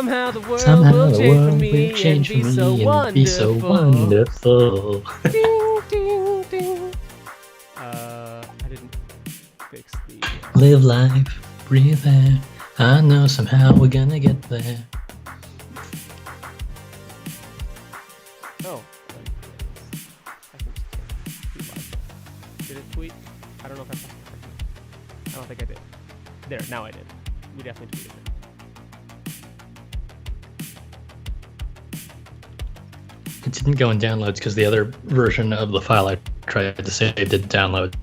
Somehow the world Somehow will the change for world me will change for and be me so and wonderful. be so wonderful. Ding, ding, ding. I didn't fix the... Live life, breathe air. I know somehow we're gonna get there. Oh. I can tweet live. Did it tweet? I don't know if I... I don't think I did. There, now I did. We definitely tweeted it. It didn't go in downloads because the other version of the file I tried to save didn't download.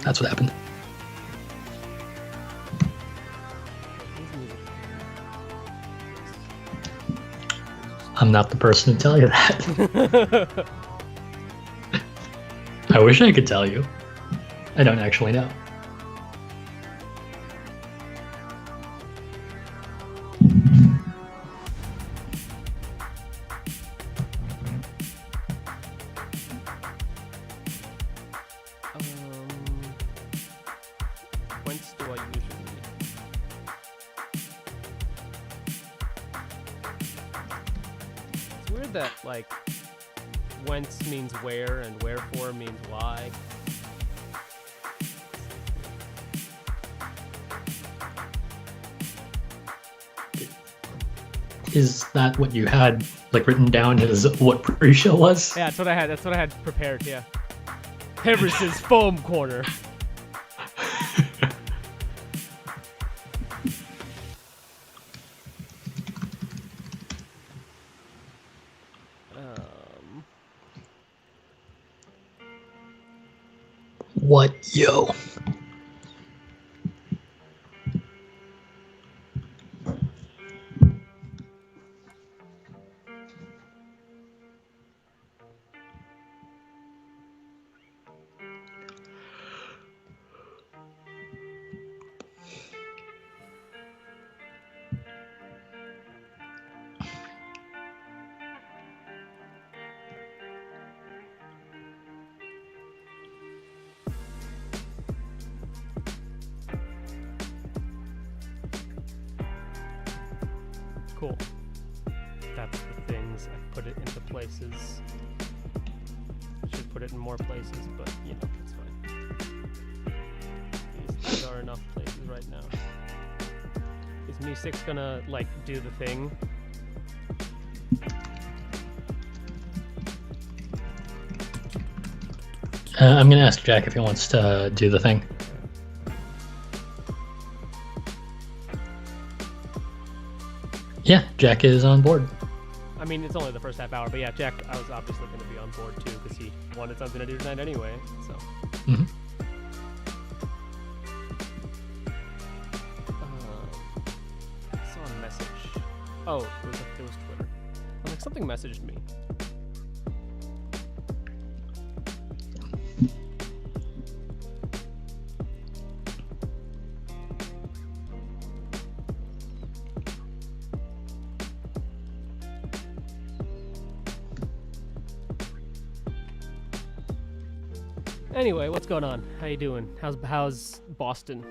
That's what happened. I'm not the person to tell you that. I wish I could tell you. I don't actually know. Whence do I usually... It's weird that, like, whence means where and wherefore means why. Is that what you had, like, written down as what pre-show was? Yeah, that's what I had. That's what I had prepared. Yeah. Harris's foam corner. What, yo? Cool. That's the things. I put it into places. I should put it in more places, but you know, it's fine. These are enough places right now. Is Me6 gonna, like, do the thing? I'm gonna ask Jack if he wants to do the thing. Yeah, Jack is on board. I mean, it's only the first half hour, but yeah, Jack, I was obviously going to be on board too, because he wanted something to do tonight anyway, so. Mm-hmm. I saw a message. Oh, it was Twitter. I'm like, something messaged me. Anyway, what's going on? How you doing? How's Boston?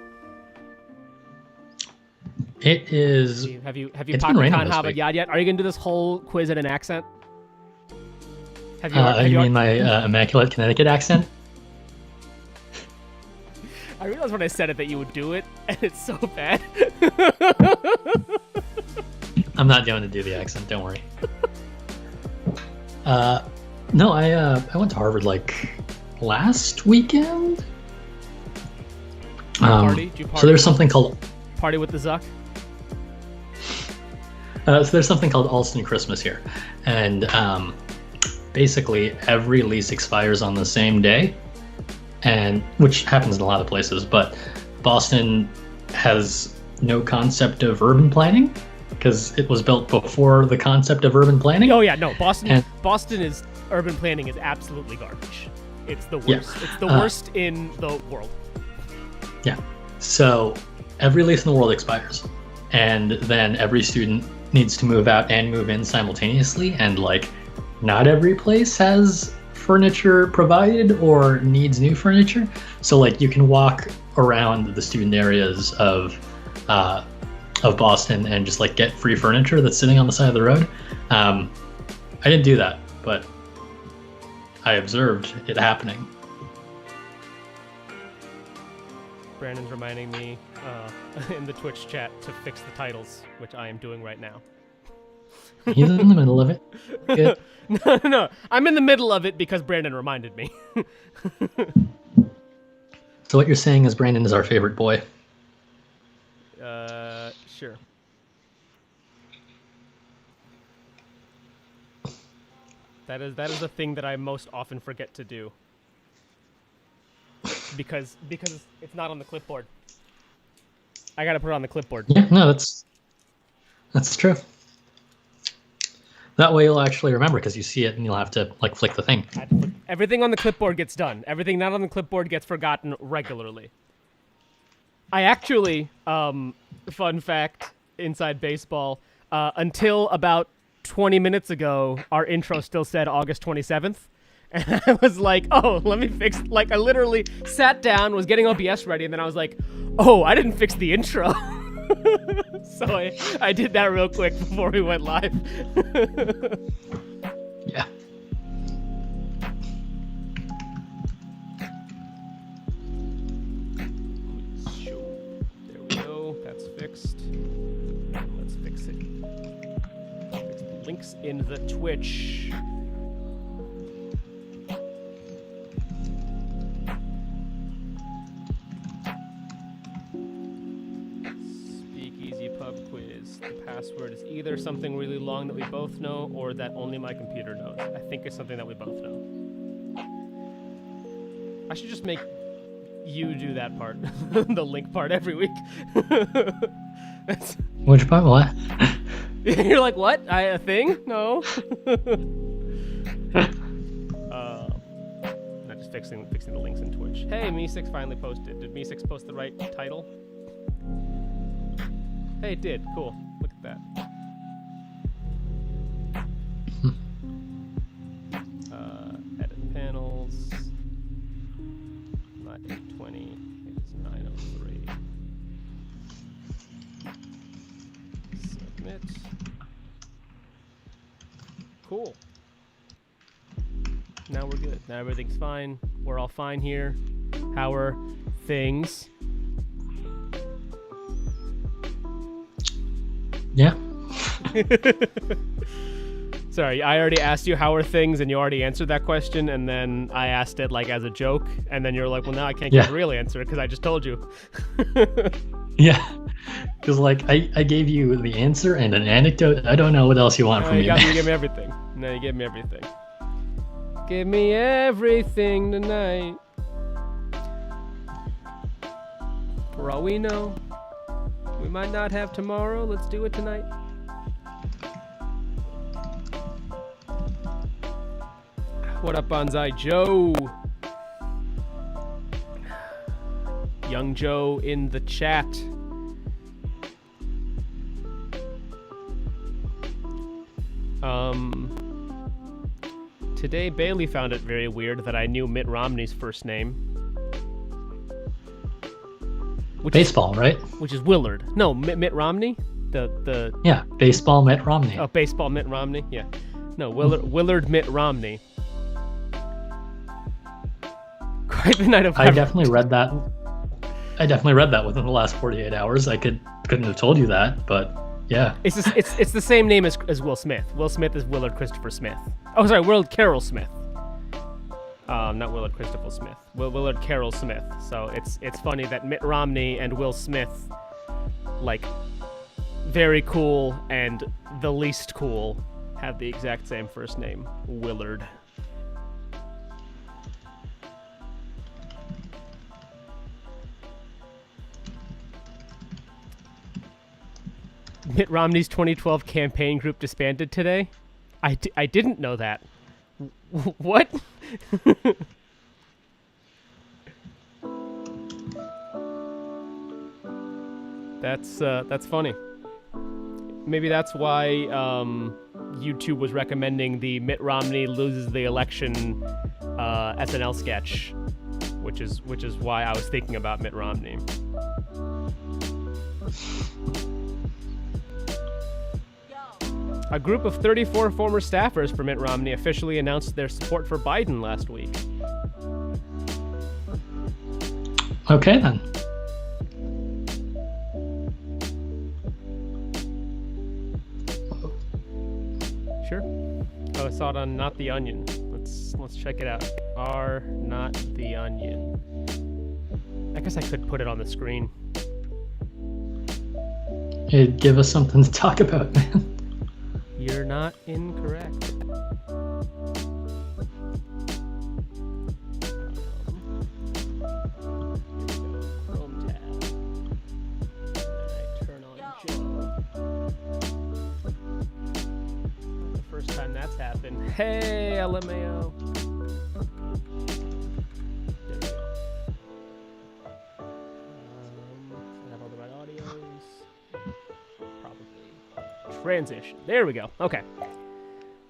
It is. Have you it's been popped the raining con this hobbit week. yet? Are you gonna do this whole quiz at an accent? Have You mean my immaculate Connecticut accent? I realized when I said it that you would do it, and it's so bad. I'm not going to do the accent. Don't worry. No, I went to Harvard like last weekend. Did you party? So there's something called Party with the Zuck? so there's something called Alston Christmas here, and basically every lease expires on the same day, and which happens in a lot of places, but Boston has no concept of urban planning because it was built before the concept of urban planning. Oh yeah, no, Boston is urban planning is absolutely garbage. It's the worst. Yeah. It's the worst in the world. Yeah. So every lease in the world expires, and then every student needs to move out and move in simultaneously, and like not every place has furniture provided or needs new furniture. So like you can walk around the student areas of Boston and just like get free furniture that's sitting on the side of the road. I didn't do that, but I observed it happening. Brandon's reminding me in the Twitch chat to fix the titles, which I am doing right now. He's in the middle of it. Good. No, I'm in the middle of it because Brandon reminded me. So what you're saying is Brandon is our favorite boy. Sure. That is the thing that I most often forget to do. Because it's not on the clipboard. I gotta put it on the clipboard. Yeah, no, that's true. That way you'll actually remember because you see it and you'll have to like flick the thing. Everything on the clipboard gets done. Everything not on the clipboard gets forgotten regularly. I actually, fun fact, inside baseball, until about 20 minutes ago, our intro still said August 27th. And I was like, oh, let me fix, like I literally sat down, was getting OBS ready, and then I was like, oh, I didn't fix the intro. So I did that real quick before we went live. Yeah. There we go. That's fixed. Let's fix it. Fix the links in the Twitch. Speakeasy pub quiz. The password is either something really long that we both know or that only my computer knows. I think it's something that we both know. I should just make you do that part, the link part every week. Which part? What? You're like, what? A thing? No. Not just fixing the links in Twitch. Hey, Me6 finally posted. Did Me6 post the right title? Hey, it did. Cool. Look at that. Edit panels. Not 820. It is 903. Submit. Cool. Now we're good. Now everything's fine. We're all fine here. How are things? Yeah. Sorry, I already asked you how are things, and you already answered that question, and then I asked it like as a joke, and then you're like, well, now I can't give a real answer because I just told you. Yeah. Because like I gave you the answer and an anecdote. I don't know what else you want from me. You gave me everything. No, you gave me everything. Give me everything tonight. For all we know, we might not have tomorrow. Let's do it tonight. What up, Bonsai Joe? Young Joe in the chat. Today Bailey found it very weird that I knew Mitt Romney's first name. Baseball, right? Which is Willard. No, Mitt Romney? The Yeah, baseball Mitt Romney. Oh, baseball Mitt Romney? Yeah. No, Willard Mitt Romney. Quite the night of I definitely read that within the last 48 hours. I couldn't have told you that, but yeah. It's the same name as Will Smith. Will Smith is Willard Christopher Smith. Oh, sorry, Willard Carroll Smith. Not Willard Christopher Smith. Willard Carroll Smith. So it's funny that Mitt Romney and Will Smith, like, very cool and the least cool, have the exact same first name, Willard. Mitt Romney's 2012 campaign group disbanded today? I didn't know that. What? That's funny. Maybe that's why YouTube was recommending the Mitt Romney loses the election SNL sketch, which is why I was thinking about Mitt Romney. A group of 34 former staffers for Mitt Romney officially announced their support for Biden last week. Okay, then. Sure. Oh, I saw it on Not the Onion. Let's check it out. R Not the Onion. I guess I could put it on the screen. It'd give us something to talk about, man. You're not incorrect. Chrome tab. And I turn on Joe. The first time that's happened. Hey, LMAO. There we go. I have all the right audios. Probably. Transition. There we go. Okay.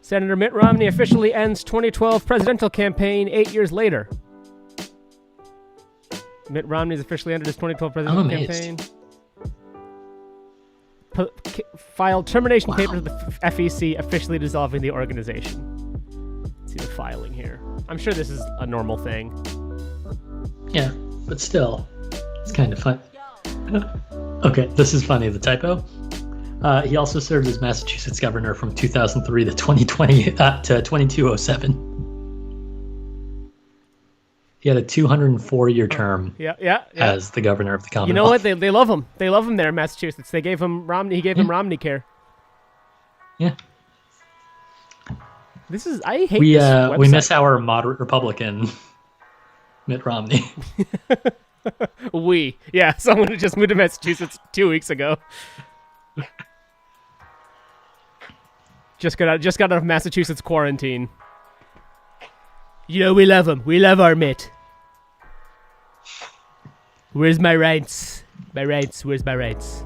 Senator Mitt Romney officially ends 2012 presidential campaign 8 years later. Mitt Romney has officially ended his 2012 presidential campaign. Filed termination papers with the FEC, officially dissolving the organization. Let's see the filing here. I'm sure this is a normal thing. Yeah, but still, it's kind of fun. Okay, this is funny, the typo. He also served as Massachusetts governor from 2003 to 2020 to 2207. He had a 204-year term as the governor of the Commonwealth. You know what? They love him. They love him there in Massachusetts. They gave him Romney. He gave him Romney care. Yeah. This is. I hate this website. We miss our moderate Republican, Mitt Romney. Someone who just moved to Massachusetts 2 weeks ago. Just got out of Massachusetts quarantine. You know, we love him. We love our Mitt. Where's my rights? My rights. Where's my rights?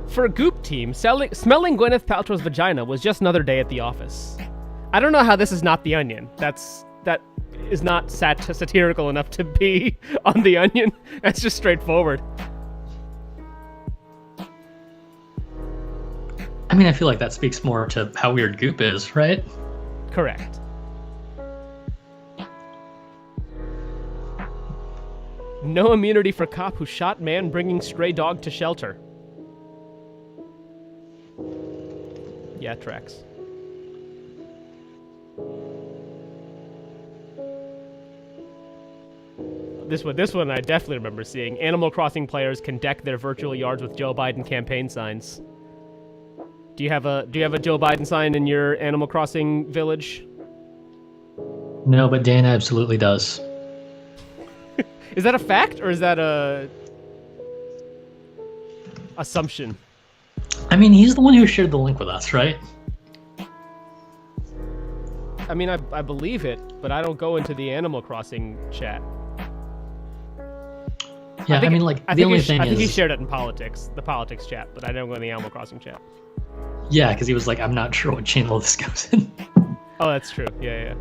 For a Goop team, smelling Gwyneth Paltrow's vagina was just another day at the office. I don't know how this is not The Onion. That is not satirical enough to be on The Onion. That's just straightforward. I mean, I feel like that speaks more to how weird Goop is, right? Correct. No immunity for cop who shot man bringing stray dog to shelter. Yeah, tracks. This one I definitely remember seeing. Animal Crossing players can deck their virtual yards with Joe Biden campaign signs. Do you have a Joe Biden sign in your Animal Crossing village? No, but Dan absolutely does. Is that a fact or is that a assumption? I mean, he's the one who shared the link with us, right? I mean, I believe it, but I don't go into the Animal Crossing chat. Yeah, I mean, like, the only thing is... I think he shared it in the politics chat, but I don't go in the Animal Crossing chat. Yeah, because he was like, I'm not sure what channel this goes in. Oh, that's true. Yeah.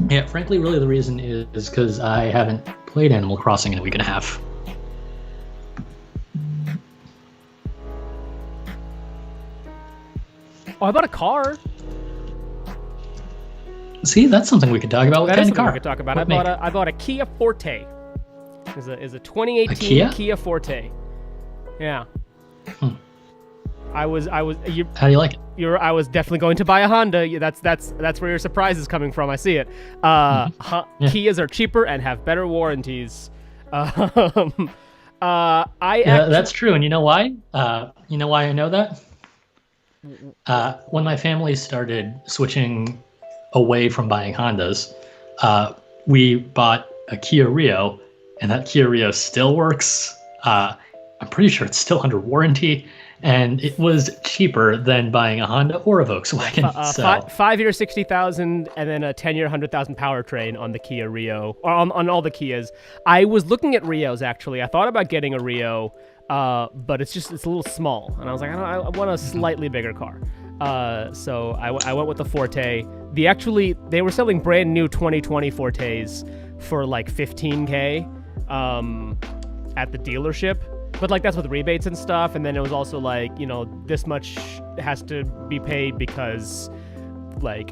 Yeah, frankly, really the reason is because I haven't played Animal Crossing in a week and a half. Oh, I bought a car. See, that's something we could talk about. What kind of car? We could talk about. I bought a Kia Forte. Is a 2018 Kia Forte. Yeah. I was. How do you like it? I was definitely going to buy a Honda. That's where your surprise is coming from. I see it. Yeah. Kias are cheaper and have better warranties. That's true. And you know why? You know why I know that? When my family started switching away from buying Hondas, we bought a Kia Rio, and that Kia Rio still works. I'm pretty sure it's still under warranty, and it was cheaper than buying a Honda or a Volkswagen. 5 year 60,000, and then a 10-year 100,000 powertrain on the Kia Rio, or on all the Kias. I was looking at Rios actually. I thought about getting a Rio, but it's a little small, and I was like, I want a slightly bigger car. So I went with the Forte. They were selling brand new 2020 Fortes for like $15K at the dealership. But like that's with rebates and stuff, and then it was also like, this much has to be paid because like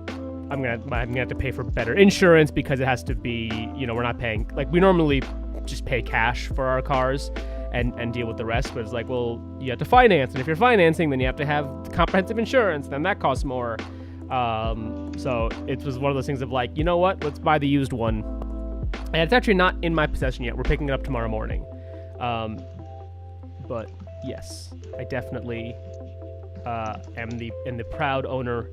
I'm gonna have to pay for better insurance because it has to be, we're not paying, like we normally just pay cash for our cars and deal with the rest, but it's like, well, you have to finance, and if you're financing, then you have to have comprehensive insurance, then that costs more. So it was one of those things of like, you know what, let's buy the used one. And it's actually not in my possession yet. We're picking it up tomorrow morning. But yes, I definitely am the proud owner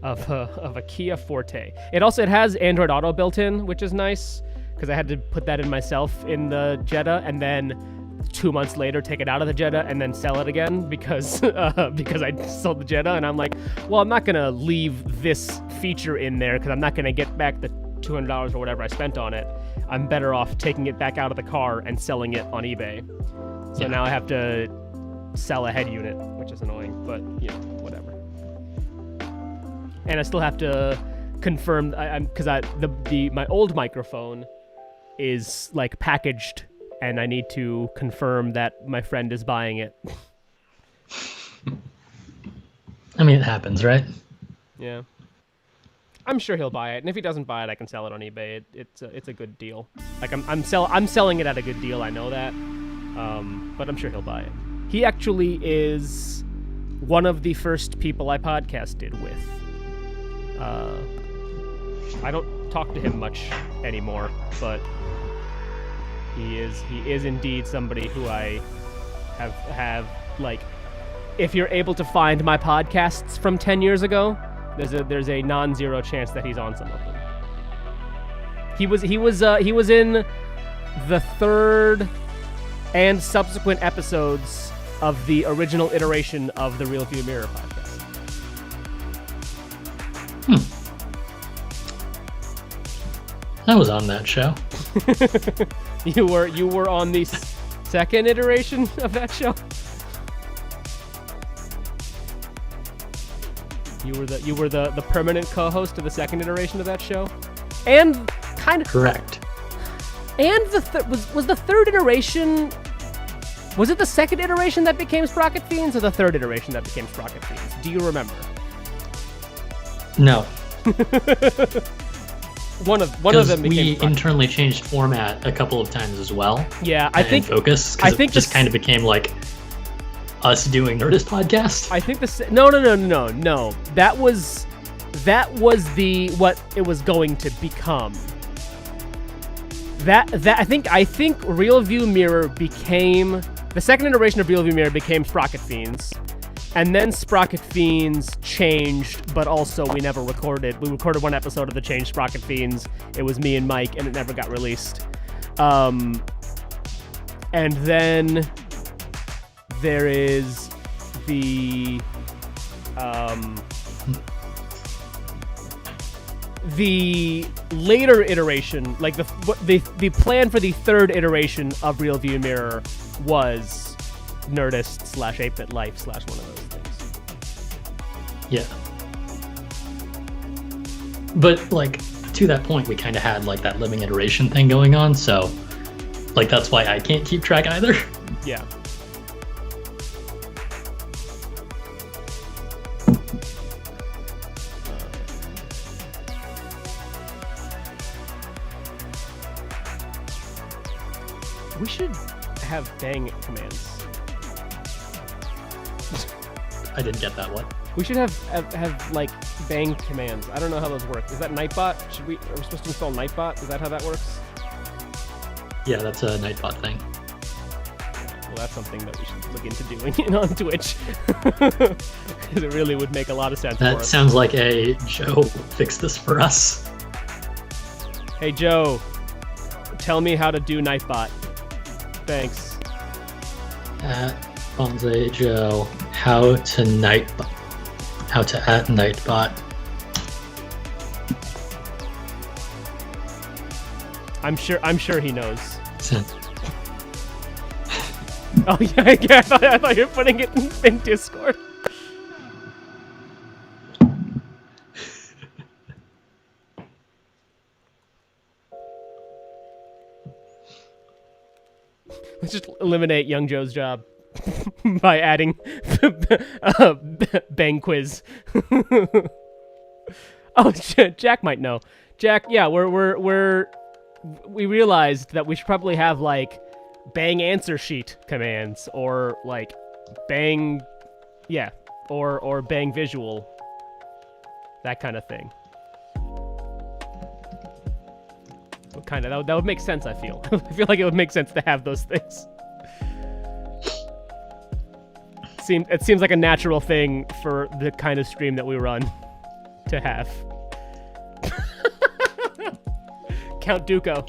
of a Kia Forte. It has Android Auto built in, which is nice because I had to put that in myself in the Jetta, and then 2 months later take it out of the Jetta and then sell it again because I sold the Jetta, and I'm like, well, I'm not gonna leave this feature in there because I'm not gonna get back the $200 or whatever I spent on it. I'm better off taking it back out of the car and selling it on eBay. So now I have to sell a head unit, which is annoying, but whatever. And I still have to confirm because my old microphone is like packaged, and I need to confirm that my friend is buying it. I mean, it happens, right? Yeah. I'm sure he'll buy it, and if he doesn't buy it, I can sell it on eBay. It's a good deal. Like I'm selling it at a good deal. I know that, but I'm sure he'll buy it. He actually is one of the first people I podcasted with. I don't talk to him much anymore, but he is indeed somebody who I have like. If you're able to find my podcasts from 10 years ago, there's a non-zero chance that he's on some of them. He was in the third and subsequent episodes of the original iteration of the Real View Mirror podcast. I was on that show. You were on the second iteration of that show? You were the permanent co-host of the second iteration of that show, and kind of correct. And was the third iteration? Was it the second iteration that became Sprocket Fiends, or the third iteration that became Sprocket Fiends? Do you remember? No. One of them became. We internally changed format a couple of times as well. Yeah, I think focus. I think it just kind of became like us doing Nerdist podcast. I think no. That was what it was going to become. I think Real View Mirror became the second iteration of Real View Mirror became Sprocket Fiends, and then Sprocket Fiends changed, but also we never recorded. We recorded one episode of the changed Sprocket Fiends. It was me and Mike, and it never got released. And then there is the later iteration, like the plan for the third iteration of Real View Mirror was Nerdist / 8-Bit Life / one of those things. Yeah. But like to that point, we kind of had like that living iteration thing going on, so like that's why I can't keep track either. Yeah. We should have bang commands. I didn't get that one. We should have like bang commands. I don't know how those work. Is that Nightbot? Are we supposed to install Nightbot? Is that how that works? Yeah, that's a Nightbot thing. Well, that's something that we should look into doing on Twitch. Because it really would make a lot of sense for us. That sounds like a Joe fix this for us. Hey Joe, tell me how to do Nightbot. Thanks. Bonze Joe, how to add Nightbot. I'm sure he knows. Send. Oh yeah, I thought you were putting it in Discord. Let's just eliminate Young Joe's job by adding Bang quiz. Oh, Jack might know. Jack, yeah, we realized that we should probably have like Bang answer sheet commands or like Bang, yeah, or Bang visual, that kind of thing. Kind of that would make sense. I feel like it would make sense to have those things. It seems like a natural thing for the kind of stream that we run to have. Count Dooku.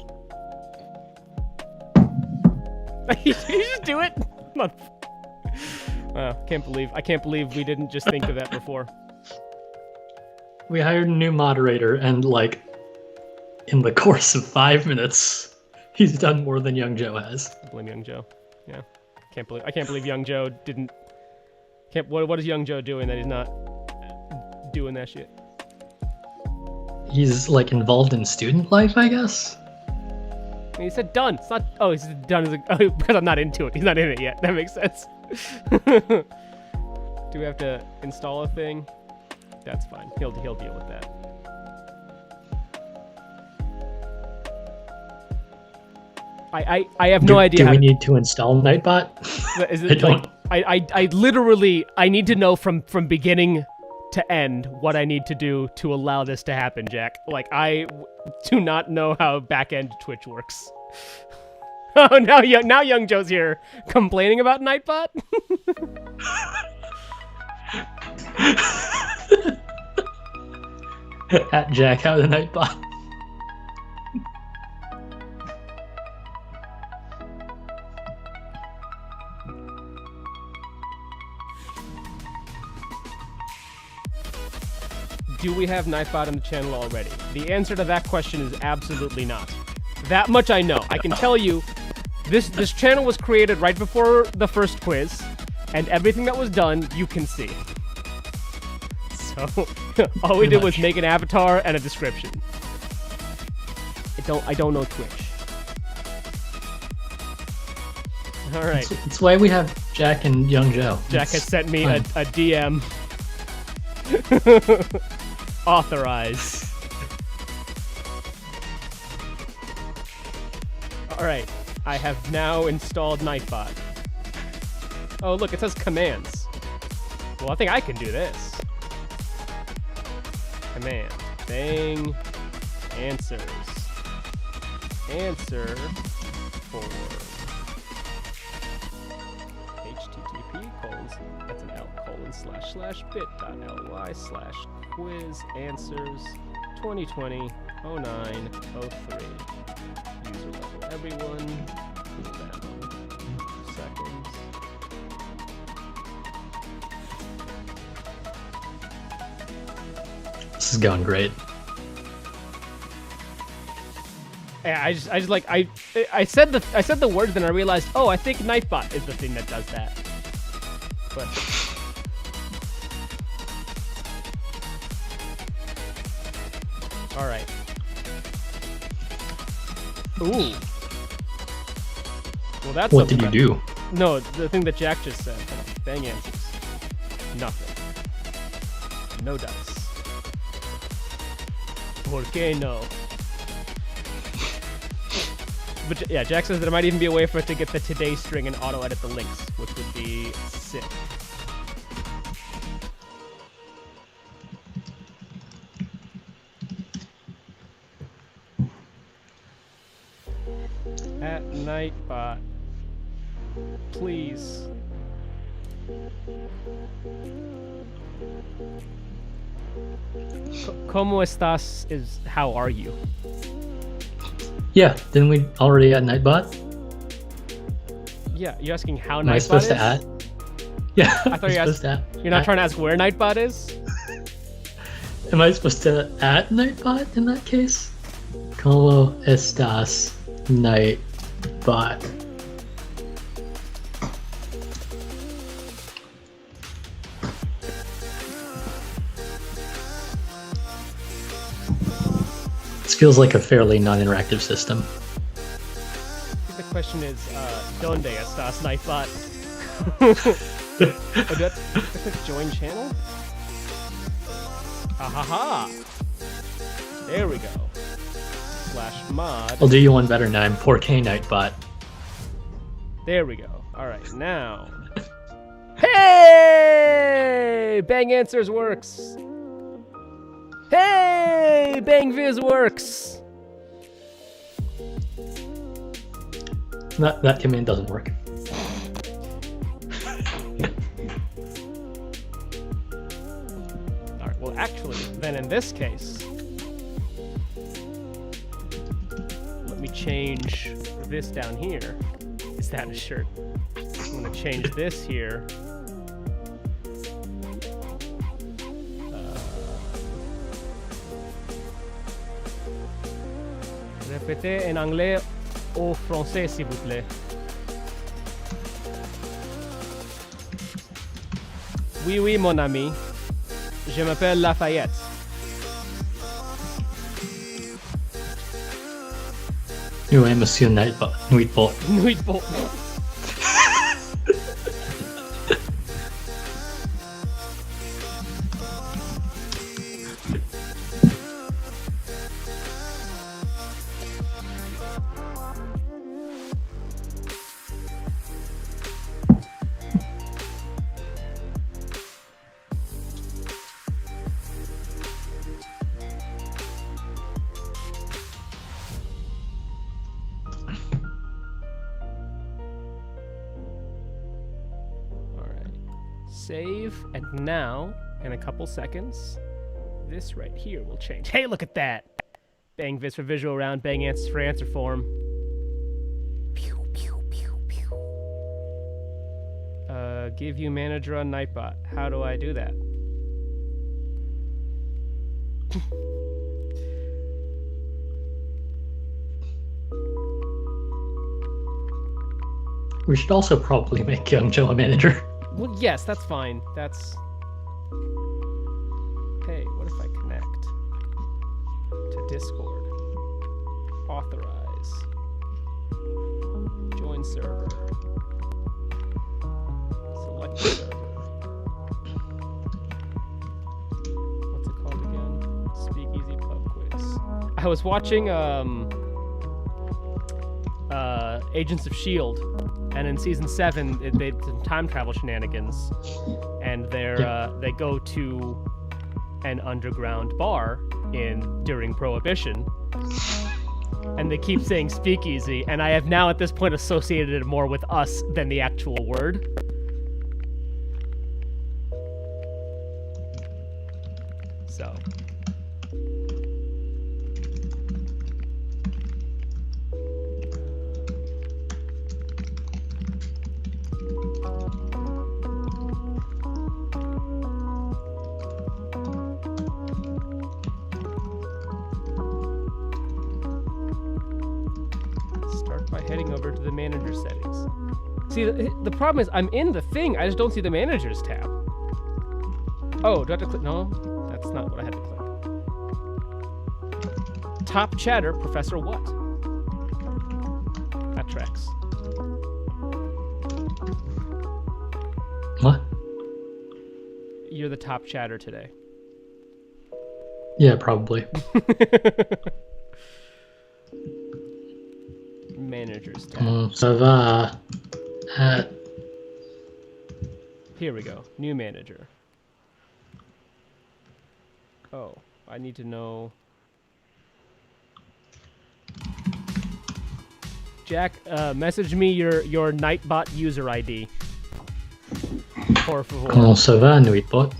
You just do it. I can't believe we didn't just think of that before. We hired a new moderator, and like in the course of 5 minutes, he's done more than Young Joe has. Blame Young Joe. Yeah, I can't believe Young Joe didn't. What is Young Joe doing that he's not doing that shit? He's like involved in student life, I guess. He said done. It's not. Oh, he's done because I'm not into it. He's not in it yet. That makes sense. Do we have to install a thing? That's fine. He'll deal with that. I have no idea. Do we need to install Nightbot? Is it I literally need to know from beginning to end what I need to do to allow this to happen, Jack. Like, I do not know how back-end Twitch works. Oh, now Young Joe's here complaining about Nightbot? At Jack, how the Nightbot. Do we have Nightbot on the channel already? The answer to that question is absolutely not. That much I know. I can tell you, this channel was created right before the first quiz, and everything that was done, you can see. So, all we did was make an avatar and a description. I don't know Twitch. All right. That's why we have Jack and Young Joe. Jack has sent me a DM. Authorize. Alright, I have now installed Nightbot. Oh look, it says commands. Well, I think I can do this. Command. Bang. Answers. Answer for http://bit.ly/quiz answers 2020 09 03. User level everyone. Cool down. 2 seconds. This is going great. Yeah, I said the words, then I realized, oh, I think Nightbot is the thing that does that. But all right. Ooh. Well, that's what did you do? No, the thing that Jack just said. Bang answers. Nothing. No dice. ¿Por qué no? But yeah, Jack says there might even be a way for it to get the today string and auto-edit the links, which would be sick. At Nightbot, please. ¿Cómo estás is how are you? Yeah, didn't we already add Nightbot? Yeah, you're asking how Nightbot is? Am I supposed to add? Yeah, I thought you're not trying to ask where Nightbot is? Am I supposed to add Nightbot in that case? ¿Cómo estás, Nightbot? This feels like a fairly non-interactive system. The Question is, ¿Dónde estás, Nightbot? Oh, do I click join channel? Ahaha! There we go. /mod. I'll do you one better now. I'm 4K Nightbot. There we go. Alright, now. Hey! Bang Answers works! Hey! Bang Viz works! That command doesn't work. Alright, well actually, then in this case, let me change this down here. Is that a shirt? I'm gonna change this here. Répétez en anglais ou français, s'il vous plaît. Oui, oui, mon ami. Je m'appelle Lafayette. Oui, Monsieur Nightbot. Nuitbot. Save, and now, in a couple seconds, this right here will change. Hey, look at that! Bang Viz for visual round, bang answers for answer form. Pew, pew, pew, pew. Give you manager on Nightbot. How do I do that? We should also probably make Young Joe a manager. Well, yes, that's fine. That's... Hey, what if I connect to Discord? Authorize. Join server. Select the server. What's it called again? Speakeasy Pub Quiz. I was watching Agents of S.H.I.E.L.D. And in season 7, they did some time travel shenanigans, and they go to an underground bar during Prohibition, and they keep saying Speakeasy, and I have now at this point associated it more with us than the actual word. So. By heading over to the manager settings. See, the problem is I'm in the thing, I just don't see the managers tab. Oh, do I have to click? No, that's not what I had to click. Top chatter, Professor what? That tracks. What? You're the top chatter today. Yeah, probably. Managers tab. Ça va. Here we go. New manager. Oh, I need to know. Jack, message me your Nightbot user ID. Por favor. Comment ça va, Nuitbot?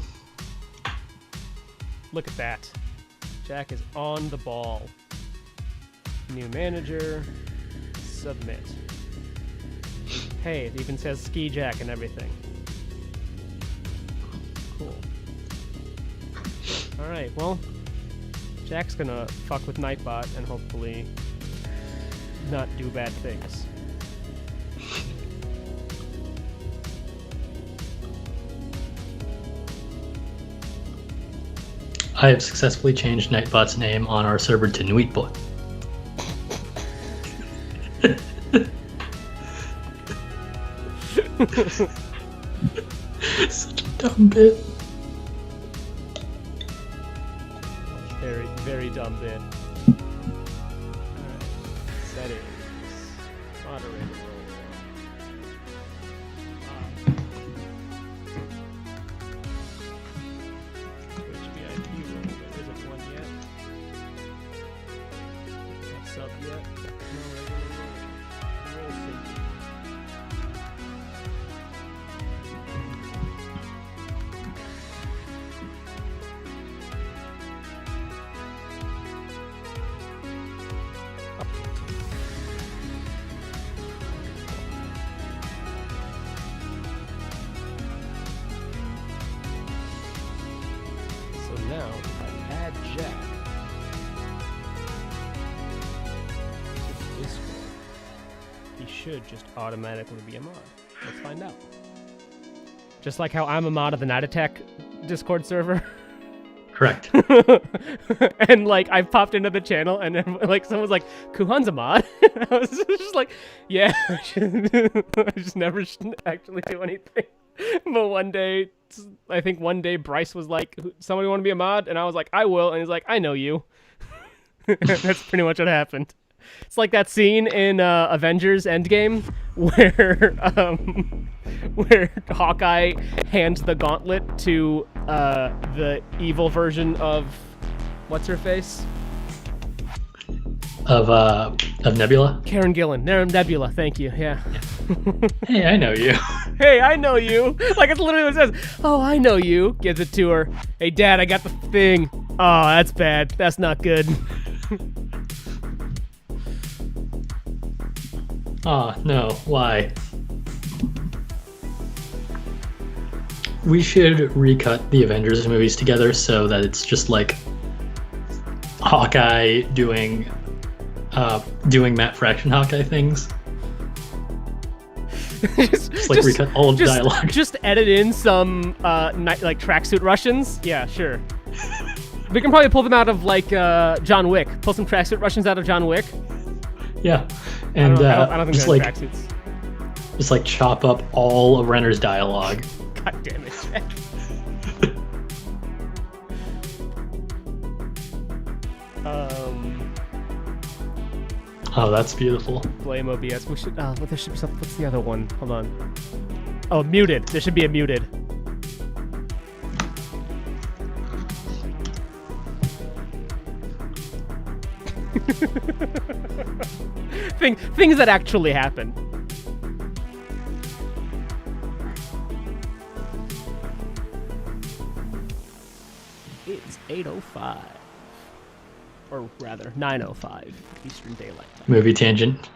Look at that. Jack is on the ball. New manager. Submit. Hey, it even says Ski Jack and everything. Cool. Alright, well, Jack's gonna fuck with Nightbot and hopefully not do bad things. I have successfully changed Nightbot's name on our server to Nuitbot. Such a dumb bit. Very, very dumb bit. Alright. Settings. Moderator role. Twitch VIP role. There isn't one yet. Not sub yet. No regular role. Role sync. So now, if I add Jack to the Discord, he should just automatically be a mod. Let's find out. Just like how I'm a mod of the Night Attack Discord server. Correct. And like I popped into the channel and then, like someone's like, Kuhan's a mod. I was just like, yeah, I just never actually do anything. But one day, I think one day Bryce was like, somebody want to be a mod? And I was like, I will. And he's like, I know you. That's pretty much what happened. It's like that scene in Avengers Endgame where Hawkeye hands the gauntlet to the evil version of what's her face? Of Nebula. Karen Gillan. Nebula, thank you. Yeah. Hey, I know you. Hey, I know you. Like it's literally what it says. Oh, I know you. Gives it to her. Hey, Dad, I got the thing. Oh, that's bad. That's not good. Oh, no. Why? We should recut the Avengers movies together so that it's just like Hawkeye doing Matt Fraction Hawkeye things. just like recut all of the dialogue. Just edit in some like tracksuit Russians. Yeah, sure. We can probably pull them out of like John Wick. Pull some tracksuit Russians out of John Wick. Yeah, and I don't think just they're like tracksuits. just like chop up all of Renner's dialogue. God damn it, Jack. Oh, that's beautiful. Blame OBS. We should. Well, there should be something. What's the other one? Hold on. Oh, muted. There should be a muted. Things that actually happen. It's 8:05. Or rather, 9:05 Eastern Daylight Time. Movie tangent.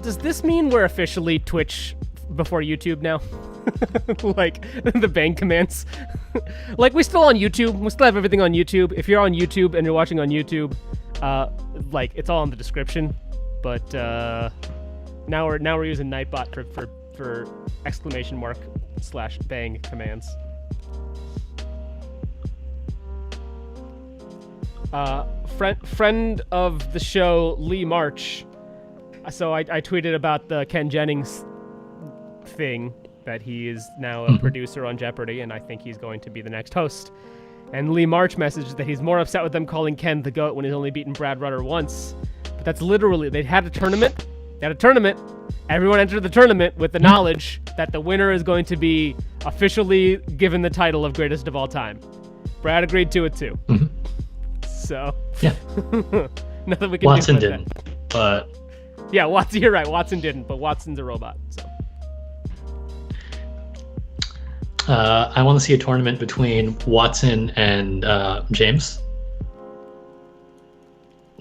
Does this mean we're officially Twitch before YouTube now? Like the bang commands. Like we're still on YouTube. We still have everything on YouTube. If you're on YouTube and you're watching on YouTube, like it's all in the description. But now we're using Nightbot for exclamation mark / bang commands. Friend of the show Lee March. So I tweeted about the Ken Jennings thing, that he is now a producer on Jeopardy, and I think he's going to be the next host. And Lee March messaged that he's more upset with them calling Ken the GOAT when he's only beaten Brad Rutter once. But that's literally, they had a tournament. Everyone entered the tournament with the knowledge that the winner is going to be officially given the title of greatest of all time. Brad agreed to it too. Mm-hmm. So yeah, nothing we can Watson do. Didn't, but yeah, Watson. You're right. Watson didn't, but Watson's a robot. So I want to see a tournament between Watson and James,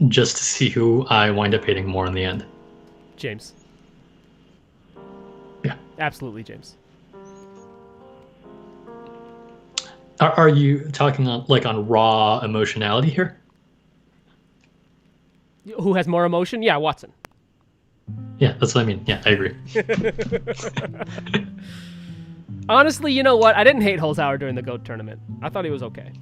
just to see who I wind up hating more in the end. James. Yeah, absolutely, James. Are you talking on raw emotionality here? Who has more emotion? Yeah, Watson. Yeah, that's what I mean. Yeah, I agree. Honestly, you know what? I didn't hate Holzhauer during the GOAT tournament. I thought he was okay.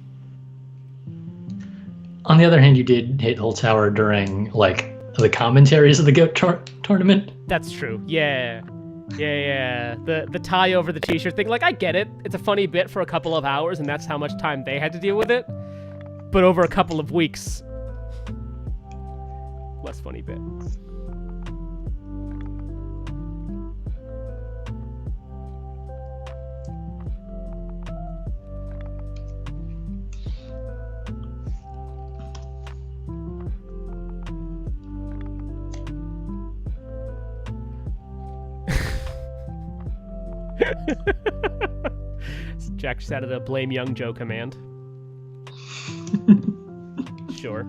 On the other hand, you did hate Holzhauer during like the commentaries of the GOAT tournament. That's true. Yeah. The tie over the t-shirt thing. Like, I get it. It's a funny bit for a couple of hours, and that's how much time they had to deal with it. But over a couple of weeks, less funny bit. Jack just added a blame young Joe command. Sure.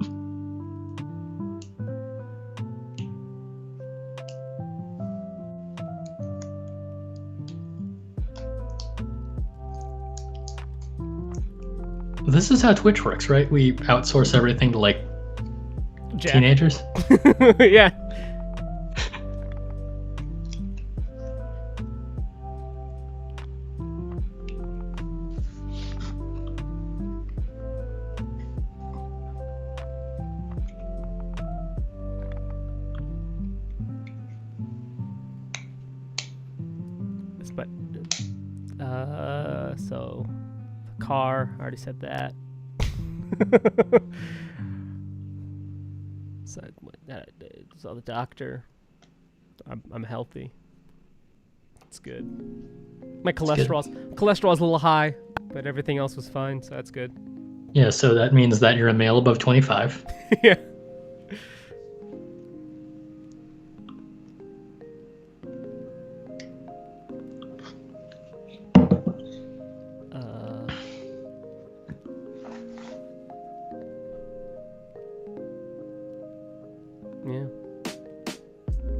This is how Twitch works, right? We outsource everything to like Jack. teenagers. Yeah. But so car, I already said that. Saw the doctor. I'm healthy. It's good. My cholesterol's a little high, but everything else was fine, so that's good. Yeah, so that means that you're a male above 25. Yeah.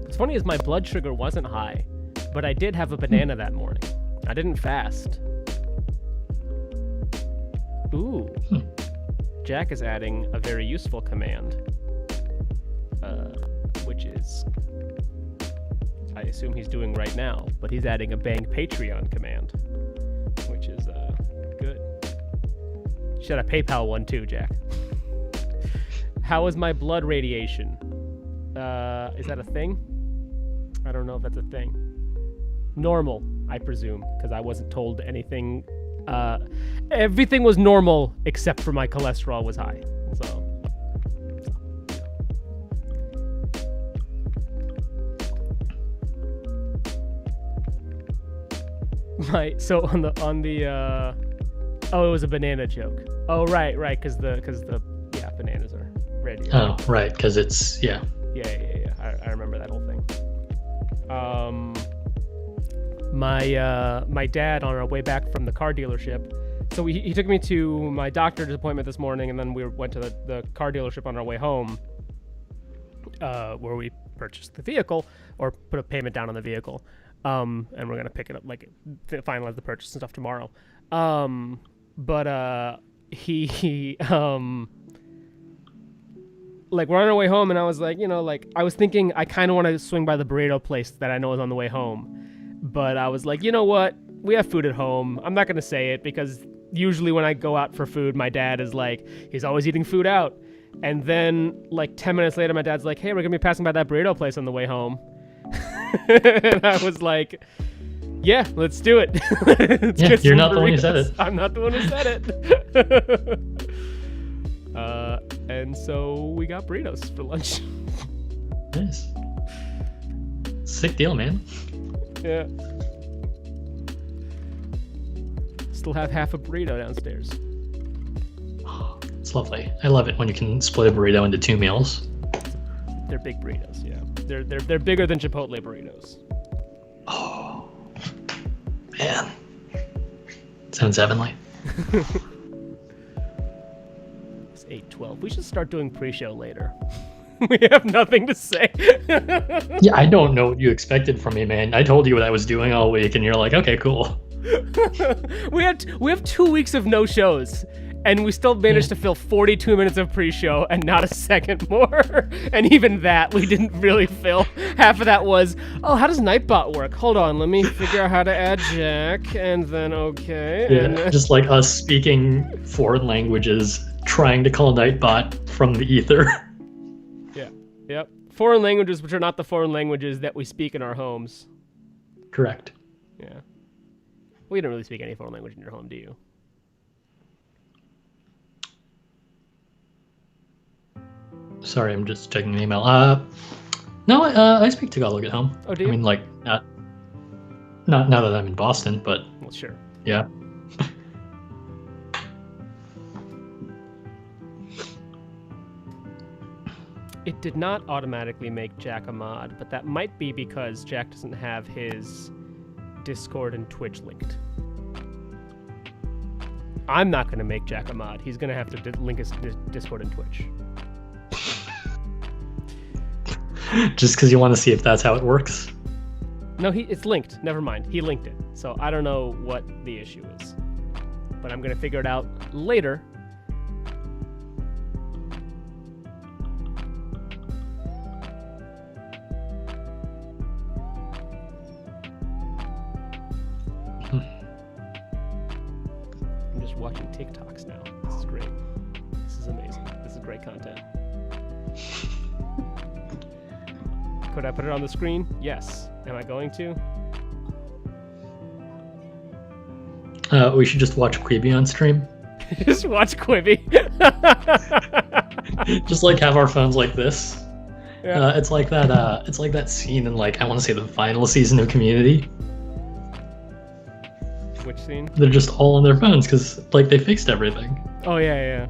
What's funny is my blood sugar wasn't high, but I did have a banana that morning. I didn't fast. Ooh. Jack is adding a very useful command, which is, I assume he's doing right now, but he's adding a bang Patreon command, which is good. Should I PayPal one too, Jack? How is my blood radiation? Is that a thing? I don't know if that's a thing. Normal, I presume, because I wasn't told anything. Everything was normal except for my cholesterol was high. So. Oh, it was a banana joke. Oh, right, because the bananas are ready. Oh, right, because it's Yeah. I remember that whole thing. My dad, on our way back from the car dealership, so he took me to my doctor's appointment this morning, and then we went to the car dealership on our way home, where we purchased the vehicle, or put a payment down on the vehicle, and we're gonna pick it up, like finalize the purchase and stuff tomorrow. But he like, we're on our way home, and I was like, I was thinking I kind of want to swing by the burrito place that I know is on the way home. But I was like, you know what? We have food at home. I'm not going to say it, because usually when I go out for food, my dad is like, he's always eating food out. And then, like, 10 minutes later, my dad's like, hey, we're going to be passing by that burrito place on the way home. And I was like, yeah, let's do it. Yeah, you're not the one who said it. I'm not the one who said it. And so we got burritos for lunch. Nice. Sick deal, man. Yeah. Still have half a burrito downstairs. It's lovely. I love it when you can split a burrito into 2 meals. They're big burritos, yeah. They're bigger than Chipotle burritos. Oh, man. Sounds heavenly. It's 8:12. We should start doing pre-show later. We have nothing to say. Yeah, I don't know what you expected from me, man. I told you what I was doing all week, and you're like, okay, cool. We have 2 weeks of no shows, And we still managed to fill 42 minutes of pre-show and not a second more. And even that, we didn't really fill. Half of that was, oh, how does Nightbot work? Hold on, let me figure out how to add Jack, and then okay. Yeah, and just like us speaking foreign languages, trying to call Nightbot from the ether. Yeah, yep. Foreign languages which are not the foreign languages that we speak in our homes. Correct. Yeah. Well, you don't really speak any foreign language in your home, do you? Sorry, I'm just checking an email. No, I speak Tagalog at home. Oh, do you? I mean, like, not now that I'm in Boston, but Well, sure. yeah. It did not automatically make Jack a mod, but that might be because Jack doesn't have his Discord and Twitch linked. I'm not going to make Jack a mod. He's going to have to link his Discord and Twitch. Just because you want to see if that's how it works? No, it's linked. Never mind. He linked it. So I don't know what the issue is. But I'm going to figure it out later. I'm just watching TikToks now. This is great. This is amazing. This is great content. Could I put it on the screen? Yes. Am I going to? We should just watch Quibi on stream. Just watch Quibi. Just like have our phones like this. Yeah. It's like that. It's like that scene in, like, I want to say the final season of Community. Which scene? They're just all on their phones because, like, they fixed everything. Oh yeah.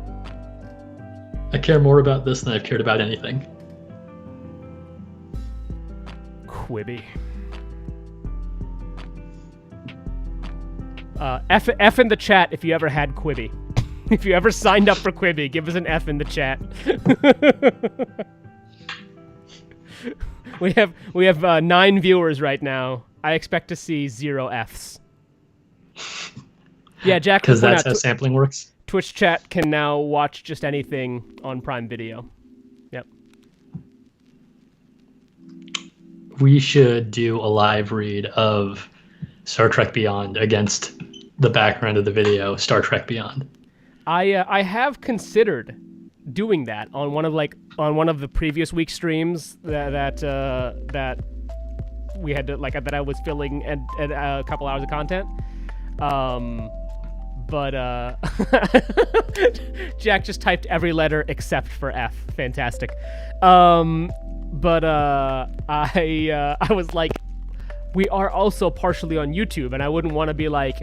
I care more about this than I've cared about anything. Quibi. F in the chat if you ever had Quibi. If you ever signed up for Quibi, give us an F in the chat. we have 9 viewers right now. I expect to see 0 Fs. Yeah, Jack. Because that's how sampling works. Twitch chat can now watch just anything on Prime Video. Yep. We should do a live read of Star Trek Beyond against the background of the video Star Trek Beyond. I have considered doing that on one of the previous week streams that we had to that I was filling at a couple hours of content. But Jack just typed every letter except for F. Fantastic. But I was like, we are also partially on YouTube, and I wouldn't want to be like,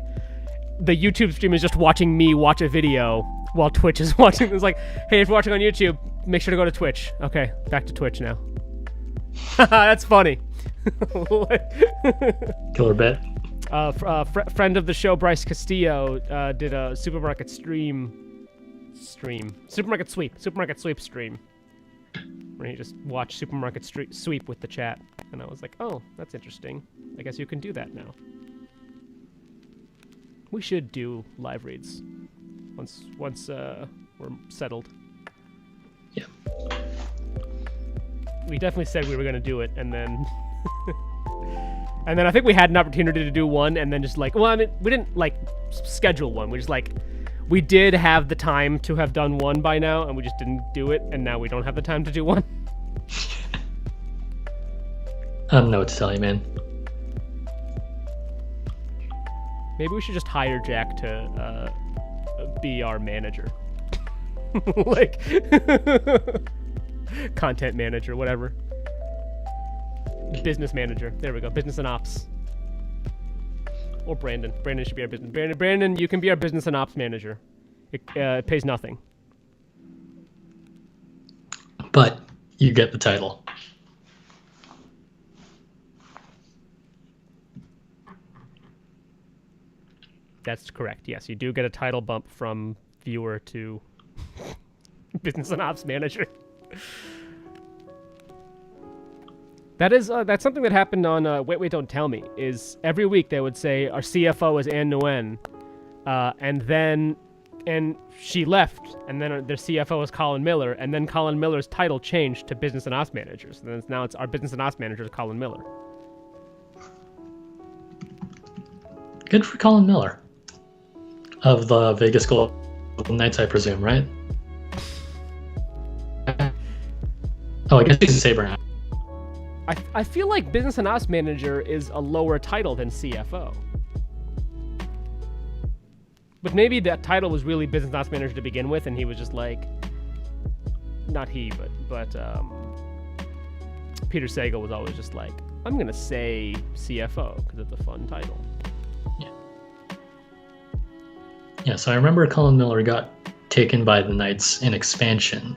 the YouTube stream is just watching me watch a video while Twitch is watching. It's like, hey, if you're watching on YouTube, make sure to go to Twitch. Okay, back to Twitch now. That's funny. Killer bit. Friend of the show, Bryce Castillo, did a supermarket supermarket sweep stream, where he just watched supermarket sweep with the chat, and I was like, oh, that's interesting. I guess you can do that now. We should do live reads once we're settled. Yeah. We definitely said we were gonna do it, and then and then I think we had an opportunity to do one, and then just like, well, I mean, we didn't like schedule one. We just we did have the time to have done one by now, and we just didn't do it, and now we don't have the time to do one. I don't know what to tell you, man. Maybe we should just hire Jack to be our manager. Like, content manager, whatever. Business manager. There we go. Business and ops. Or Brandon. Brandon should be our business. Brandon, you can be our business and ops manager. It pays nothing. But you get the title. That's correct. Yes, you do get a title bump from viewer to business and ops manager. That's something that happened on Wait, Don't Tell Me, is every week they would say our CFO is Ann Nguyen, and then and she left, and then their CFO was Colin Miller, and then Colin Miller's title changed to business and ops manager. So then now it's our business and ops manager is Colin Miller. Good for Colin Miller. Of the Vegas Golden Knights, I presume, right? Oh, I guess he's a Saber now. I feel like business and ops manager is a lower title than CFO. But maybe that title was really business and ops manager to begin with, and he was just like, not he, but Peter Sagal was always just like, I'm gonna say CFO because it's a fun title. Yeah, so I remember Colin Miller got taken by the Knights in expansion,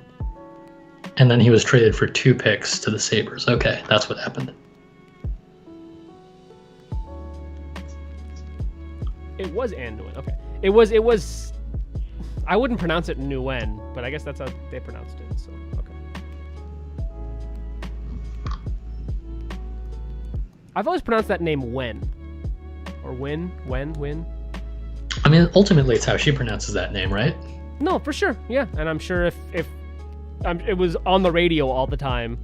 and then he was traded for 2 picks to the Sabres. Okay, that's what happened. It was Anduin. Okay. It was. I wouldn't pronounce it Nguyen, but I guess that's how they pronounced it. So okay. I've always pronounced that name Wen, or Win. I mean, ultimately, it's how she pronounces that name, right? No, for sure. Yeah, and I'm sure if it was on the radio all the time,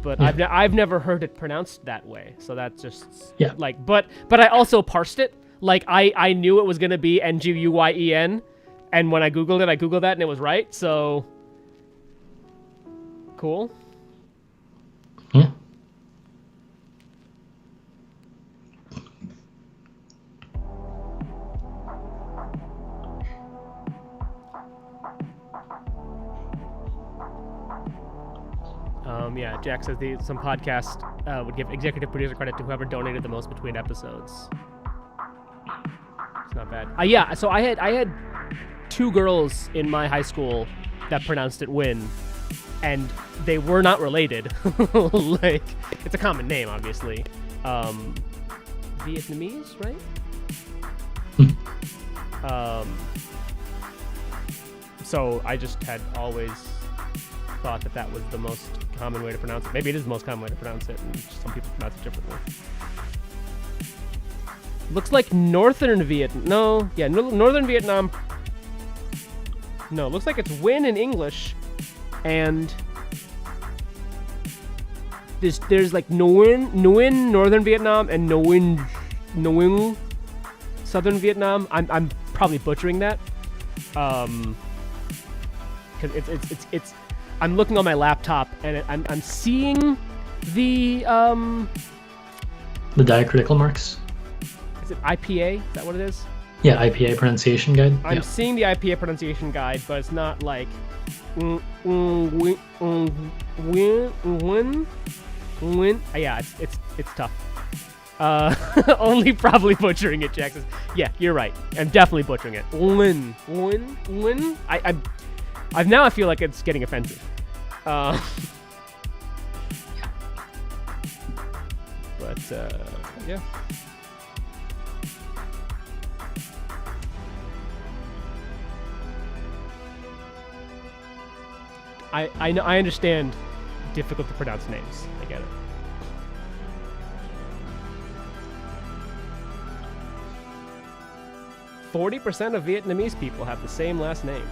but yeah. I've never heard it pronounced that way. So that's just like, but I also parsed it. Like I knew it was gonna be Nguyen, and when I googled that and it was right. So cool. Yeah. Yeah, Jack says some podcast would give executive producer credit to whoever donated the most between episodes. It's not bad. Yeah, so I had 2 girls in my high school that pronounced it Win, and they were not related. Like, it's a common name, obviously. Vietnamese, right? So I just had always thought that was the most common way to pronounce it. Maybe it is the most common way to pronounce it, and some people pronounce it differently. Looks like Northern Vietnam. No, yeah, Northern Vietnam. No, looks like it's Win in English, and there's like Nguyen Northern Vietnam and Nguyen Southern Vietnam. I'm probably butchering that, because it's. I'm looking on my laptop and I'm seeing the diacritical marks. Is it IPA? Is that what it is? Yeah, IPA pronunciation guide. I'm seeing the IPA pronunciation guide, but it's not like yeah, it's tough. Only probably butchering it, Jackson. Yeah, you're right. I'm definitely butchering it. Lin. I feel like it's getting offensive. But yeah. I know, I understand difficult to pronounce names. I get it. %40 of Vietnamese people have the same last name.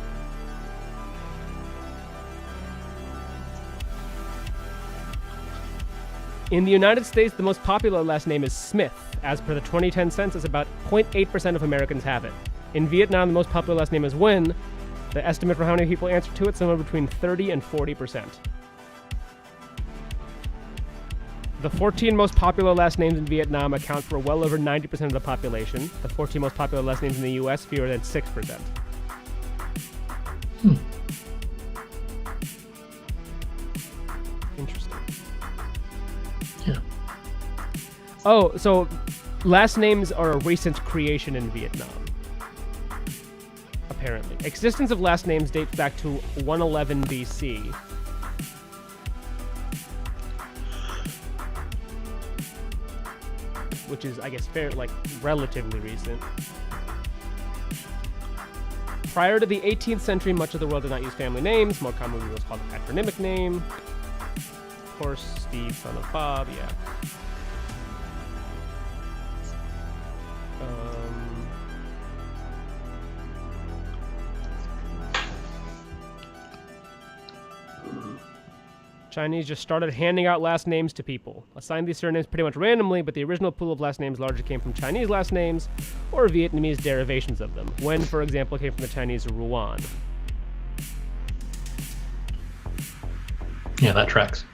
In the United States, the most popular last name is Smith. As per the 2010 census, about 0.8% of Americans have it. In Vietnam, the most popular last name is Nguyen. The estimate for how many people answer to it is somewhere between 30 and 40%. The 14 most popular last names in Vietnam account for well over 90% of the population. The 14 most popular last names in the US, fewer than 6%. Interesting. Yeah. Oh, so last names are a recent creation in Vietnam. Apparently. Existence of last names dates back to 111 BC. Which is, I guess, relatively recent. Prior to the 18th century, much of the world did not use family names. More commonly, it was called a patronymic name. Of course, Steve, son of Bob, yeah. Chinese just started handing out last names to people. Assigned these surnames pretty much randomly, but the original pool of last names largely came from Chinese last names or Vietnamese derivations of them. Wen, for example, came from the Chinese Ruan. Yeah, that tracks.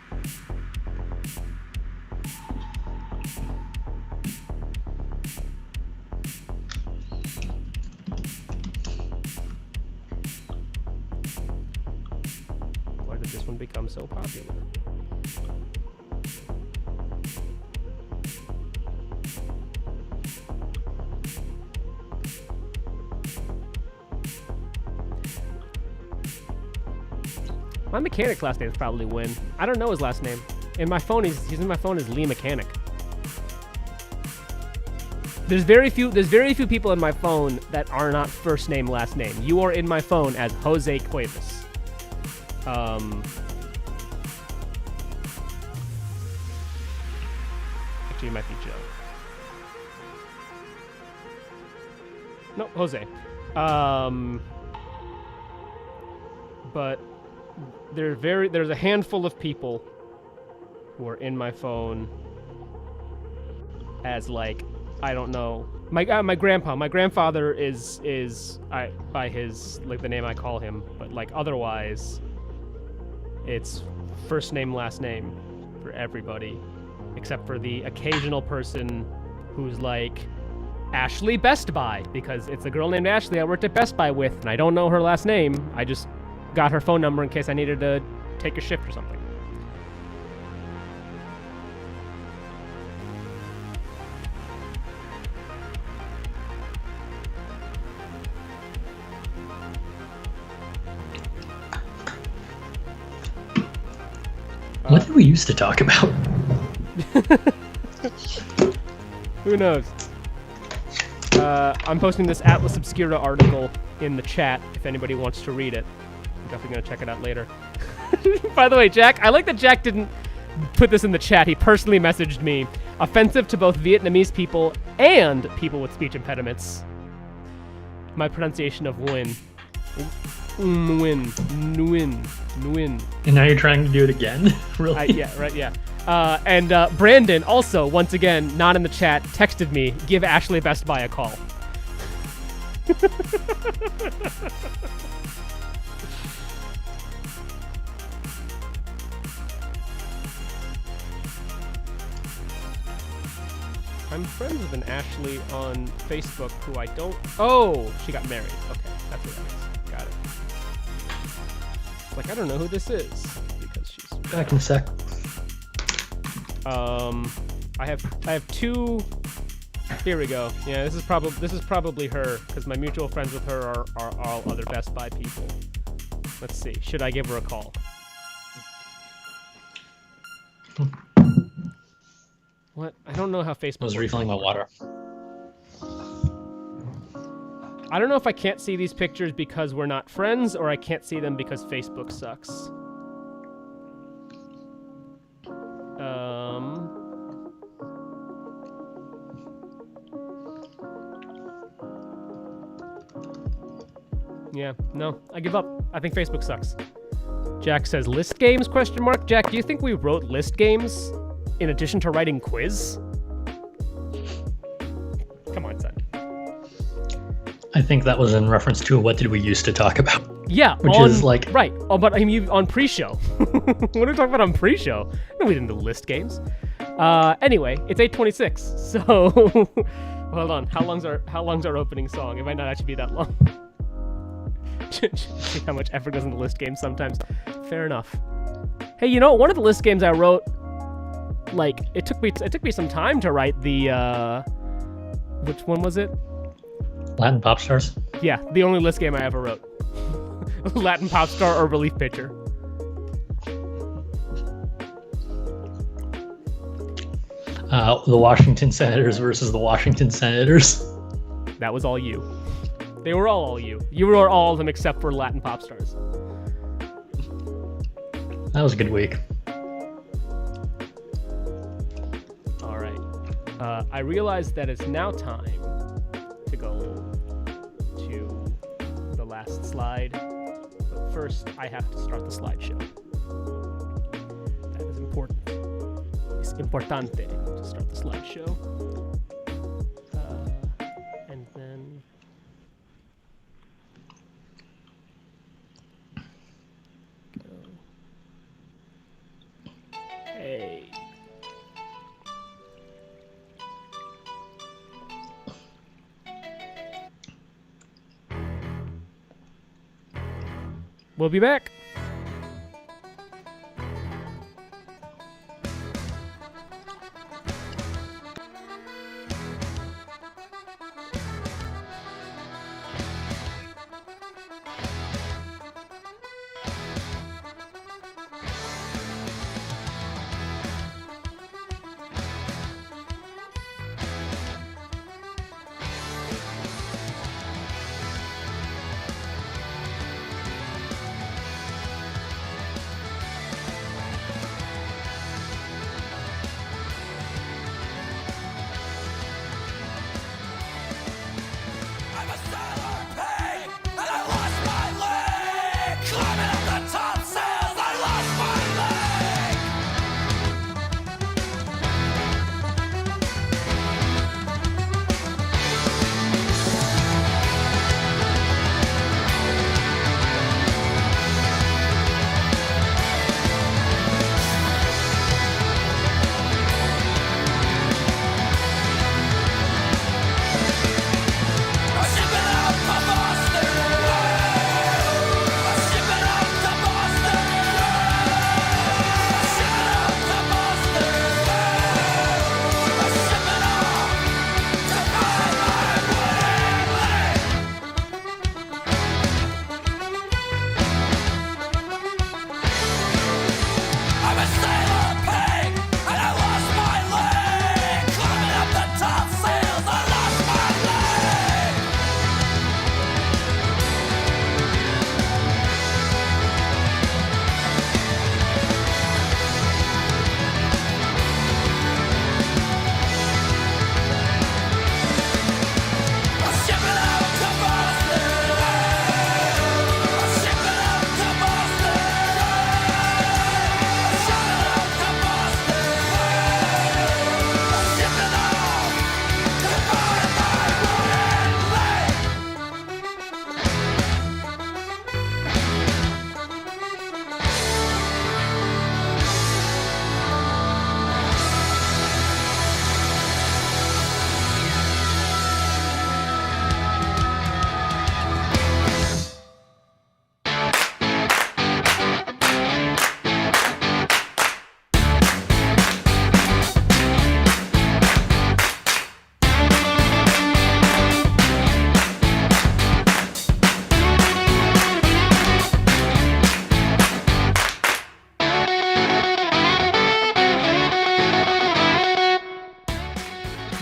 Why did this one become so popular? My mechanic's last name is probably Win. I don't know his last name. In my phone, he's in my phone as Lee Mechanic. There's very few people in my phone that are not first name last name. You are in my phone as Jose Cuevas. Actually, it might be Joe. No, Jose. But there's a handful of people who are in my phone as, like, I don't know. My grandfather is by his, like, the name I call him, but, like, otherwise it's first name last name for everybody except for the occasional person who's like Ashley Best Buy, because it's a girl named Ashley I worked at Best Buy with and I don't know her last name. I just got her phone number in case I needed to take a shift or something. What did we used to talk about? Who knows? I'm posting this Atlas Obscura article in the chat if anybody wants to read it. I'm definitely going to check it out later. By the way, Jack, I like that Jack didn't put this in the chat. He personally messaged me. Offensive to both Vietnamese people and people with speech impediments. My pronunciation of Nguyen. Nguyen. And now you're trying to do it again? Really? Yeah, right, yeah. And Brandon, also, once again, not in the chat, texted me, give Ashley Best Buy a call. I'm friends with an Ashley on Facebook who I don't... Oh, she got married. Okay, that's what that is. Got it. It's like, I don't know who this is. Because she's... Back in a sec. I have two... Here we go. Yeah, this is probably her, because my mutual friends with her are all other Best Buy people. Let's see. Should I give her a call? What? I don't know how Facebook I was works. refilling my water. I don't know if I can't see these pictures because we're not friends, or I can't see them because Facebook sucks. Yeah, no, I give up. I think Facebook sucks. Jack says, list games, question mark? Jack, do you think we wrote list games in addition to writing quiz? Come on, son. I think that was in reference to what did we used to talk about. Yeah, which is like... Right, oh, but I mean, on pre-show. What are we talking about on pre-show? No, we didn't do list games. Anyway, it's 8:26, so... Hold on, how long's our opening song? It might not actually be that long. See how much effort goes into list games sometimes. Fair enough. Hey, you know, one of the list games I wrote, like, it took me some time to write the, which one was it? Latin Pop Stars? Yeah, the only list game I ever wrote. Latin Pop Star or Relief Pitcher. The Washington Senators versus the Washington Senators. That was all you. They were all you. You were all of them except for Latin Pop Stars. That was a good week. All right. I realize that it's now time to go to the last slide. But first, I have to start the slideshow. es importante to start the slideshow. And then... Hey. We'll be back.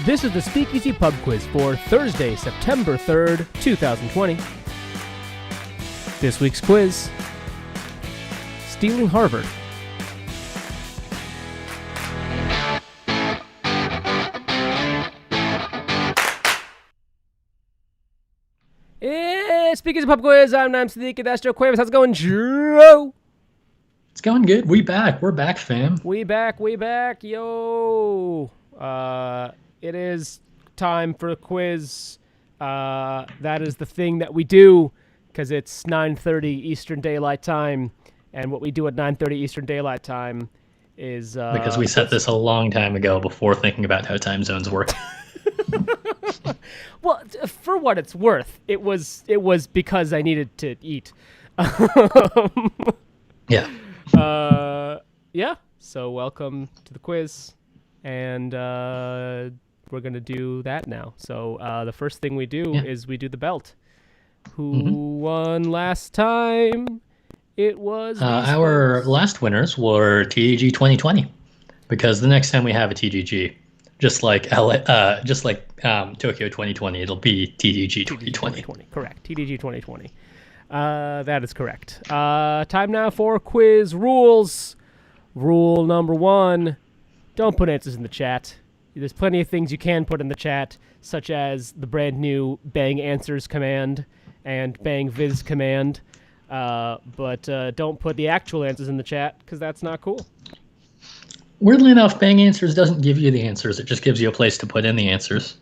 This is the Speakeasy Pub Quiz for Thursday, September 3rd, 2020. This week's quiz, Stealing Harvard. It's Speakeasy Pub Quiz. I'm Sadiq. That's Joe Cuevas. How's it going, Joe? It's going good. We're back, fam. We back, yo. It is time for a quiz. That is the thing that we do because it's 9:30 Eastern Daylight Time, and what we do at 9:30 Eastern Daylight Time is because we set this a long time ago before thinking about how time zones work. Well, for what it's worth, it was because I needed to eat. Yeah. Yeah. So welcome to the quiz, and we're gonna do that now. So the first thing we do is we do the belt. Who won last time? It was our last winners were TGG 2020, because the next time we have a TGG, just like Tokyo 2020, it'll be TDG 2020. Correct. TDG 2020. That is correct. Time now for quiz rules. Rule number 1: don't put answers in the chat. There's plenty of things you can put in the chat, such as the brand new bang answers command and bang viz command. But don't put the actual answers in the chat because that's not cool. Weirdly enough, Bang Answers doesn't give you the answers. It just gives you a place to put in the answers.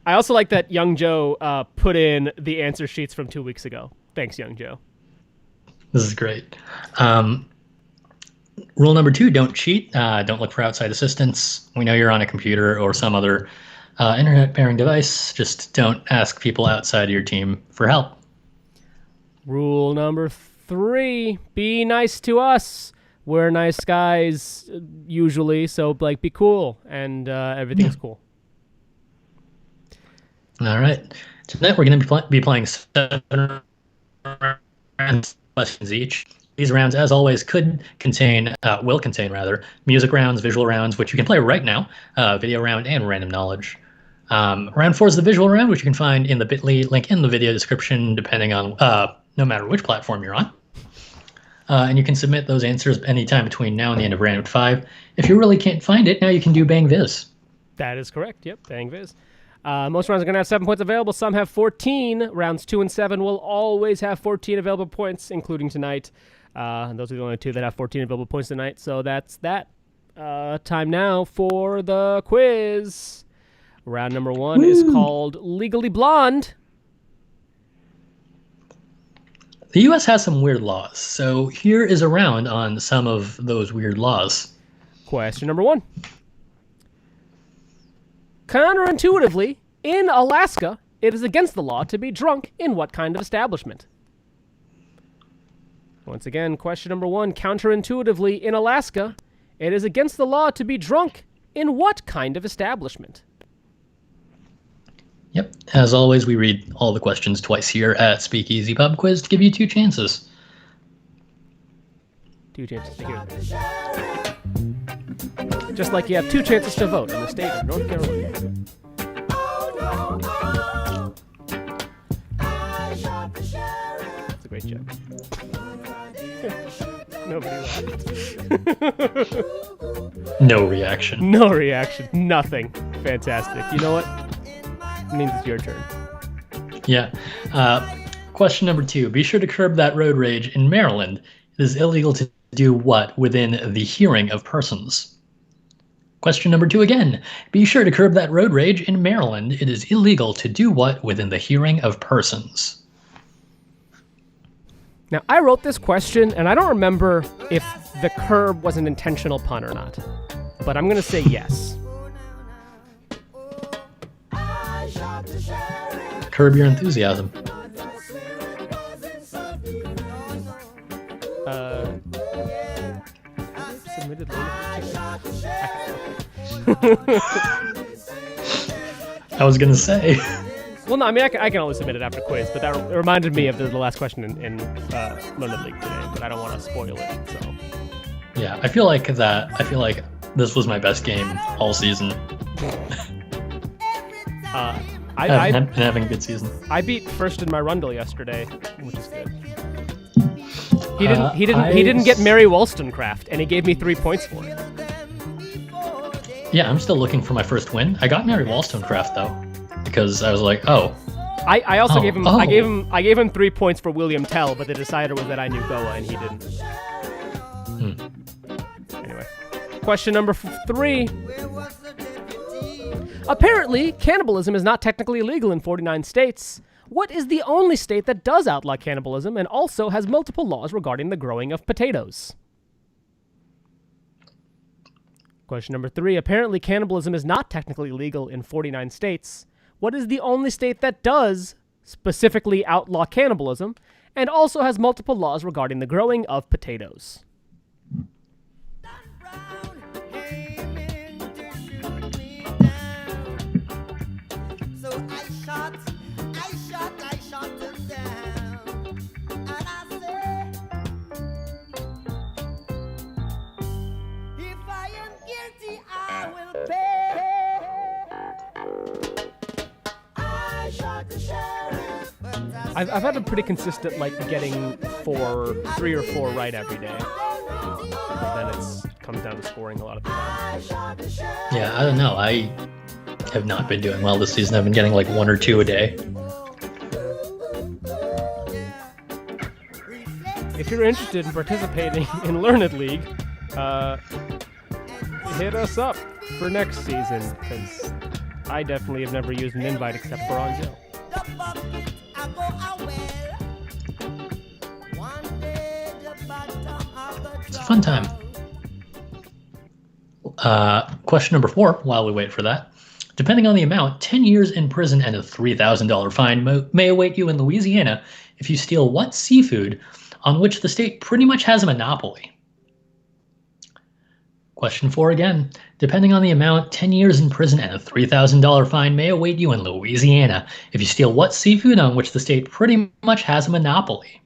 I also like that Young Joe put in the answer sheets from 2 weeks ago. Thanks, Young Joe. This is great. Rule number 2, don't cheat. Don't look for outside assistance. We know you're on a computer or some other internet-bearing device. Just don't ask people outside of your team for help. Rule number 3, be nice to us. We're nice guys, usually, so be cool, and everything's cool. All right. Tonight we're going to be playing 7 rounds, questions each. These rounds, as always, will contain music rounds, visual rounds, which you can play right now, video round, and random knowledge. Round 4 is the visual round, which you can find in the bit.ly link in the video description, depending on no matter which platform you're on. And you can submit those answers anytime between now and the end of round 5. If you really can't find it, now you can do Bang Viz. That is correct. Yep, Bang Viz. Most rounds are going to have 7 points available. Some have 14. Rounds 2 and 7 will always have 14 available points, including tonight. And those are the only 2 that have 14 available points tonight. So that's that. Time now for the quiz. Round number 1 is called Legally Blonde. The U.S. has some weird laws, so here is a round on some of those weird laws. Question number 1. Counterintuitively, in Alaska, it is against the law to be drunk in what kind of establishment? Once again, question number 1. Counterintuitively, in Alaska, it is against the law to be drunk in what kind of establishment? Yep. As always, we read all the questions twice here at Speakeasy Pub Quiz to give you 2 chances. 2 chances to hear. Just like you have 2 chances to vote in the state of North Carolina. That's a great joke. Nobody laughed. No reaction. No reaction. Nothing. Fantastic. You know what? It means it's your turn. Yeah. Question number 2. Be sure to curb that road rage in Maryland. It is illegal to do what within the hearing of persons? Question number 2 again. Be sure to curb that road rage in Maryland. It is illegal to do what within the hearing of persons? Now, I wrote this question, and I don't remember if the curb was an intentional pun or not. But I'm going to say yes. Curb your enthusiasm. Submitted I was going to say. Well, no, I mean, I can only submit it after quiz, but that reminded me of the last question in Learned League today, but I don't want to spoil it, so. Yeah, I feel like this was my best game all season. I've been having a good season. I beat first in my Rundle yesterday, which is good. He didn't get Mary Wollstonecraft, and he gave me 3 points for it. Yeah, I'm still looking for my first win. I got Mary Wollstonecraft though, because I was like, oh. I also gave him I gave him 3 points for William Tell, but the decider was that I knew Goa and he didn't. Anyway, question number 3. Apparently, cannibalism is not technically illegal in 49 states. What is the only state that does outlaw cannibalism and also has multiple laws regarding the growing of potatoes? Question number 3. Apparently, cannibalism is not technically legal in 49 states. What is the only state that does specifically outlaw cannibalism and also has multiple laws regarding the growing of potatoes? I've had a pretty consistent, getting 3 or 4 right every day. But then it comes down to scoring a lot of the time. Yeah, I don't know. I have not been doing well this season. I've been getting 1 or 2 a day. If you're interested in participating in Learned League, hit us up for next season, because I definitely have never used an invite except for on Joe. It's a fun time. Question number 4, while we wait for that. Depending on the amount, 10 years in prison and a $3,000 fine may await you in Louisiana if you steal what seafood on which the state pretty much has a monopoly? Question 4 again. Depending on the amount, 10 years in prison and a $3,000 fine may await you in Louisiana if you steal what seafood on which the state pretty much has a monopoly?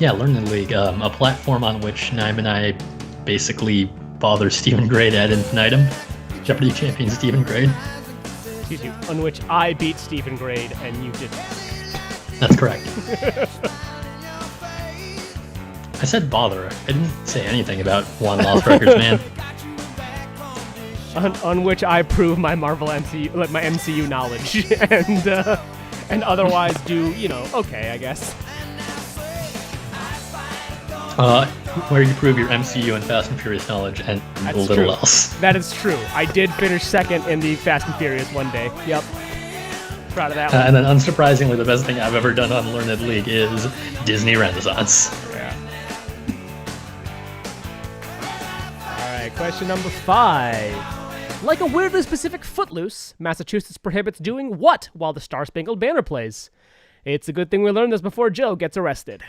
Yeah, Learning League, a platform on which Naim and I basically bother Stephen Grade ad infinitum. Jeopardy champion Stephen Grade. Excuse me, on which I beat Stephen Grade and you didn't. That's correct. I said bother. I didn't say anything about One Lost Records, man. On which I prove my Marvel MCU, like my MCU knowledge, and otherwise do, okay, I guess. Where you prove your MCU and Fast and Furious knowledge and That's a little true. else. That is true. I did finish second in the Fast and Furious one day. Yep. Proud of that one. And then unsurprisingly, the best thing I've ever done on Learned League is Disney Renaissance. Yeah. Alright, question number 5. Like a weirdly specific Footloose, Massachusetts prohibits doing what while the Star Spangled Banner plays? It's a good thing we learned this before Joe gets arrested.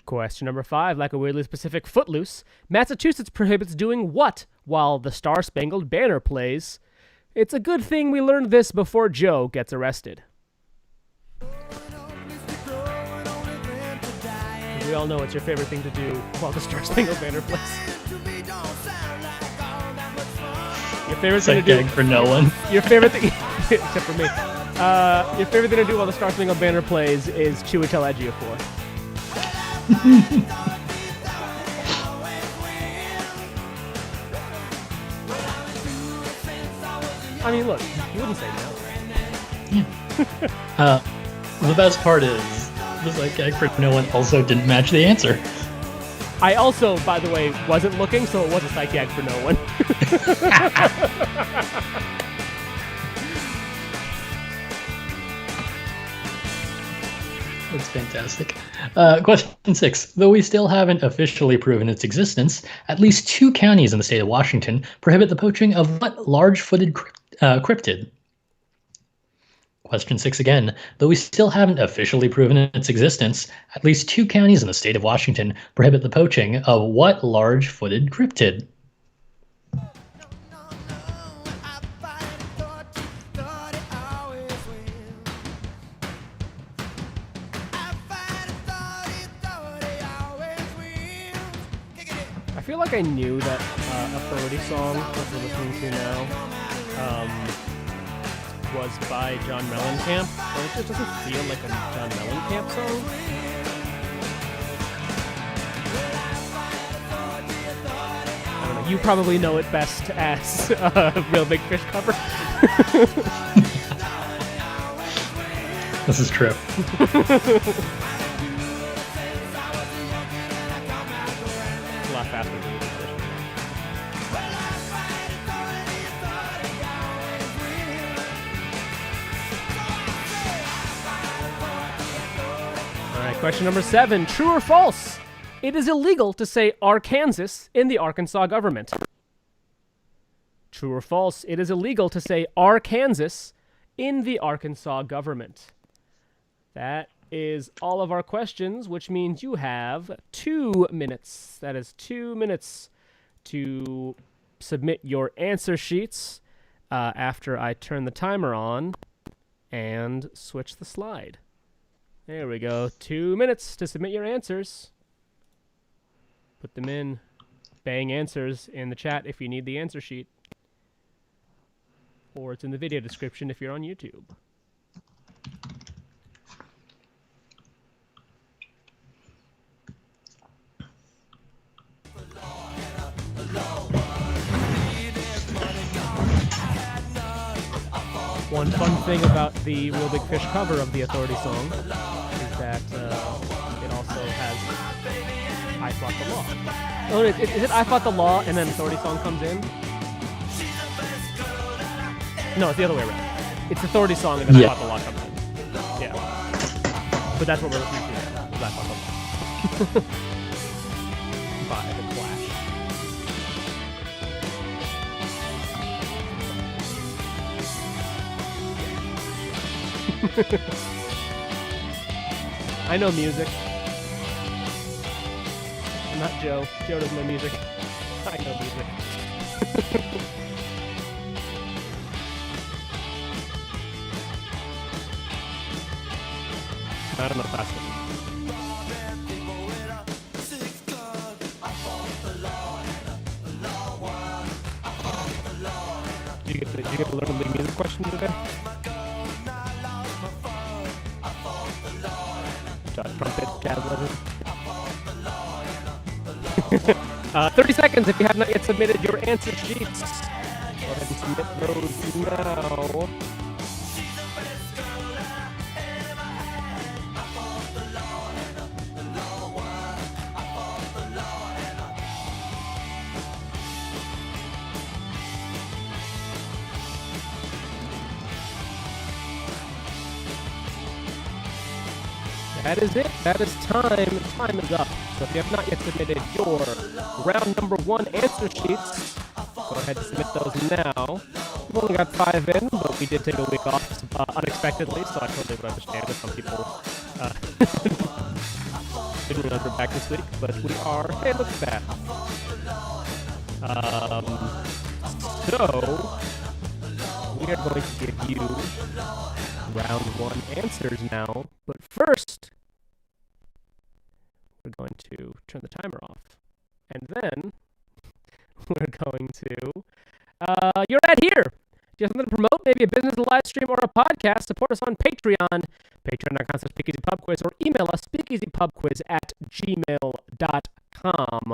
Question number 5. Like a weirdly specific Footloose, Massachusetts prohibits doing what while the Star Spangled Banner plays? It's a good thing we learned this before Joe gets arrested. We all know it's your favorite thing to do while the Star Spangled Banner plays. Your favorite thing to do for no one. Your favorite thing, except for me. Your favorite thing to do while the Star Spangled Banner plays is chew a tell Ejiofor. I mean, look, you wouldn't say no. Yeah. The best part is, the like gag for no one also didn't match the answer. I also, by the way, wasn't looking, so it was a sight gag for no one. That's fantastic. Question 6. Though we still haven't officially proven its existence, at least 2 counties in the state of Washington prohibit the poaching of what large-footed cryptid? Question 6 again. Though we still haven't officially proven its existence, at least 2 counties in the state of Washington prohibit the poaching of what large-footed cryptid? I feel like I knew that Authority song that we're listening to now was by John Mellencamp, but it just doesn't feel like a John Mellencamp song. I don't know. You probably know it best as Real Big Fish cover. This is true. A lot faster than Real Big Fish. Question number 7. True or false? It is illegal to say Arkansas in the Arkansas government. True or false? It is illegal to say Arkansas in the Arkansas government. That is all of our questions, which means you have 2 minutes. That is 2 minutes to submit your answer sheets after I turn the timer on and switch the slide. There we go. 2 minutes to submit your answers. Put them in. Bang answers in the chat if you need the answer sheet. Or it's in the video description if you're on YouTube. One fun thing about the Real Big Fish cover of the Authority song is that it also has I Fought the Law. Oh, is it I Fought the Law and then Authority song comes in? No, it's the other way around. It's Authority song and then I Fought the Law comes in. Yeah. But that's what we're listening to now. Is I Fought the Law. By The Clash. I know music. I'm not Joe. Joe doesn't know music. I know music. I don't know classical. Did you get to learn the music question today? Trumpet, jazz legend. 30 seconds if you have not yet submitted your answer sheets. Go ahead and submit those now. That is it. That is time. Time is up. So if you have not yet submitted your round number 1 answer sheets, go ahead and submit those now. We've only got 5 in, but we did take a week off unexpectedly, so I totally would understand if some people didn't realize we're back this week. But we are. Hey, look at that. So we are going to give you round 1 answers now, but first we're going to turn the timer off, and then we're going to your ad here. Do you have something to promote? Maybe a business, a live stream, or a podcast? Support us on Patreon, patreon.com/speakeasypubquiz, or email us speakeasypubquiz@gmail.com.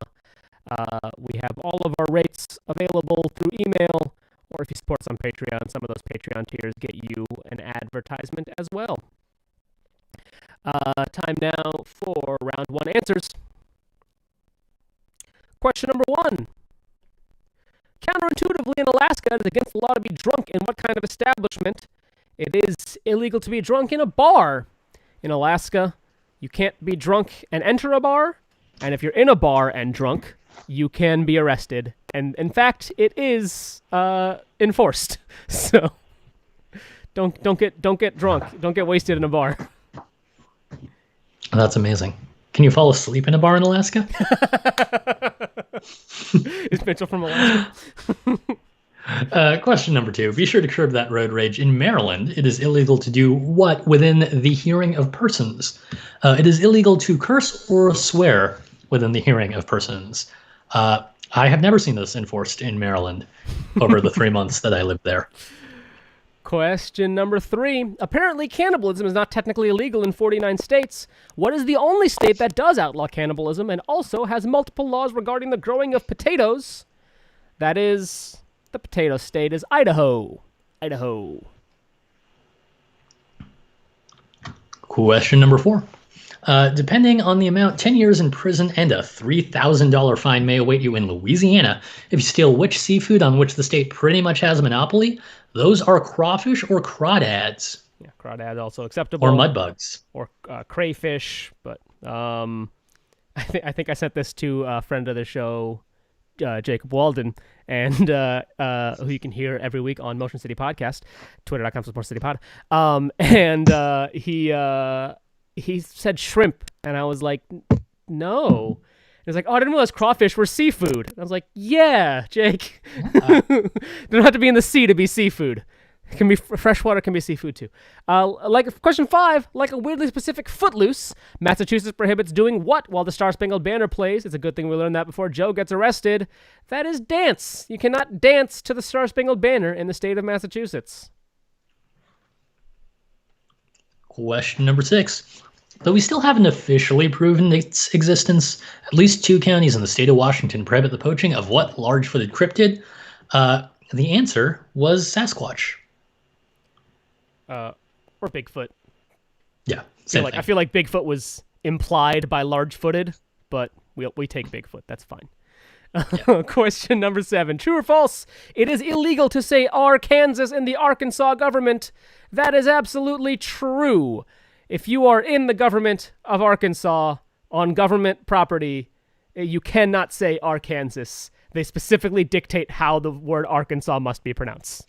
We have all of our rates available through email, or if you support us on Patreon, some of those Patreon tiers get you an advertisement as well. Time now for round 1 answers. Question number 1. Counterintuitively, in Alaska, it is against the law to be drunk in what kind of establishment? It is illegal to be drunk in a bar. In Alaska, you can't be drunk and enter a bar, and if you're in a bar and drunk, you can be arrested. And in fact, it is enforced. So don't get drunk. Don't get wasted in a bar. That's amazing. Can you fall asleep in a bar in Alaska? Is Mitchell from Alaska? Question number 2. Be sure to curb that road rage. In Maryland, it is illegal to do what within the hearing of persons? It is illegal to curse or swear within the hearing of persons. I have never seen this enforced in Maryland over the 3 months that I lived there. Question number 3. Apparently, cannibalism is not technically illegal in 49 states. What is the only state that does outlaw cannibalism and also has multiple laws regarding the growing of potatoes? That is, the potato state is Idaho. Idaho. Question number 4. Depending on the amount, 10 years in prison and a $3,000 fine may await you in Louisiana if you steal which seafood on which the state pretty much has a monopoly. Those are crawfish or crawdads. Yeah, crawdads also acceptable. Or mudbugs. Or crayfish. But I think I sent this to a friend of the show, Jacob Walden, and who you can hear every week on Motion City Podcast, twitter.com/MotionCityPod. And he said shrimp, and I was like, no. He was like, oh, I didn't realize crawfish were seafood. And I was like, yeah, Jake. They don't have to be in the sea to be seafood. It can be freshwater, can be seafood too. Like question 5, like a weirdly specific Footloose, Massachusetts prohibits doing what while the Star Spangled Banner plays? It's a good thing we learned that before Joe gets arrested. That is dance. You cannot dance to the Star Spangled Banner in the state of Massachusetts. Question number 6. Though we still haven't officially proven its existence, at least 2 counties in the state of Washington prohibit the poaching of what large-footed cryptid? The answer was Sasquatch. or Bigfoot. Yeah, I feel like Bigfoot was implied by large-footed, but we take Bigfoot. That's fine. Yeah. Question number 7. True or false? It is illegal to say Arkansas in the Arkansas government. That is absolutely true. If you are in the government of Arkansas on government property, you cannot say Arkansas. They specifically dictate how the word Arkansas must be pronounced.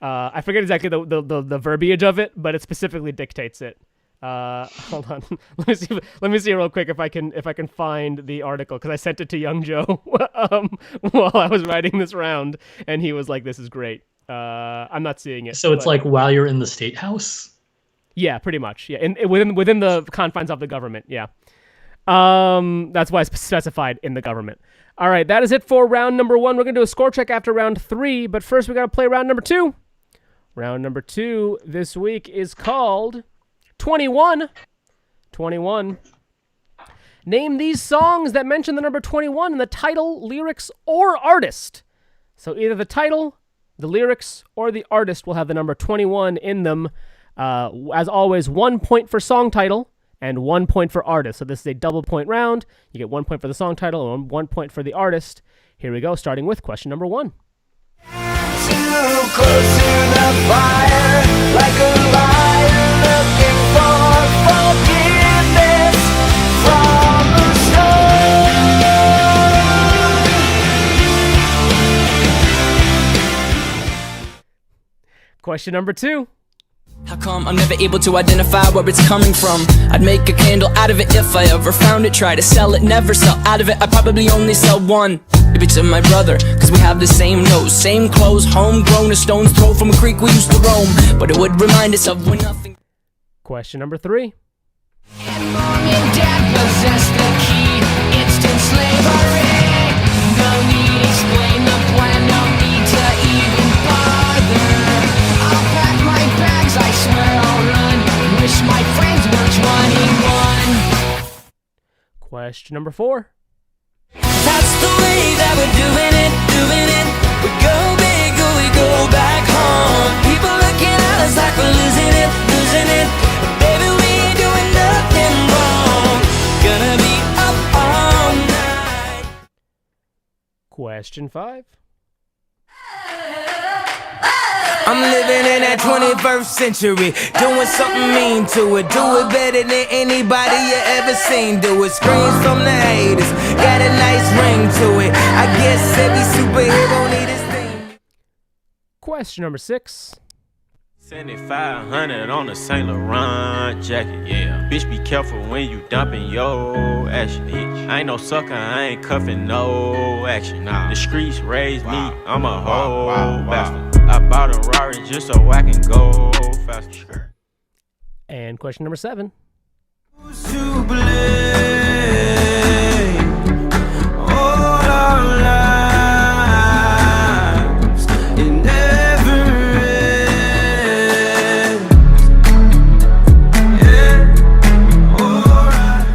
I forget exactly the verbiage of it, but it specifically dictates it. Hold on. Let me see real quick if I can find the article, because I sent it to Young Joe while I was writing this round, and he was like, "This is great." I'm not seeing it. So it's like while you're in the state house. Yeah, pretty much. Yeah, within the confines of the government. Yeah. That's why it's specified in the government. All right, that is it for round number 1. We're gonna do a score check after round 3, but first we gotta play round number 2. Round number 2 this week is called 21. 21. Name these songs that mention the number 21 in the title, lyrics, or artist. So either the title, the lyrics, or the artist will have the number 21 in them. As always, 1 point for song title and 1 point for artist. So this is a double point round. You get 1 point for the song title and 1 point for the artist. Here we go, starting with question number 1. Too close to the fire, like a liar looking for forgiveness from the stone. Question number 2. How come I'm never able to identify where it's coming from? I'd make a candle out of it if I ever found it. Try to sell it, never sell out of it. I'd probably only sell one. Maybe to my brother, cause we have the same nose, same clothes, homegrown, a stone's throw from a creek we used to roam. But it would remind us of when nothing. Question number 3. And mom and dad possess the key. Instant slavery. No need explain the plan. No need to even bother. I'll pack my bags. I swear I'll run. Wish my friends were 21. Question number 4. That's the way that we're doing it, doing it. We go big or we go back home. People looking at us like we're losing it, losing it. But baby, we ain't doing nothing wrong. Gonna be up all night. Question 5. I'm living in that 21st century, doing something mean to it. Do it better than anybody you ever seen. Do it. Screams from the haters, got a nice ring to it. I guess every superhero need his theme. Question number 6. 7500 on a Saint Laurent jacket, yeah. Bitch, be careful when you dumping your action, bitch. I ain't no sucker, I ain't cuffing no action. Nah. The streets raised me, I'm a whole bastard. I bought a Rari just so I can go faster. And question number 7. To blame all our lives, it never ends. Yeah, alright.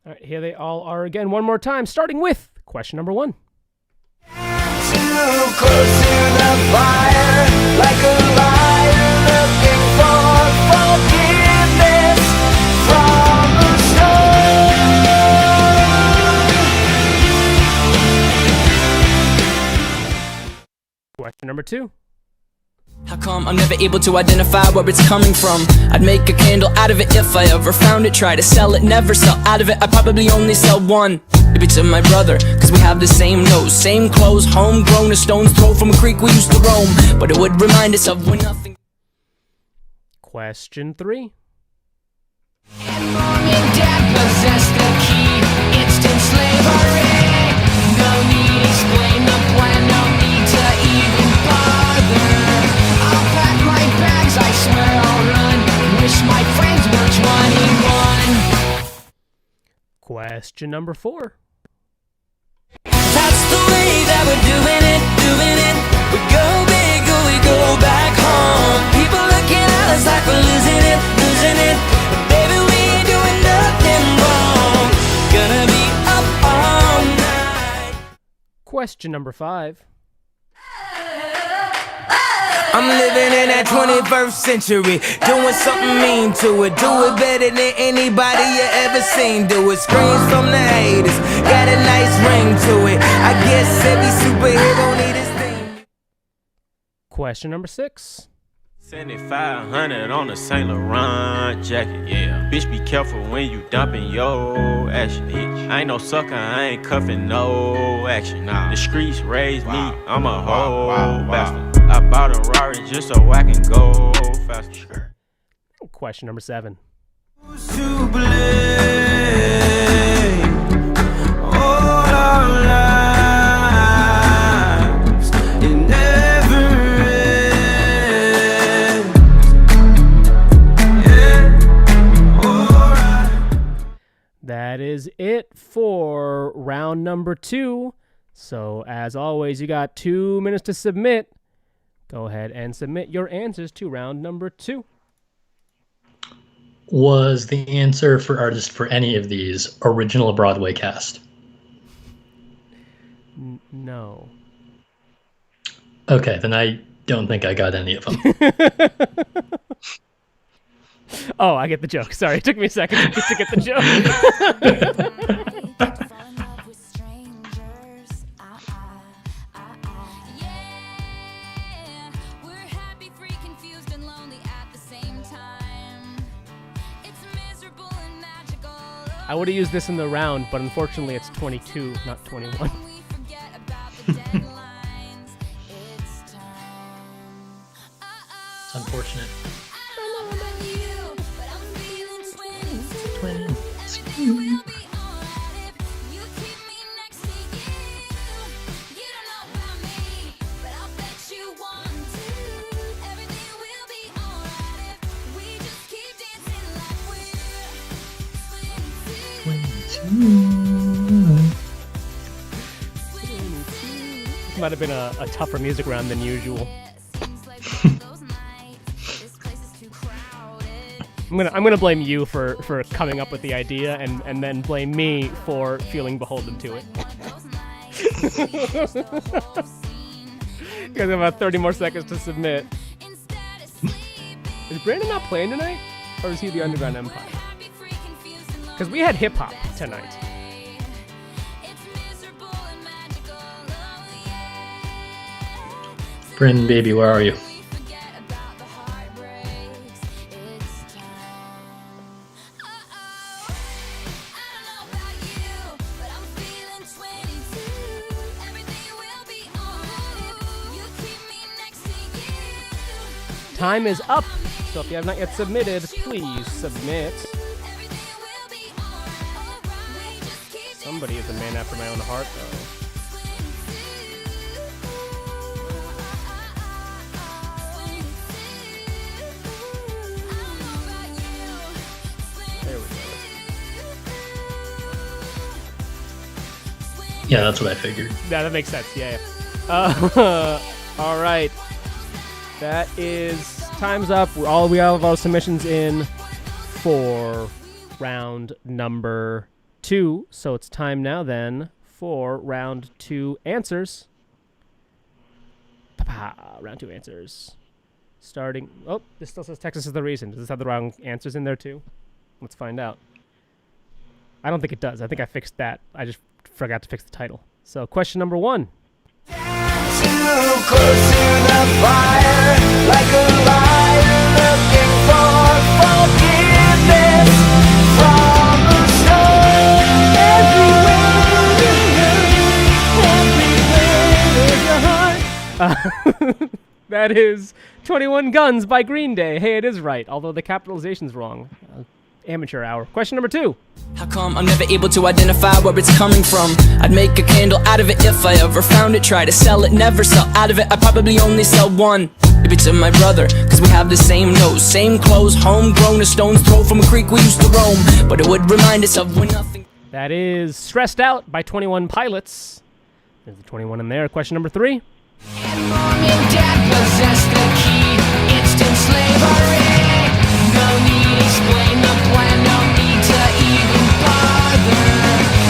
All right, here they all are again one more time, starting with question number 1. Too close to the fire, like a liar looking for forgiveness from the stone. Question number 2. How come I'm never able to identify where it's coming from? I'd make a candle out of it if I ever found it. Try to sell it, never sell out of it. I'd probably only sell one. Maybe to my brother, cause we have the same nose, same clothes, homegrown, a stone's throw from a creek we used to roam. But it would remind us of when nothing. Question 3. And mom and dad possess the key. Instant slavery. No need explain the plan. No need to even bother. I'll pack my bags. I swear I'll run. Wish my friends were 21. Question number 4. That's the way that we're doing it, doing it. We go big or we go back home. People looking at us like we're losing it, losing it. But baby, we ain't doing nothing wrong. Gonna be up all night. Question number 5. I'm living in that 21st century, doing something mean to it. Do it better than anybody you ever seen. Do it. Screams from the haters, got a nice ring to it. I guess every superhero need his thing. Question number 6. 7500 on a Saint Laurent jacket, yeah. Bitch, be careful when you dumping your action, bitch. I ain't no sucker, I ain't cuffing no action. Nah, the streets raised me, I'm a whole bastard. I bought a Rari just so I can go faster. Question number 7. To blame all our lives, it never ends. Yeah, alright. That is it for round number 2. So, as always, you got 2 minutes to submit. Go ahead and submit your answers to round number 2. Was the answer for artist for any of these original Broadway cast? No. Okay, then I don't think I got any of them. Oh, I get the joke. Sorry, it took me a second to get the joke. I would have used this in the round, but unfortunately it's 22, not 21. It's unfortunate. This might have been a tougher music round than usual. I'm gonna blame you for coming up with the idea and then blame me for feeling beholden to it. You guys have about 30 more seconds to submit. Is Brandon not playing tonight? Or is he the Underground Empire? Because we had hip-hop tonight. Brandon, baby, where are you? Time is up, so if you have not yet submitted, please submit. Somebody is a man after my own heart, though. There we go. Yeah, that's what I figured. Yeah, that makes sense. Yeah. All right. That is time's up. We have all submissions in for round number 2. So it's time now then for round 2 answers. Round 2 answers. Starting. Oh, this still says Texas is the reason. Does this have the wrong answers in there too? Let's find out. I don't think it does. I think I fixed that. I just forgot to fix the title. So question number 1. Too close to the fire, like a liar looking for forgiveness from the storm. Everywhere That is 21 Guns by Green Day. Hey, it is right, although the capitalization's wrong. Amateur hour. Question number 2. How come I'm never able to identify where it's coming from? I'd make a candle out of it if I ever found it. Try to sell it, never sell out of it. I probably only sell one. Maybe to my brother, cause we have the same nose, same clothes, homegrown, a stone's throw from a creek we used to roam. But it would remind us of when nothing. That is Stressed Out by 21 Pilots. There's the 21 in there. Question number 3. and mom and dad possess the key. Instant slavery. No need to explain the plan. No need to even bother.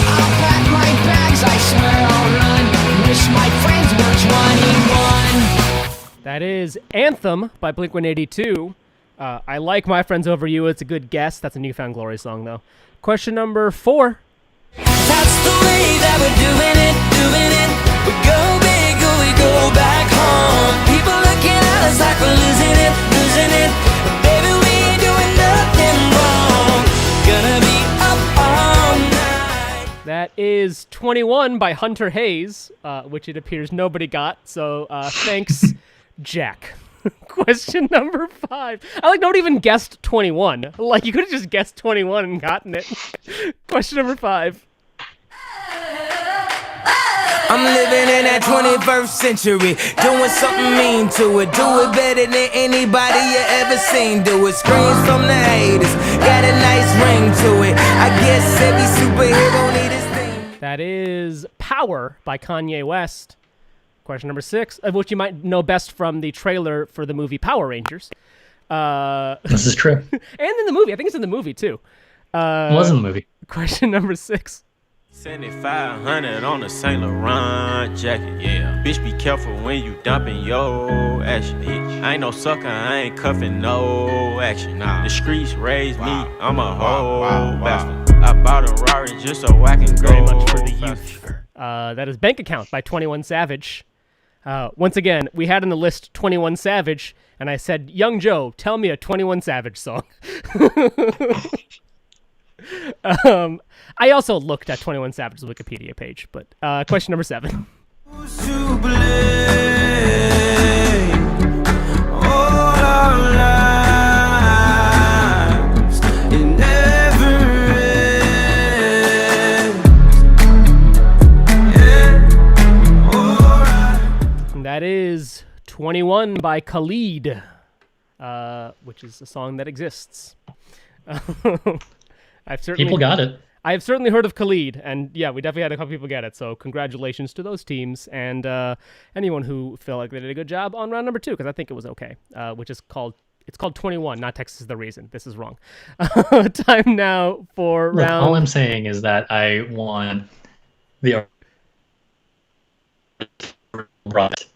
I'll pack my bags. I swear I'll run. Wish my friends were 21. That That is Anthem by Blink-182. I like My Friends Over You. It's a good guess. That's a Newfound Glory song, though. Question number 4. That's the way that we're doing it. We go big or we go back home. People looking at us like we're losing it. But baby, we ain't doing nothing wrong. Gonna be up all night. That is 21 by Hunter Hayes, which it appears nobody got. So thanks, Jack. Question number 5. I like nobody even guessed 21. Like you could have just guessed 21 and gotten it. Question number 5. I'm living in that 21st century, doing something mean to it. Do it better than anybody you ever seen. Do it. Screams from the haters, got a nice ring to it. I guess every superhero need his thing. That is Power by Kanye West. Question number 6, of which you might know best from the trailer for the movie Power Rangers. This is true. And in the movie. I think it's in the movie, too. It was in the movie. Question number 6. 7500 on a Saint Laurent jacket, yeah. Bitch, be careful when you dumping your action, bitch. I ain't no sucker, I ain't cuffing no action. Nah, the streets raised me, I'm a whole bastard. I bought a Rari just so I can go Very much for the faster. youth. That is Bank Account by 21 Savage. Once again, we had on the list 21 Savage, and I said, Young Joe, tell me a 21 Savage song. I also looked at 21 Savage's Wikipedia page, but question number 7. Who's to blame? All our lives, it never ends. Yeah, alright. And that is 21 by Khalid, which is a song that exists. People got it. I've certainly heard of Khalid, and yeah, we definitely had a couple people get it, so congratulations to those teams, and anyone who felt like they did a good job on round number 2, because I think it was okay, which is called 21, not Texas is the reason. This is wrong. Time now for Look, round... all I'm saying is that I won the right.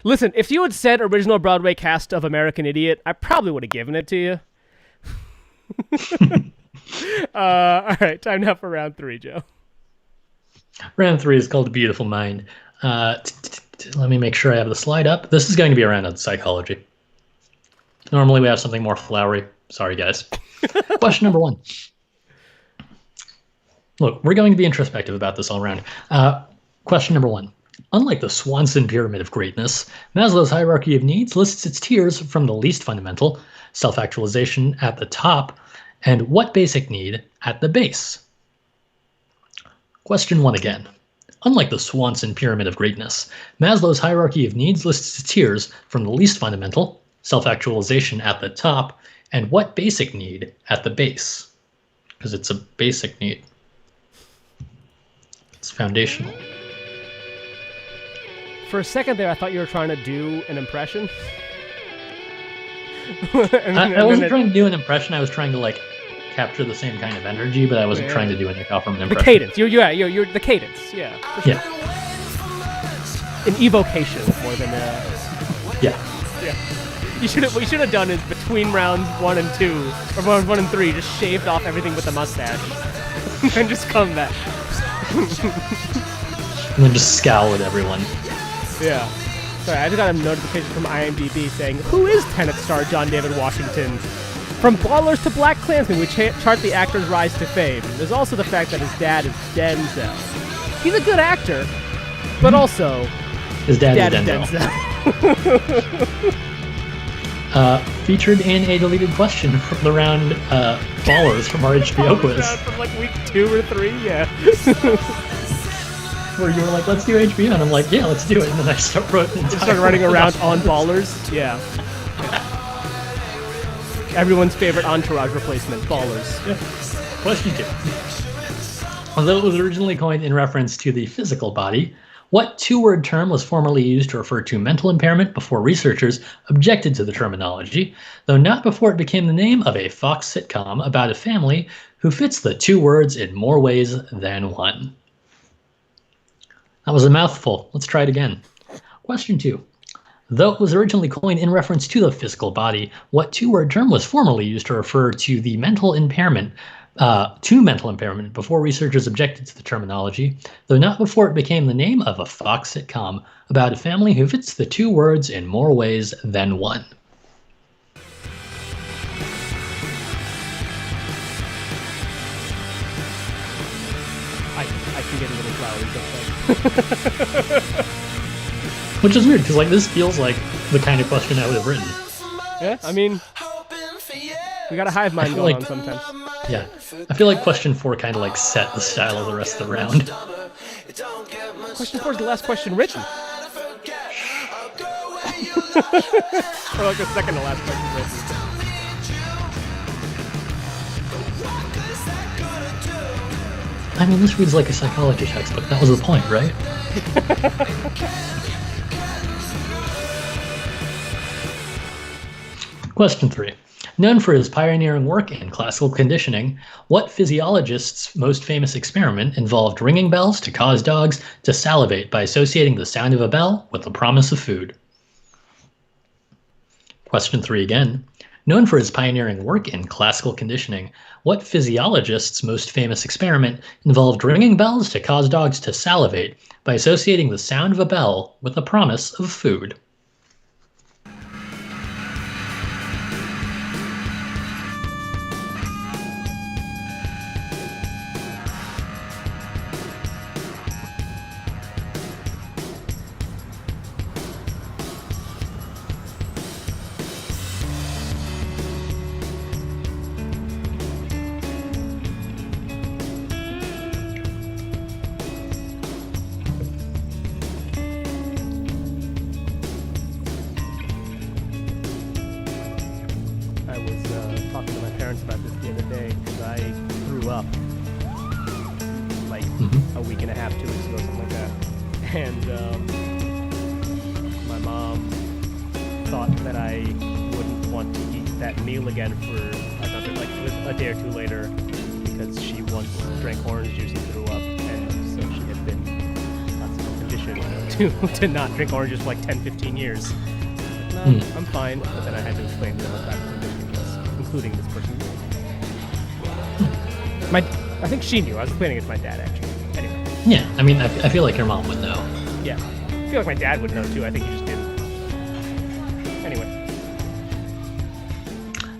Listen, if you had said original Broadway cast of American Idiot, I probably would have given it to you. All right, time now for round 3, Joe. Round 3 is called Beautiful Mind. Let me make sure I have the slide up. This is going to be a round on psychology. Normally we have something more flowery. Sorry, guys. Question number 1. Look, we're going to be introspective about this all around. Question number 1. Unlike the Swanson Pyramid of Greatness, Maslow's hierarchy of needs lists its tiers from the least fundamental, self-actualization, at the top, and what basic need at the base. Question 1 again. Unlike the Swanson Pyramid of Greatness, Maslow's hierarchy of needs lists its tiers from the least fundamental, self-actualization at the top, and what basic need at the base. Because it's a basic need. It's foundational. For a second there, I thought you were trying to do an impression. I wasn't trying to do an impression. I was trying to capture the same kind of energy, but I wasn't trying to do any from an The impression. cadence. You're the cadence. Yeah. For sure. Yeah. An evocation more than Yeah. yeah. What you should have done is between rounds 1 and 2, or rounds 1 and 3, just shaved off everything with the mustache, and just come back. And then just scowl at everyone. Yeah. Sorry, I just got a notification from IMDb saying, "Who is Tenet star John David Washington?" From Ballers to Black Klansman, we chart the actor's rise to fame. There's also the fact that his dad is Denzel. He's a good actor, but also His dad dad is is Denzel. Denzel. Featured in a deleted question from the round Ballers from our HBO quiz. From week 2 or 3, yeah. Where you were like, let's do HBO, and I'm like, yeah, let's do it. And then I started Running around on Ballers, yeah. Everyone's favorite Entourage replacement, Ballers. Yeah. Question 2. Although it was originally coined in reference to the physical body, what two-word term was formerly used to refer to mental impairment before researchers objected to the terminology, though not before it became the name of a Fox sitcom about a family who fits the 2 words in more ways than one? That was a mouthful. Let's try it again. Question 2. Though it was originally coined in reference to the physical body, what two-word term was formerly used to refer to the mental impairment before researchers objected to the terminology, though not before it became the name of a Fox sitcom about a family who fits the two words in more ways than one. I can get a little flowery sometimes. Which is weird, because like this feels like the kind of question I would have written. Yeah, I mean, we got a hive mind going on sometimes. Yeah, I feel like question 4 kind of like set the style of the rest of the round. Question 4 is the last question written. Or like the second to last question written. I mean, this reads like a psychology textbook. That was the point, right? Question 3. Known for his pioneering work in classical conditioning, what physiologist's most famous experiment involved ringing bells to cause dogs to salivate by associating the sound of a bell with the promise of food? Question 3 again. Known for his pioneering work in classical conditioning, what physiologist's most famous experiment involved ringing bells to cause dogs to salivate by associating the sound of a bell with the promise of food? Talking to my parents about this the other day because I threw up like a week and a half, 2 weeks ago, something like that. And my mom thought that I wouldn't want to eat that meal again for another, like it was a day or two later, because she once drank orange juice and threw up, and so she had been conditioned to not drink orange juice for like 10-15 years. No, I'm fine, but then I had to explain to them what that condition was, including this person. I think she knew. I was explaining it to my dad, actually. Anyway. Yeah, I mean, I feel like your mom would know. Yeah. I feel like my dad would know, too. I think he just didn't. Anyway.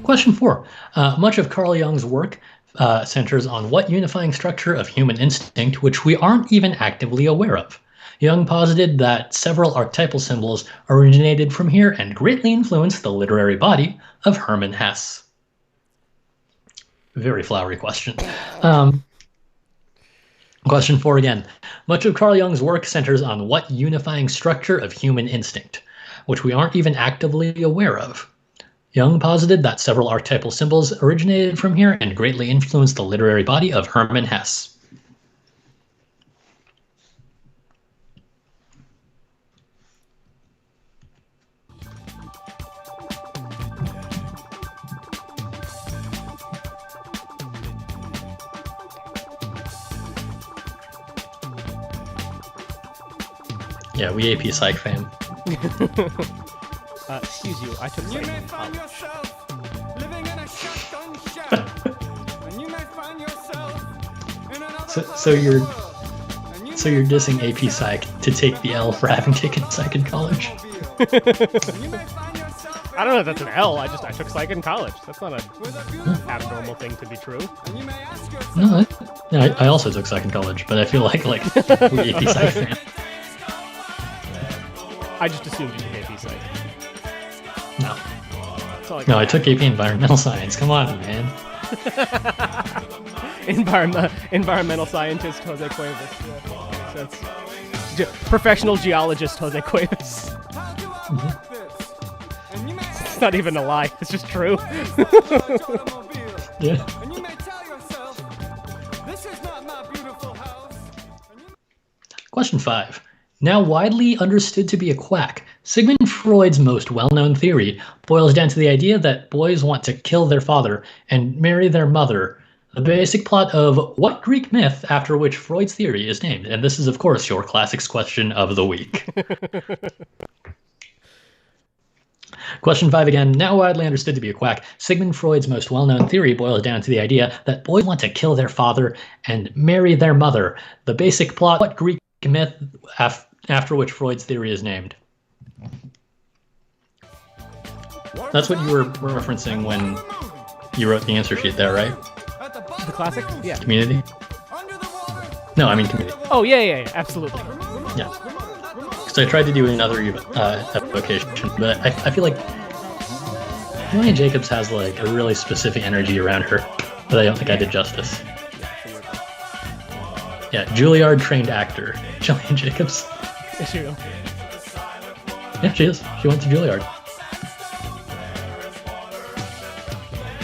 Question 4. Much of Carl Jung's work centers on what unifying structure of human instinct which we aren't even actively aware of. Jung posited that several archetypal symbols originated from here and greatly influenced the literary body of Hermann Hesse. Very flowery question. Question 4 again. Much of Carl Jung's work centers on what unifying structure of human instinct, which we aren't even actively aware of. Jung posited that several archetypal symbols originated from here and greatly influenced the literary body of Hermann Hesse. Yeah, we AP Psych fam. Excuse you, I took You may psych. find yourself living in a shotgun shack, and you may find yourself in another So you're world, and you so may you're find dissing AP yourself Psych to take the L for having taken Psych in college. automobile. You may find yourself I don't know if that's an L. I took psych in college. That's not an with a beautiful abnormal thing to be true. and you may ask yourself, No, I also took Psych in college, but I feel like we AP Psych fam. I just assumed you took AP psych. No, That's all I no, I took AP Environmental Science. Come on, man. Environmental scientist Jose Cuevas. Yeah, makes sense. Professional geologist Jose Cuevas. how do I work this? And you may It's not even a lie. It's just true. automobile. Yeah. And you may tell yourself, this is not my beautiful house. And you Question 5. Now widely understood to be a quack, Sigmund Freud's most well-known theory boils down to the idea that boys want to kill their father and marry their mother, the basic plot of what Greek myth after which Freud's theory is named. And this is, of course, your classics question of the week. Question 5 again. Now widely understood to be a quack, Sigmund Freud's most well-known theory boils down to the idea that boys want to kill their father and marry their mother. The basic plot, what Greek myth after which Freud's theory is named? That's what you were referencing when you wrote the answer sheet there, right? The classic? Yeah. Community? No, I mean Community. Oh, yeah, absolutely. Yeah. So I tried to do another evocation, but I feel like Julia Jacobs has like a really specific energy around her that I don't think I did justice. Yeah, Juilliard trained actor, Julia Jacobs. Is she real? Yeah, she is. She went to Juilliard.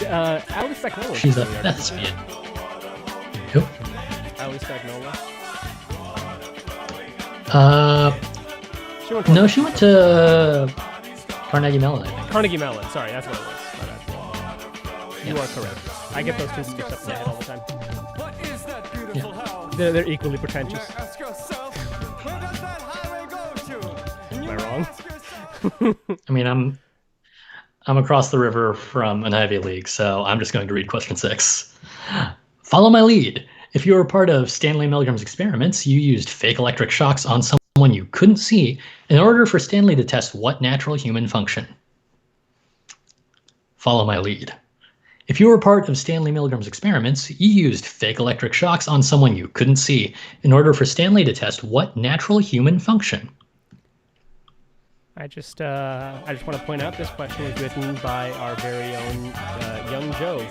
Alice Spagnola. She's a thespian. Who? Alice Spagnola. She went to Carnegie Mellon, I think. Carnegie Mellon. Sorry, that's what it was. My bad. You are correct. I get those two mixed up in my head all the time. What is that beautiful house? They're equally pretentious. Ask yourself, where does that highway go to? And you Am I wrong? ask yourself, I mean, I'm across the river from an Ivy League, so I'm just going to read question 6. Follow my lead. If you were part of Stanley Milgram's experiments, you used fake electric shocks on someone you couldn't see in order for Stanley to test what natural human function? Follow my lead. If you were part of Stanley Milgram's experiments, you used fake electric shocks on someone you couldn't see in order for Stanley to test what natural human function? I just want to point out this question was written by our very own young Joe,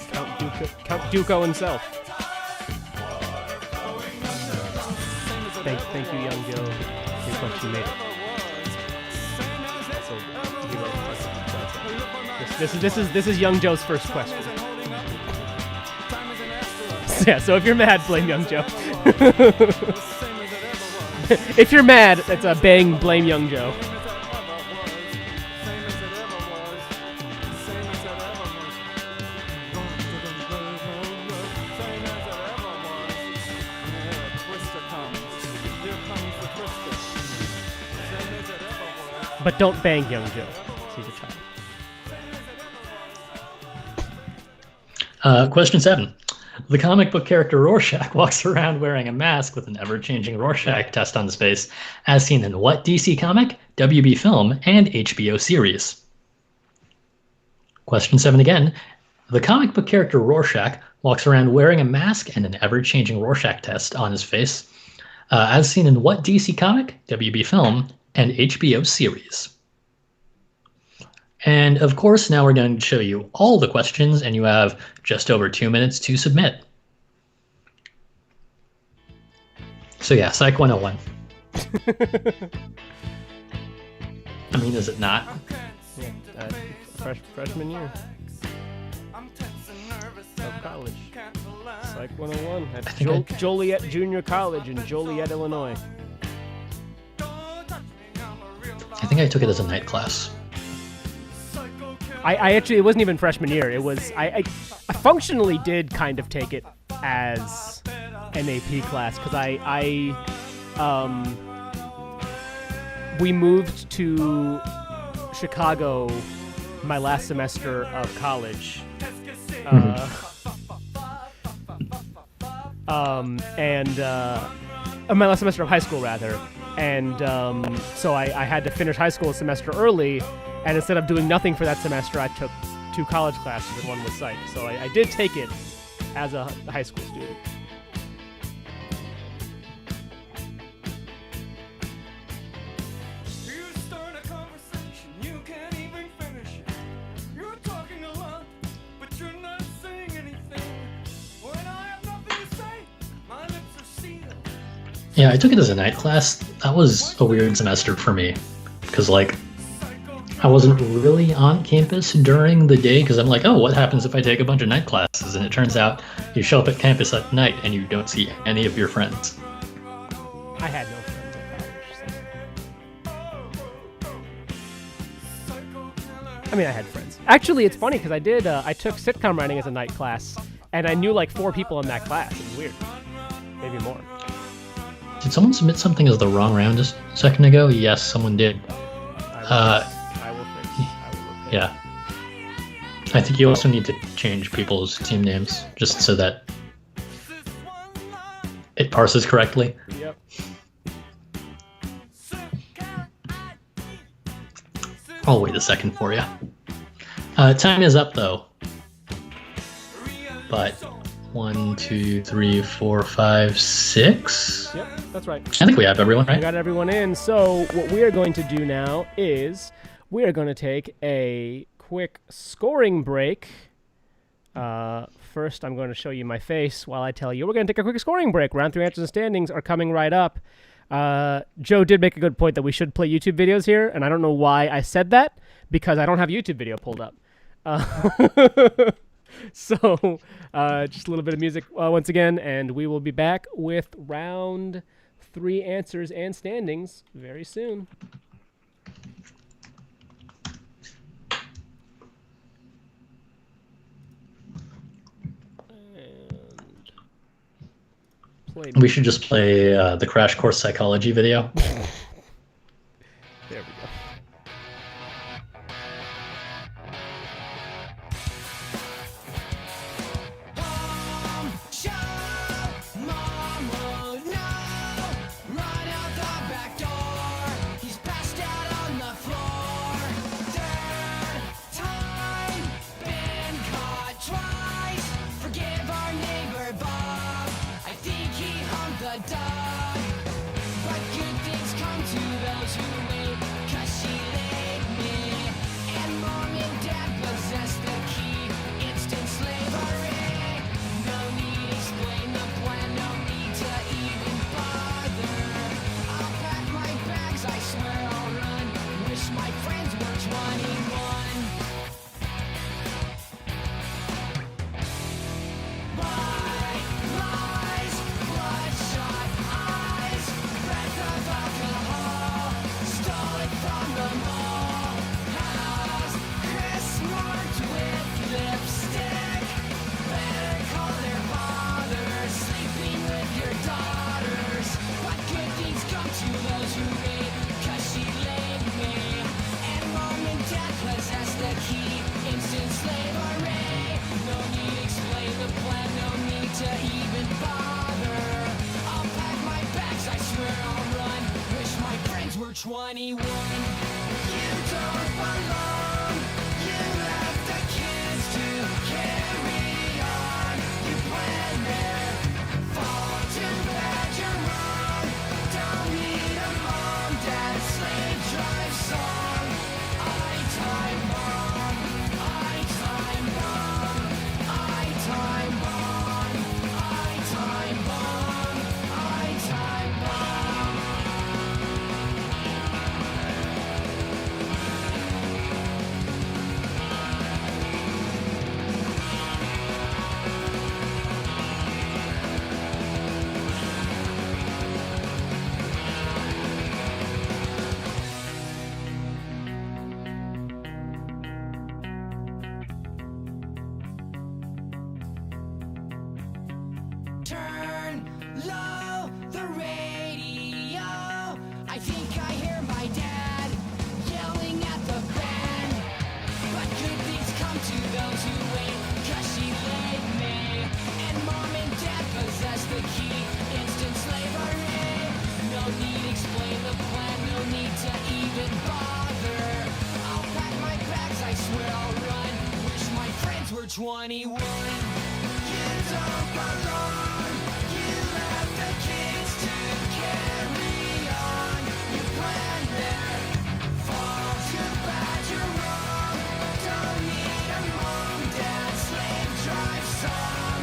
Count Duco himself. Thank you, young Joe. Your question made it. Also, he wrote the question. This is young Joe's first question. Yeah, so if you're mad, blame young Joe. If you're mad, it's a bang, blame young Joe. But don't bang young Joe. He's a child. Question 7. The comic book character Rorschach walks around wearing a mask with an ever-changing Rorschach test on his face, as seen in what DC comic, WB film, and HBO series? Question 7 again. The comic book character Rorschach walks around wearing a mask and an ever-changing Rorschach test on his face, as seen in what DC comic, WB film, and HBO series? And of course, now we're going to show you all the questions, and you have just over 2 minutes to submit. So yeah, Psych 101. I mean, is it not? Yeah, freshman year of college. Psych 101 at Joliet Junior College in Joliet, Illinois. I think I took it as a night class. I actually, it wasn't even freshman year. It was, I functionally did kind of take it as an AP class because we moved to Chicago my last semester of college. My last semester of high school, rather. And so I had to finish high school a semester early, and instead of doing nothing for that semester, I took 2 college classes and one was psych. So I did take it as a high school student. you start a conversation, you can't even finish it. You're talking a lot, but you're not saying anything. When I have nothing to say, my lips are sealed. Yeah, I took it as a night class. That was a weird semester for me because, like, I wasn't really on campus during the day because I'm like, oh, what happens if I take a bunch of night classes? And it turns out you show up at campus at night and you don't see any of your friends. I had no friends at college. I mean, I had friends. Actually, it's funny because I took sitcom writing as a night class, and I knew like 4 people in that class. It was weird. Maybe more. Did someone submit something as the wrong round just a second ago? Yes, someone did. I will fix. Yeah. I think you also need to change people's team names just so that it parses correctly. Yep. I'll wait a second for you. Time is up though. But 1, 2, 3, 4, 5, 6. Yep, that's right. I think we have everyone, We right? got everyone in. So what we are going to do now is we are going to take a quick scoring break. First, I'm going to show you my face while I tell you we're going to take a quick scoring break. Round 3 answers and standings are coming right up. Joe did make a good point that we should play YouTube videos here, and I don't know why I said that, because I don't have a YouTube video pulled up. So, just a little bit of music once again, and we will be back with round 3 answers and standings very soon. And play. We should just play the Crash Course Psychology video. There we go. We're 21. You don't belong. You left the kids to carry on. You plan there. Fall too bad you're wrong. Don't need a mom, dad, slave drive song. I time bomb. I time bomb. I time bomb. I time bomb. I time bomb. Turn low the radio. I think I hear my dad yelling at the band. But good things come to those who wait, 'cause she laid me. And mom and dad possess the key. Instant slavery. No need explain the plan, no need to even bother. I'll pack my bags, I swear I'll run. Wish my friends were 21. You don't belong. You left the kids to carry on. You plan there. Fall too bad you're wrong. Don't need a mom, dad, slave drive song.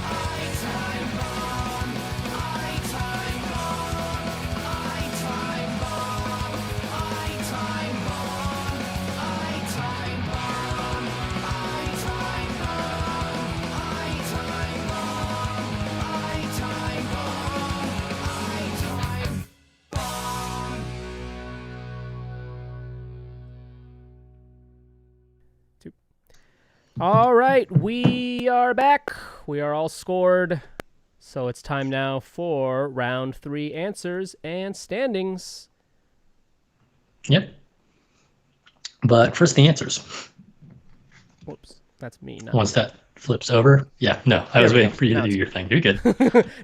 I time bomb. I time bomb. I time bomb. I time bomb. I time bomb. I time bomb. I time bomb. I time bomb. I time bomb. All right, we are back. We are all scored. So it's time now for round 3 answers and standings. Yep. But first, the answers. Whoops, that's me. Not Once that flips over, yeah, no, I was we waiting go. for you Now to do it's your thing. You're good.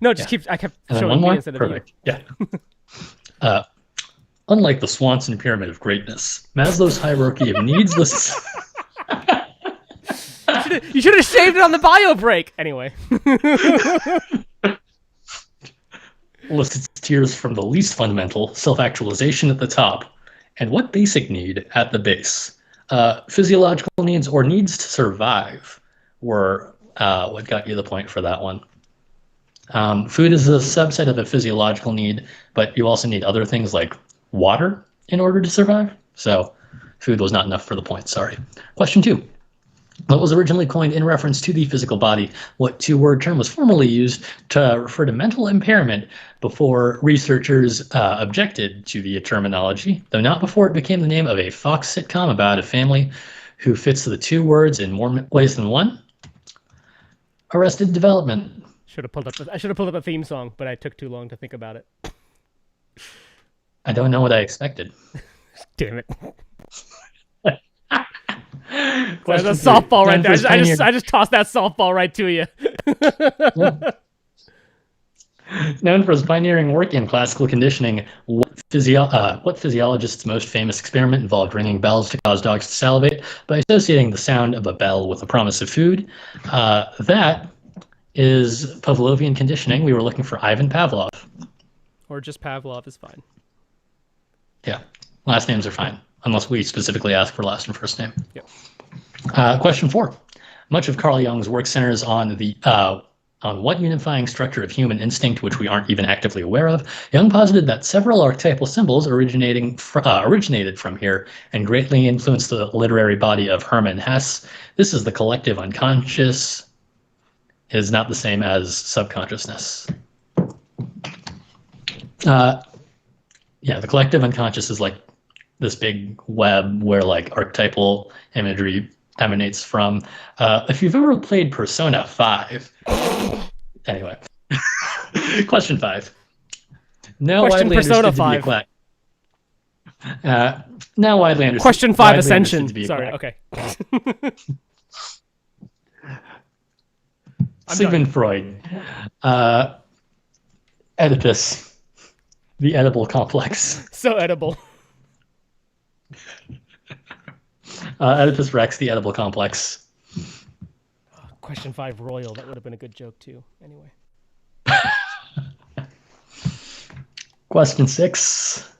no, it just keeps. I kept And then showing one me more. instead of Perfect. Yeah. Unlike the Swanson pyramid of greatness, Maslow's hierarchy of needs lists. you. You should have saved it on the bio break. Anyway. lists its tiers from the least fundamental, self-actualization at the top, and what basic need at the base. Physiological needs or needs to survive were what got you the point for that one. Food is a subset of a physiological need, but you also need other things like water in order to survive. So food was not enough for the point, sorry. Question 2. What was originally coined in reference to the physical body? What two-word term was formerly used to refer to mental impairment before researchers objected to the terminology, though not before it became the name of a Fox sitcom about a family who fits the two words in more ways than one? Arrested Development. I should have pulled up a theme song, but I took too long to think about it. I don't know what I expected. Damn it. Question That's a 3. softball right Known there. for his I just tossed that softball right to you. Known for his pioneering work in classical conditioning, what physiologist's most famous experiment involved ringing bells to cause dogs to salivate by associating the sound of a bell with the promise of food? That is Pavlovian conditioning. We were looking for Ivan Pavlov. Or just Pavlov is fine. Yeah, last names are fine, unless we specifically ask for last and first name. Yep. Question 4. Much of Carl Jung's work centers on the on what unifying structure of human instinct which we aren't even actively aware of. Jung posited that several archetypal symbols originated from here and greatly influenced the literary body of Hermann Hesse. This is the collective unconscious. It is not the same as subconsciousness. Yeah, the collective unconscious is like this big web where like archetypal imagery emanates from. If you've ever played Persona 5, anyway. Question 5. Now Question widely Persona understood 5. to be now widely understood. Question 5 widely Ascension. understood to be a Sorry, quack. okay. Sigmund Freud. Oedipus. The edible complex. So edible. Oedipus Rex, the edible complex. Question 5 Royal. That would have been a good joke too. Anyway. Question 6.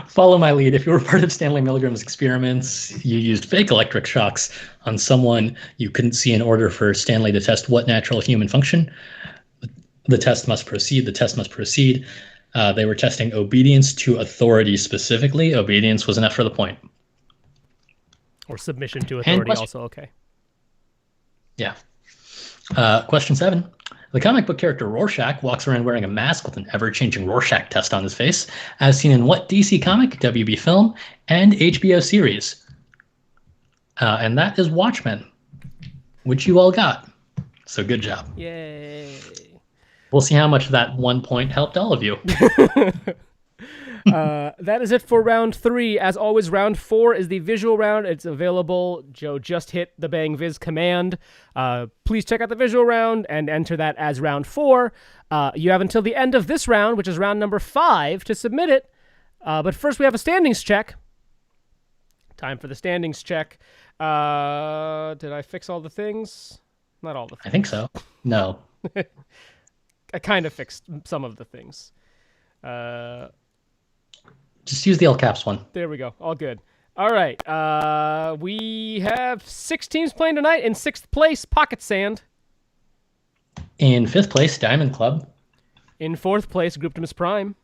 Follow my lead. If you were part of Stanley Milgram's experiments, you used fake electric shocks on someone you couldn't see in order for Stanley to test what natural human function. The test must proceed. The test must proceed. They were testing obedience to authority specifically. Obedience was enough for the point. Or submission to authority also okay. Yeah. Question 7. The comic book character Rorschach walks around wearing a mask with an ever-changing Rorschach test on his face, as seen in what DC comic, WB film, and HBO series? And that is Watchmen, which you all got. So good job. Yay. We'll see how much that 1 point helped all of you. That is it for round 3. As always, round 4 is the visual round. It's available. Joe just hit the Bang Viz command. Please check out the visual round and enter that as round 4. You have until the end of this round, which is round number 5, to submit it. But first, we have a standings check. Time for the standings check. Did I fix all the things? Not all the things. I think so. No. I kind of fixed some of the things. Just use the all caps one. There we go. All good. All right. We have 6 teams playing tonight. In 6th place, Pocket Sand. In 5th place, Diamond Club. In 4th place, Groupimus Prime.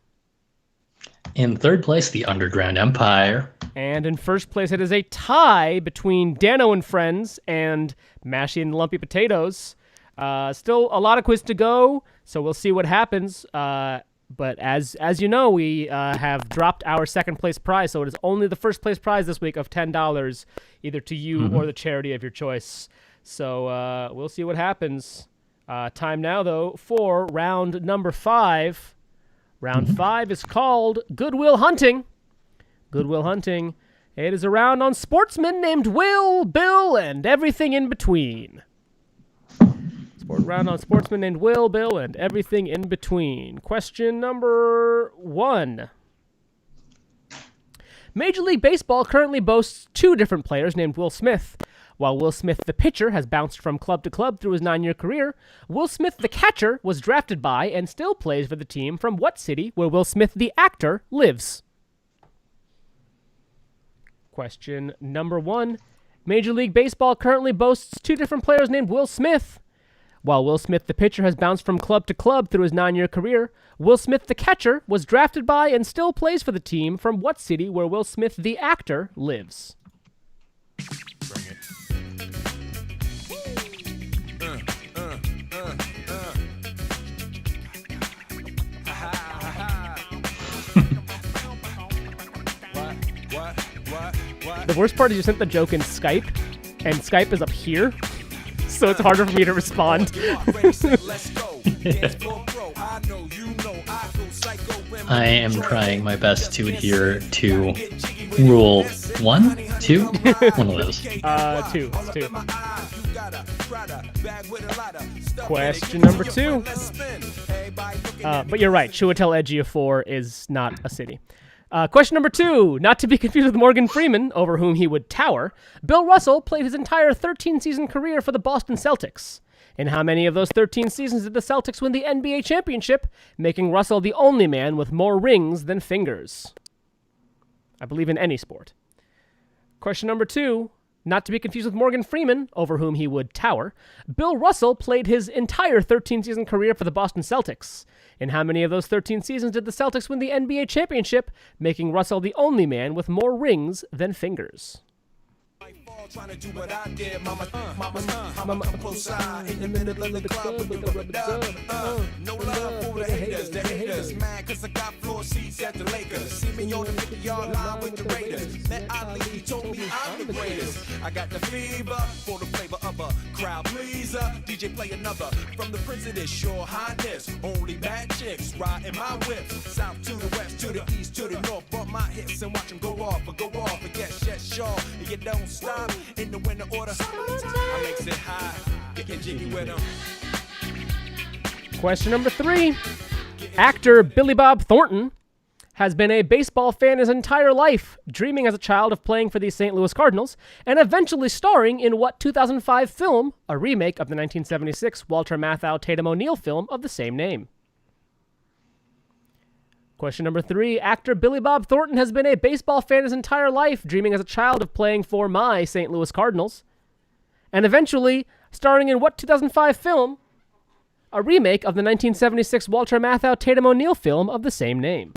In 3rd place, the Underground Empire. And in 1st place, it is a tie between Dano and Friends and Mashy and Lumpy Potatoes. Still a lot of quiz to go, so we'll see what happens. But as you know, we have dropped our 2nd place prize, so it is only the 1st place prize this week of $10, either to you or the charity of your choice. So we'll see what happens. Time now, though, for round number 5. Round 5 is called Goodwill Hunting. Goodwill Hunting. It is a round on sportsmen named Will, Bill, and everything in between. Round on sportsmen named Will, Bill, and everything in between. Question number 1. Major League Baseball currently boasts 2 different players named Will Smith. While Will Smith, the pitcher, has bounced from club to club through his 9-year career, Will Smith, the catcher, was drafted by and still plays for the team from what city where Will Smith, the actor, lives? Question number 1. Major League Baseball currently boasts 2 different players named Will Smith. While Will Smith, the pitcher, has bounced from club to club through his 9-year career, Will Smith, the catcher, was drafted by and still plays for the team from what city where Will Smith, the actor, lives? Bring it. The worst part is you sent the joke in Skype, and Skype is up here, so it's harder for me to respond. I am trying my best to adhere to rule 1, 2, one of those. 2. It's 2. Question number 2. But you're right. Chiwetel Ejiofor is not a city. Question number 2. Not to be confused with Morgan Freeman, over whom he would tower, Bill Russell played his entire 13-season career for the Boston Celtics. In how many of those 13 seasons did the Celtics win the NBA championship, making Russell the only man with more rings than fingers? I believe in any sport. Question number 2. Not to be confused with Morgan Freeman, over whom he would tower, Bill Russell played his entire 13-season career for the Boston Celtics. In how many of those 13 seasons did the Celtics win the NBA championship, making Russell the only man with more rings than fingers? Trying to do what I did, mama come close side in the middle of the club with the rubber dub. No love for the haters mad cause I got floor seats at the Lakers. See me on the 50-yard line with the Raiders. Met Ali, he told me I'm the greatest. I got the fever for the flavor of a crowd pleaser. DJ play another from the President's Your Highness. Only bad chicks riding my whip. South to the west, to the east, to the north. Bump my hips and watch them go off. And get sure you don't stop. In the winter order, I makes it high. Get jiggy with them. Question number 3. Actor Billy Bob Thornton has been a baseball fan his entire life, dreaming as a child of playing for the St. Louis Cardinals, and eventually starring in what 2005 film, a remake of the 1976 Walter Matthau Tatum O'Neal film of the same name? Question number 3. Actor Billy Bob Thornton has been a baseball fan his entire life, dreaming as a child of playing for my St. Louis Cardinals, and eventually starring in what 2005 film? A remake of the 1976 Walter Matthau Tatum O'Neal film of the same name.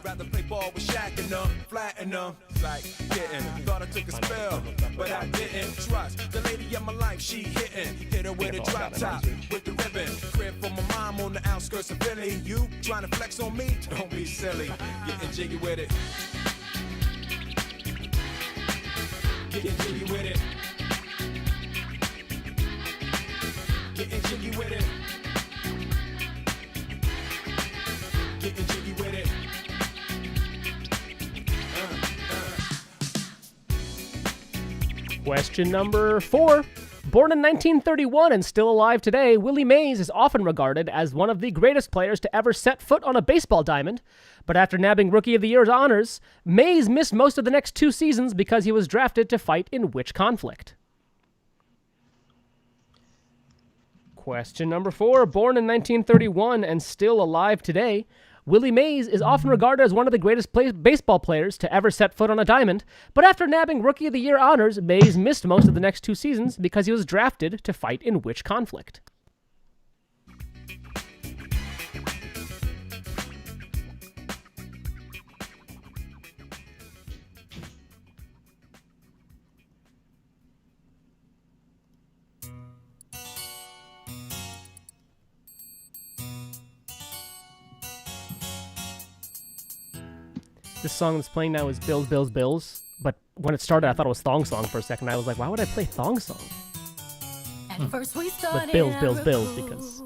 Rather play ball with Shaq and them, flatten them, like getting. Thought I took a spell, but I didn't trust the lady of my life. She hit her with a drop top with the ribbon. Crib for my mom on the outskirts of Philly. You trying to flex on me? Don't be silly. Getting jiggy with it. Getting jiggy with it. Getting jiggy with it. Getting jiggy with it. Question number 4. Born in 1931 and still alive today, Willie Mays is often regarded as one of the greatest players to ever set foot on a baseball diamond. But after nabbing Rookie of the Year's honors, Mays missed most of the next 2 seasons because he was drafted to fight in which conflict? Question number 4. Born in 1931 and still alive today, Willie Mays is often regarded as one of the greatest baseball players to ever set foot on a diamond, but after nabbing Rookie of the Year honors, Mays missed most of the next 2 seasons because he was drafted to fight in which conflict? This song that's playing now is Bills, Bills, Bills. But when it started, I thought it was Thong Song for a second. I was like, why would I play Thong Song? At first we started But Bills, Bills, Bills, because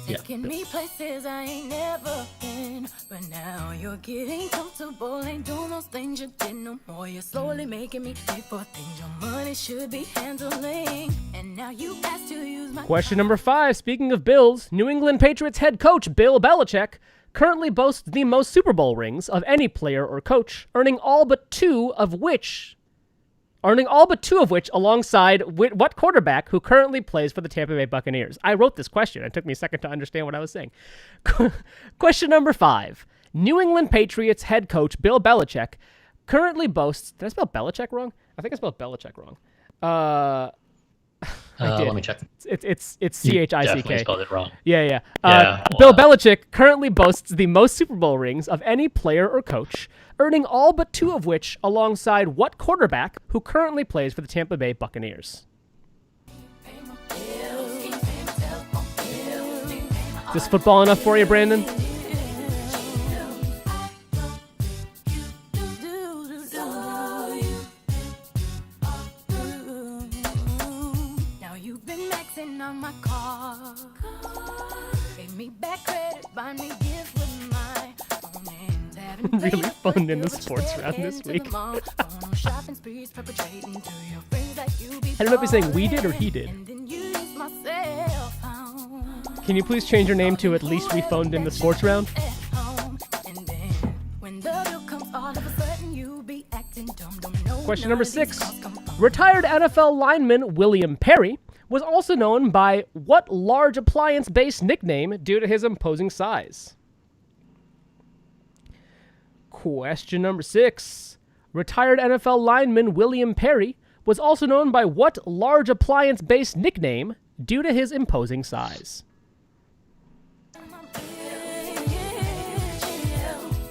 Yeah. Taking me places I ain't never been. But now you're getting comfortable. Ain't doing those things you did no more. You're slowly making me pay for things your money should be handling. And now you ask to use my Question number 5. Speaking of Bills, New England Patriots head coach Bill Belichick currently boasts the most Super Bowl rings of any player or coach, earning all but two of which alongside what quarterback who currently plays for the Tampa Bay Buccaneers? I wrote this question. It took me a second to understand what I was saying. Question number 5. New England Patriots head coach Bill Belichick currently boasts... Did I spell Belichick wrong? I think I spelled Belichick wrong. Let me check. It's You CHICK. definitely spelled it wrong. Yeah. Yeah, Bill well. Belichick currently boasts the most Super Bowl rings of any player or coach, earning all but two of which alongside what quarterback who currently plays for the Tampa Bay Buccaneers? Is this football enough for you, Brandon? Now you've been maxing on my car. Gave me back credit, buy me gifts with my own hands. Haven't Really paid up, phoned but in the you sports step round this into week. the mall. Going on shopping sprees, perpetrating to your friends like you be I don't know if he's saying we did or he did. and then you use my cell phone. Can you please change your name to at least we phoned in the sports round? At home, and then when the bill comes, all of a sudden you be acting dumb. Don't know Question none number of these 6. calls come from. Retired NFL lineman William Perry was also known by what large appliance-based nickname due to his imposing size? Question number 6. Retired NFL lineman William Perry was also known by what large appliance-based nickname due to his imposing size?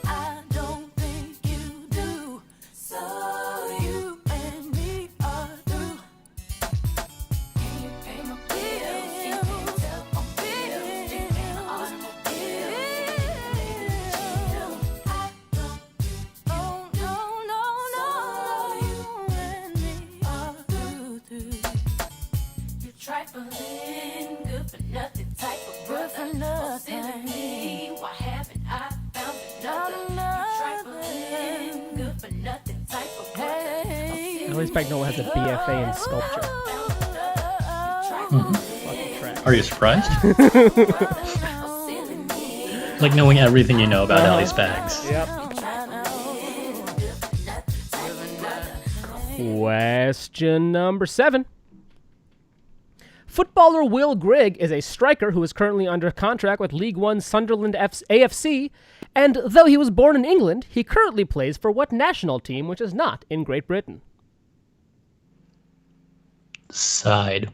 I don't think you do. So you and me are through. Can you pay my bills? Can you tell my bills? Can you pay my bills? I don't. Oh no. You and me are through. You trifling, good for nothing type of brother. Good for nothing. Why haven't I found another? You trifling, good for nothing type of brother. I always expect Noah has a BFA in sculpture. Fucking trash. Are you surprised? Like knowing everything you know about Ellie Spags. Yep. Question number 7. Footballer Will Grigg is a striker who is currently under contract with League One Sunderland AFC, and though he was born in England, he currently plays for what national team which is not in Great Britain? Side.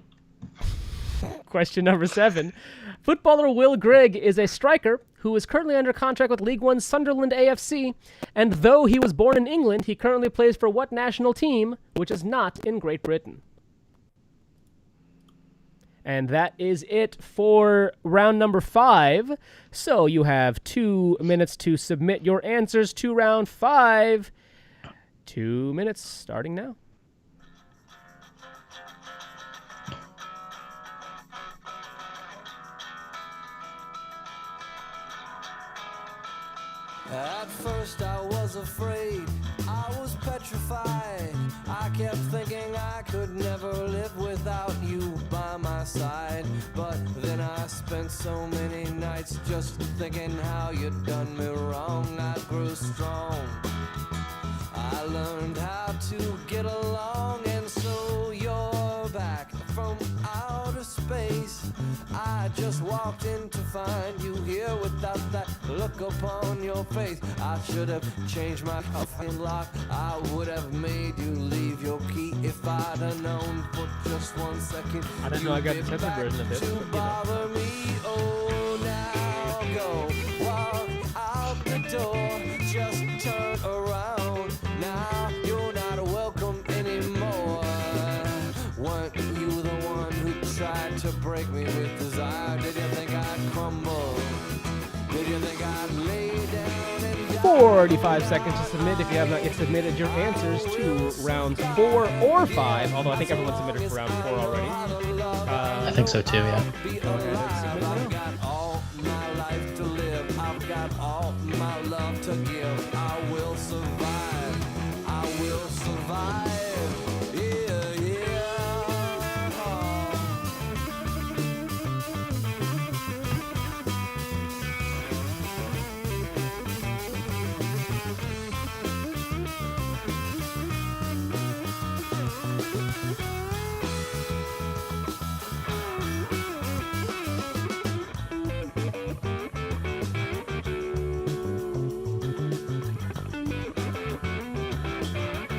Question number 7. Footballer Will Grigg is a striker who is currently under contract with League One Sunderland AFC, and though he was born in England, he currently plays for what national team which is not in Great Britain? And that is it for round number 5. So you have 2 minutes to submit your answers to round 5. 2 minutes starting now. At first I was afraid, I was petrified. I kept thinking I could never live without you by my side. But then I spent so many nights just thinking how you'd done me wrong. I grew strong, I learned how to get along, and so you're back from outer space. I just walked in to find you here without that look upon your face. I should have changed my fucking lock. I would have made you leave your key if I'd have known for just 1 second. I didn't know I got the you'd be censored back version of this, to but, you know. bother me. Oh, now go walk out the door. Just turn around. Now you're not welcome anymore. Weren't you the one who tried to break me with desire? Did you think I'd crumble? Did you think I'd lay down and die? 45 seconds to submit if you have not yet submitted your answers to rounds 4 or 5, although I think everyone submitted for round 4 already. I think so too, yeah. Go ahead and submit now. Got all got all my love to give. I will survive. I will survive. Yeah, yeah.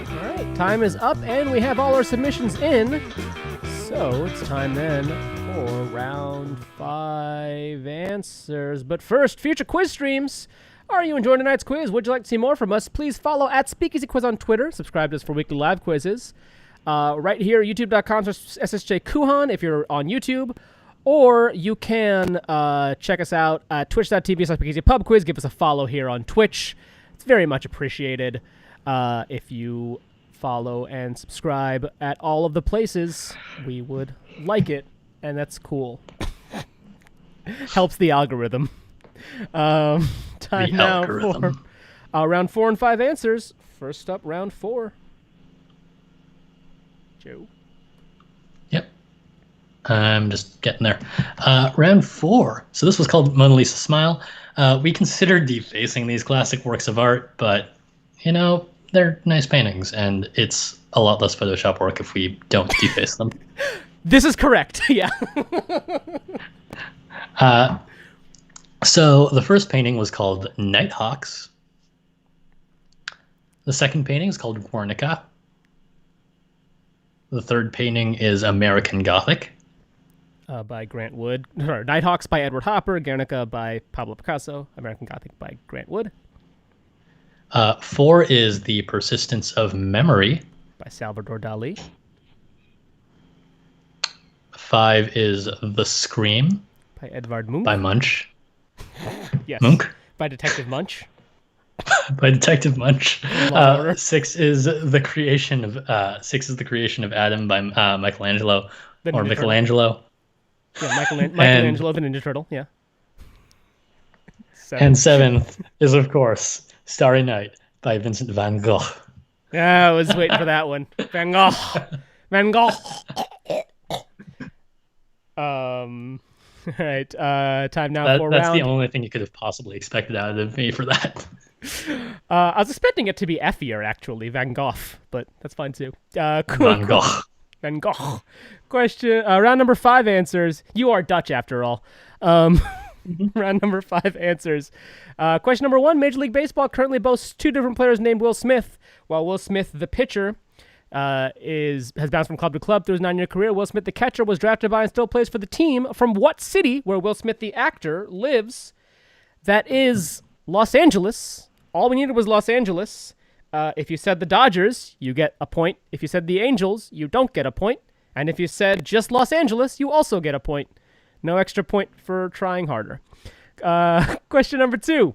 All right, time is up, and we have all our submissions in. So it's time then for round 5 answers. But first, future quiz streams. Are you enjoying tonight's quiz? Would you like to see more from us? Please follow at Speakeasy Quiz on Twitter. Subscribe to us for weekly live quizzes. Right here, youtube.com/SSJKuhan if you're on YouTube. Or you can check us out at twitch.tv/SpeakeasyPubQuiz. Give us a follow here on Twitch. It's very much appreciated if you follow and subscribe at all of the places. We would like it, and that's cool. Helps the algorithm. Time The now algorithm. for round 4 and 5 answers. First up, round 4. Joe. Yep. I'm just getting there. Round 4. So this was called Mona Lisa Smile. We considered defacing these classic works of art, but, you know, they're nice paintings, and it's a lot less Photoshop work if we don't deface them. This is correct. Yeah. So the first painting was called Nighthawks. The second painting is called Guernica. The third painting is American Gothic. By Grant Wood. Or Nighthawks by Edward Hopper. Guernica by Pablo Picasso. American Gothic by Grant Wood. 4 is The Persistence of Memory. By Salvador Dali. 5 is The Scream. By Edvard Munch. By Munch. Yes. Munch. By Detective Munch. By Detective Munch. Law and Order. 6 is the creation of Adam by Michelangelo. The Or Ninja Michelangelo. Yeah, Michelangelo, the Ninja Turtle. Yeah. And 7th is, of course, Starry Night by Vincent van Gogh. Yeah, I was waiting for that one. Van Gogh. Van Gogh. All right. Time now for That's round. the only thing you could have possibly expected out of me for that. I was expecting it to be Effier, actually, Van Gogh, but that's fine too. Cool. Van Gogh. Van Gogh. Question. Round number 5 answers. You are Dutch after all. Round number 5 answers. Question number 1. Major League Baseball currently boasts 2 different players named Will Smith. While Will Smith, the pitcher, has bounced from club to club through his 9-year career, Will Smith, the catcher, was drafted by and still plays for the team from what city where Will Smith, the actor, lives? That is Los Angeles. All we needed was Los Angeles. If you said the Dodgers, you get a point. If you said the Angels, you don't get a point. And if you said just Los Angeles, you also get a point. No extra point for trying harder. Question number 2.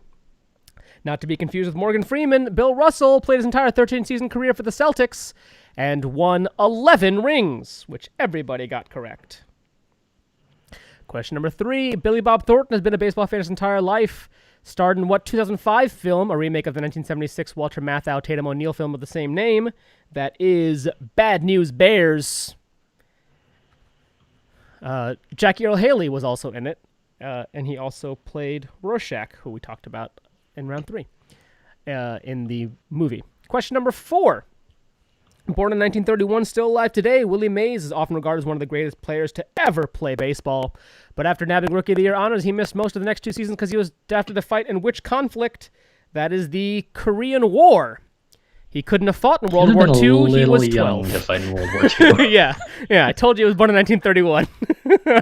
Not to be confused with Morgan Freeman, Bill Russell played his entire 13-season career for the Celtics and won 11 rings, which everybody got correct. Question number 3. Billy Bob Thornton has been a baseball fan his entire life. Starred in what 2005 film, a remake of the 1976 Walter Matthau Tatum O'Neal film of the same name? That is Bad News Bears. Jackie Earle Haley was also in it, and he also played Rorschach, who we talked about in round 3 in the movie. Question number 4. Born in 1931, still alive today, Willie Mays is often regarded as one of the greatest players to ever play baseball. But after nabbing Rookie of the Year honors, he missed most of the next 2 seasons because he was drafted to fight in which conflict? That is the Korean War. He couldn't have fought in World War II. He was 12. To fight in World War II. yeah. I told you he was born in 1931.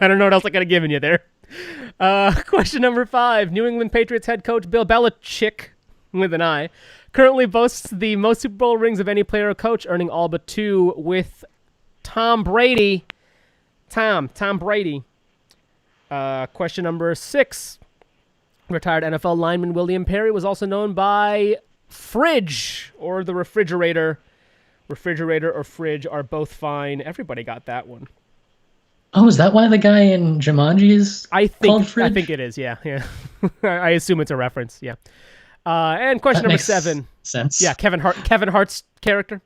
I don't know what else I could have given you there. Question number 5. New England Patriots head coach Bill Belichick, with an I, currently boasts the most Super Bowl rings of any player or coach, earning all but 2 with Tom Brady. Tom Brady. Question number 6. Retired NFL lineman William Perry was also known by Fridge or the refrigerator. Refrigerator or fridge are both fine. Everybody got that one. Oh, is that why the guy in Jumanji is called Fridge? I think it is, yeah. I assume it's a reference. Yeah. And question That number makes 7. sense. Yeah, Kevin Hart's character.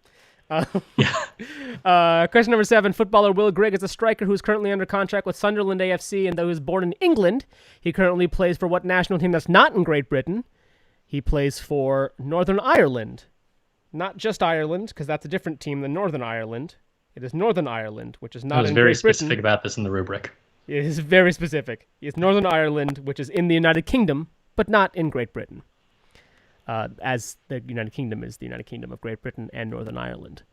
Yeah. Question number 7. Footballer Will Grigg is a striker who is currently under contract with Sunderland AFC, and though he was born in England, he currently plays for what national team that's not in Great Britain? He plays for Northern Ireland. Not just Ireland, because that's a different team than Northern Ireland. It is Northern Ireland, which is not I was in very Great Britain. specific about this in the rubric. It is very specific. It's Northern Ireland, which is in the United Kingdom, but not in Great Britain. As the United Kingdom is the United Kingdom of Great Britain and Northern Ireland.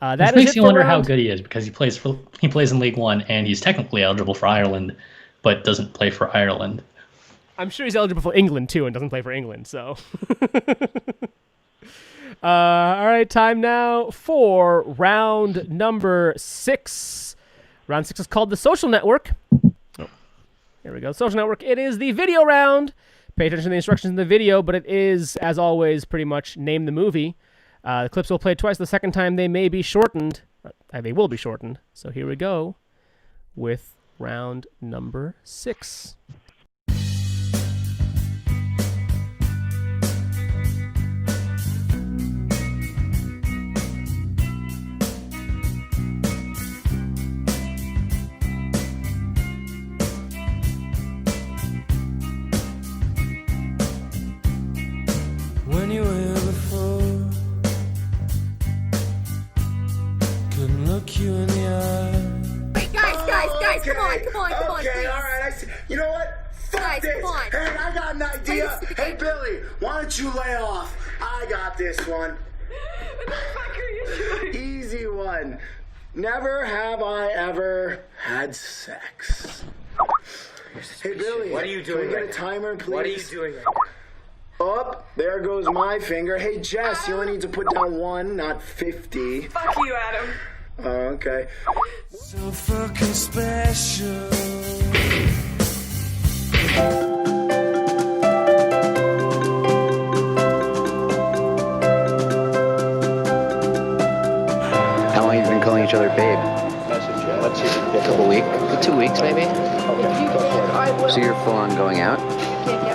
That makes you wonder how good he is, because he plays in League One and he's technically eligible for Ireland, but doesn't play for Ireland. I'm sure he's eligible for England too and doesn't play for England, so. All right, time now for round number 6. Round 6 is called the Social Network. Oh, here we go. Social Network. It is the video round. Pay attention to the instructions in the video, but it is, as always, pretty much name the movie. The clips will play twice. The second time they may be shortened. They will be shortened. So here we go with round number 6. When you were before, couldn't look you in the eye. Wait, guys, come on, Okay, please. all right. I see. You know what? Fuck Guys, this. come on. Hey, I got an idea. Hey, Billy, why don't you lay off? I got this one. What the fuck are you doing? Easy one. Never have I ever had sex. Hey, Billy. What are you doing Can we get right a now? timer, please? What are you doing right now? Up, there goes my finger. Hey, Jess, you only need to put down 1, not 50. Fuck you, Adam. Okay. So fucking special. How long have you been calling each other babe? A couple weeks? 2 weeks, maybe? So you're full on going out?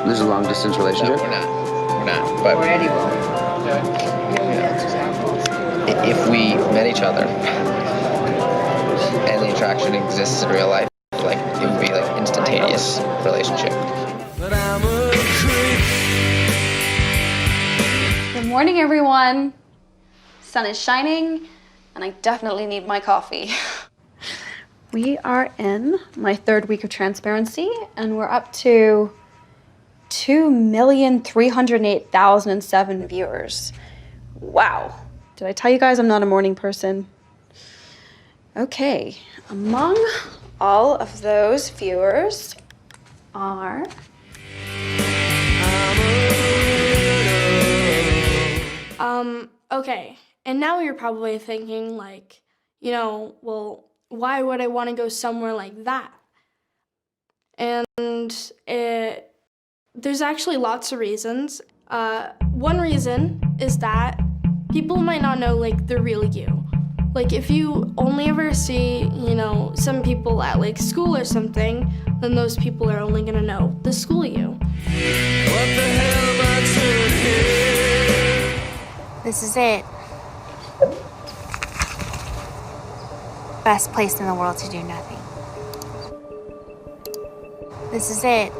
This is a long distance relationship? We're not. But if we met each other and the attraction exists in real life, like it would be like instantaneous relationship. But I'm a creep. Good morning, everyone. Sun is shining, and I definitely need my coffee. We are in my 3rd week of transparency, and we're up to 2,308,007 viewers. Wow. Did I tell you guys I'm not a morning person? Okay. Among all of those viewers are... Okay. And now you're probably thinking, like, you know, well, why would I want to go somewhere like that? And there's actually lots of reasons. One reason is that people might not know, like, the real you. Like, if you only ever see, you know, some people at, like, school or something, then those people are only gonna know the school you. What the hell am I doing here? This is it. Best place in the world to do nothing. This is it.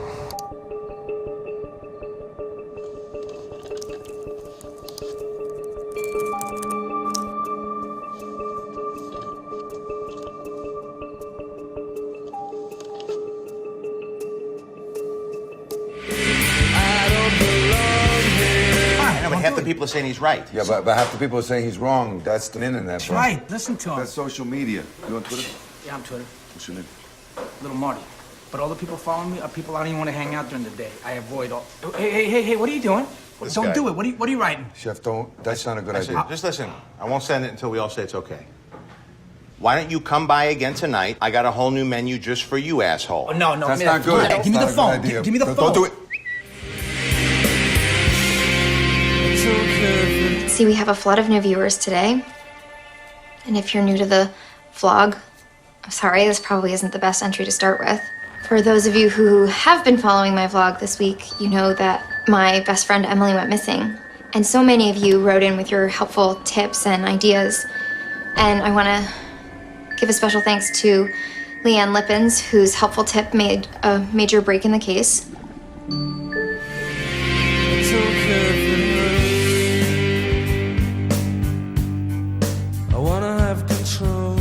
Half the people are saying he's right. Yeah, but half the people are saying he's wrong. That's the internet. That's right. Listen to him. That's social media. You on Twitter? Yeah, I'm Twitter. What's your name? Little Marty. But all the people following me are people I don't even want to hang out during the day. I avoid all. Hey! What are you doing? This Don't guy. do it. What are you writing? Chef, don't. That's not a good idea. Just listen. I won't send it until we all say it's okay. Why don't you come by again tonight? I got a whole new menu just for you, asshole. Oh, no. That's not good. Hey, give me the That's not a phone. good idea. Give me the phone. Don't do it. See, we have a flood of new viewers today. And if you're new to the vlog, I'm sorry, this probably isn't the best entry to start with. For those of you who have been following my vlog this week, you know that my best friend Emily went missing. And so many of you wrote in with your helpful tips and ideas. And I want to give a special thanks to Leanne Lippens, whose helpful tip made a major break in the case. I wanna have control.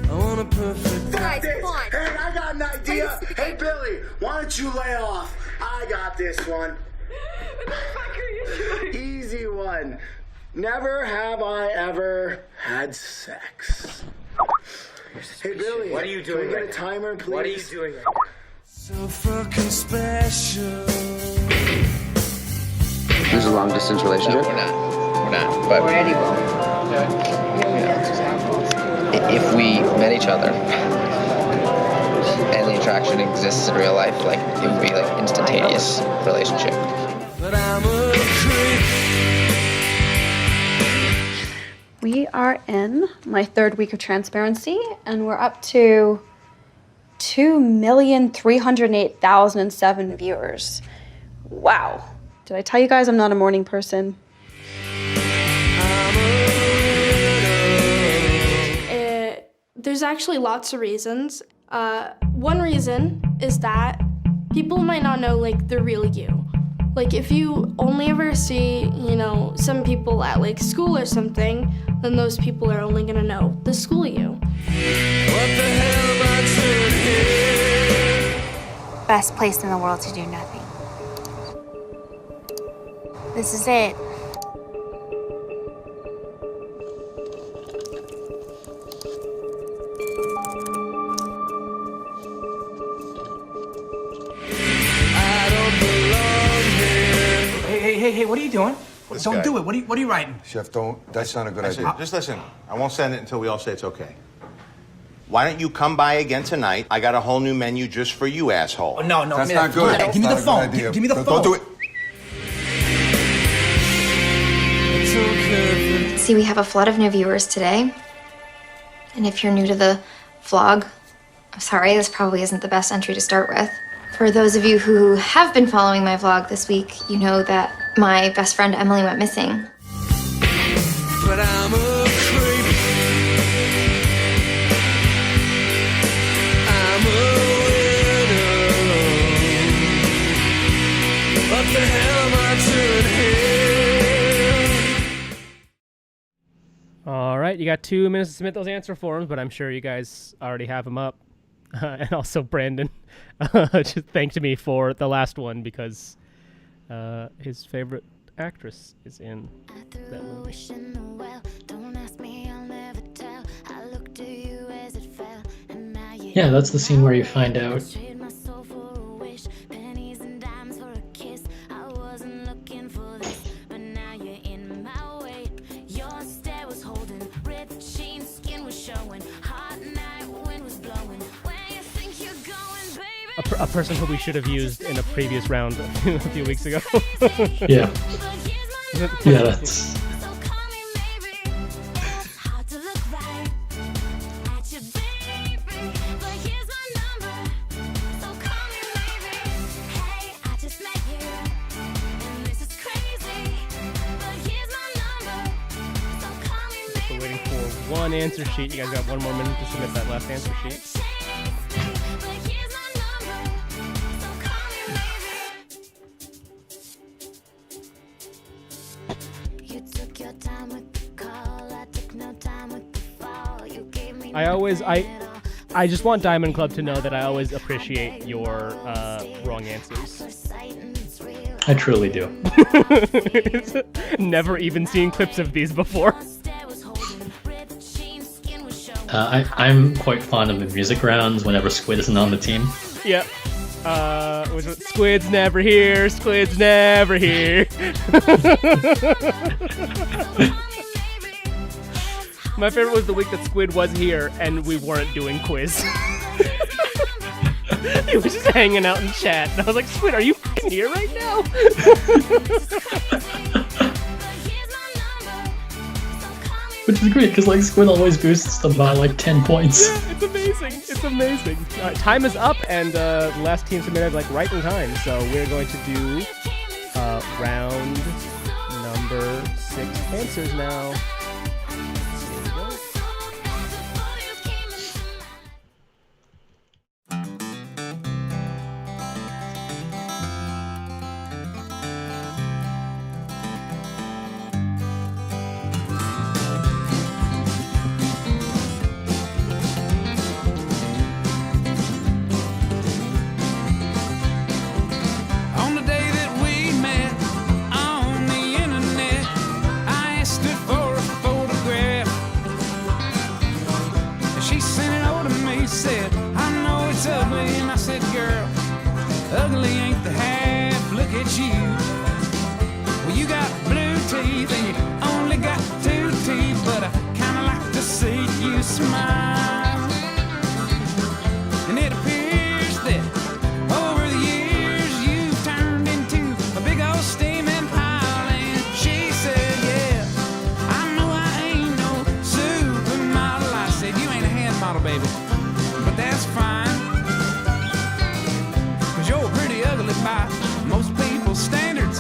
I want a perfect. Got this. Hey, I got an idea. Hey, Billy, why don't you lay off? I got this one. What the fuck are you doing? Easy one. Never have I ever had sex. Hey, Billy. What are you doing Can we get right a now? timer, please? What are you doing right now? So fucking special. This is a long distance relationship. No, we're not. We're not. But if we met each other and the attraction exists in real life, like it would be like instantaneous relationship. But I'm a creep. We are in my third week of transparency, and we're up to 2,308,007 viewers. Wow. Did I tell you guys I'm not a morning person? There's actually lots of reasons. One reason is that people might not know like the real you. Like if you only ever see, you know, some people at like school or something, then those people are only gonna know the school you. What the hell am I doing here? Best place in the world to do nothing. This is it. I don't belong here. Hey, what are you doing? This Don't guy. do it. What are you writing? Chef, don't. That's not a good idea. Just listen. I won't send it until we all say it's okay. Why don't you come by again tonight? I got a whole new menu just for you, asshole. Oh, no, That's give me not that good. phone. Give me That's the not a phone. good idea. Give me the phone. Don't do it. It's okay. See, we have a flood of new viewers today. And if you're new to the vlog, I'm sorry, this probably isn't the best entry to start with. For those of you who have been following my vlog this week, you know that my best friend Emily went missing. But I'm a creep. I'm a widow. What the hell am I doing here? All right, you got 2 minutes to submit those answer forms, but I'm sure you guys already have them up. And also, Brandon just thanked me for the last one because his favorite actress is in that movie. Yeah, that's the scene where you find out. A person who we should have used in a previous round a few weeks ago. Yeah. Yeah, that's. We're waiting for one answer sheet. You guys got 1 more minute to submit that last answer sheet. I just want Diamond Club to know that I always appreciate your wrong answers. I truly do. Never even seen clips of these before. I'm quite fond of the music rounds whenever Squid isn't on the team. Yep. Squid's never here. Squid's never here. My favorite was the week that Squid was here and we weren't doing quiz. He was just hanging out in chat. And I was like, Squid, are you f***ing here right now? Which is great, because like Squid always boosts them by like 10 points. Yeah, it's amazing. It's amazing. Time is up, and the last team submitted like right in time. So we're going to do round number 6 answers now. Here we go. On the day that we met on the internet, I asked her for a photograph. She sent it over to me, said, I know it's ugly. And I said, girl, ugly ain't the half. Look at you. Well, you got blue teeth and you only got 2 teeth, but I kinda like to see you smile. And it appears that over the years you've turned into a big old steaming pile. And she said, yeah, I know I ain't no supermodel. I said, you ain't a hand model, baby, but that's fine, 'cause you're pretty ugly by most people's standards,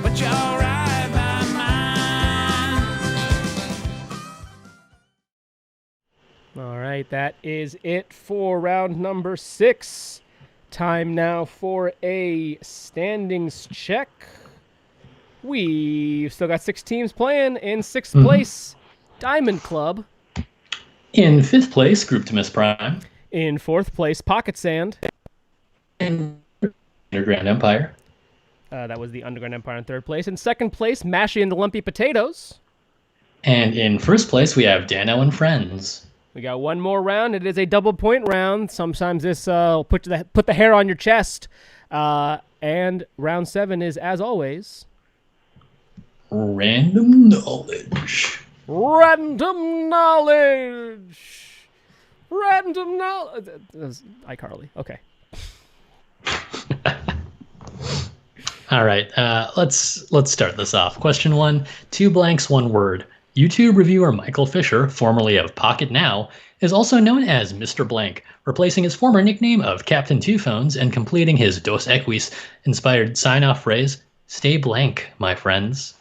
but you're alright by mine. All right, that is it for round number 6. Time now for a standings check. We've still got 6 teams playing. In 6th place, Diamond Club. In 5th place, Group to Miss Prime. In 4th place, Pocket Sand. Underground Empire. That was the Underground Empire in 3rd place. In 2nd place, Mashy and the Lumpy Potatoes. And in 1st place, we have Dano and Friends. We got one more round. It is a double point round. Sometimes this will put the hair on your chest. And round 7 is, as always, Random Knowledge. Random knowledge. Random knowledge. That was iCarly. Okay. All right, let's start this off. Question 1, 2 blanks, 1 word. YouTube reviewer Michael Fisher, formerly of Pocket Now, is also known as Mr. Blank, replacing his former nickname of Captain Two Phones and completing his Dos Equis inspired sign-off phrase, "Stay blank, my friends."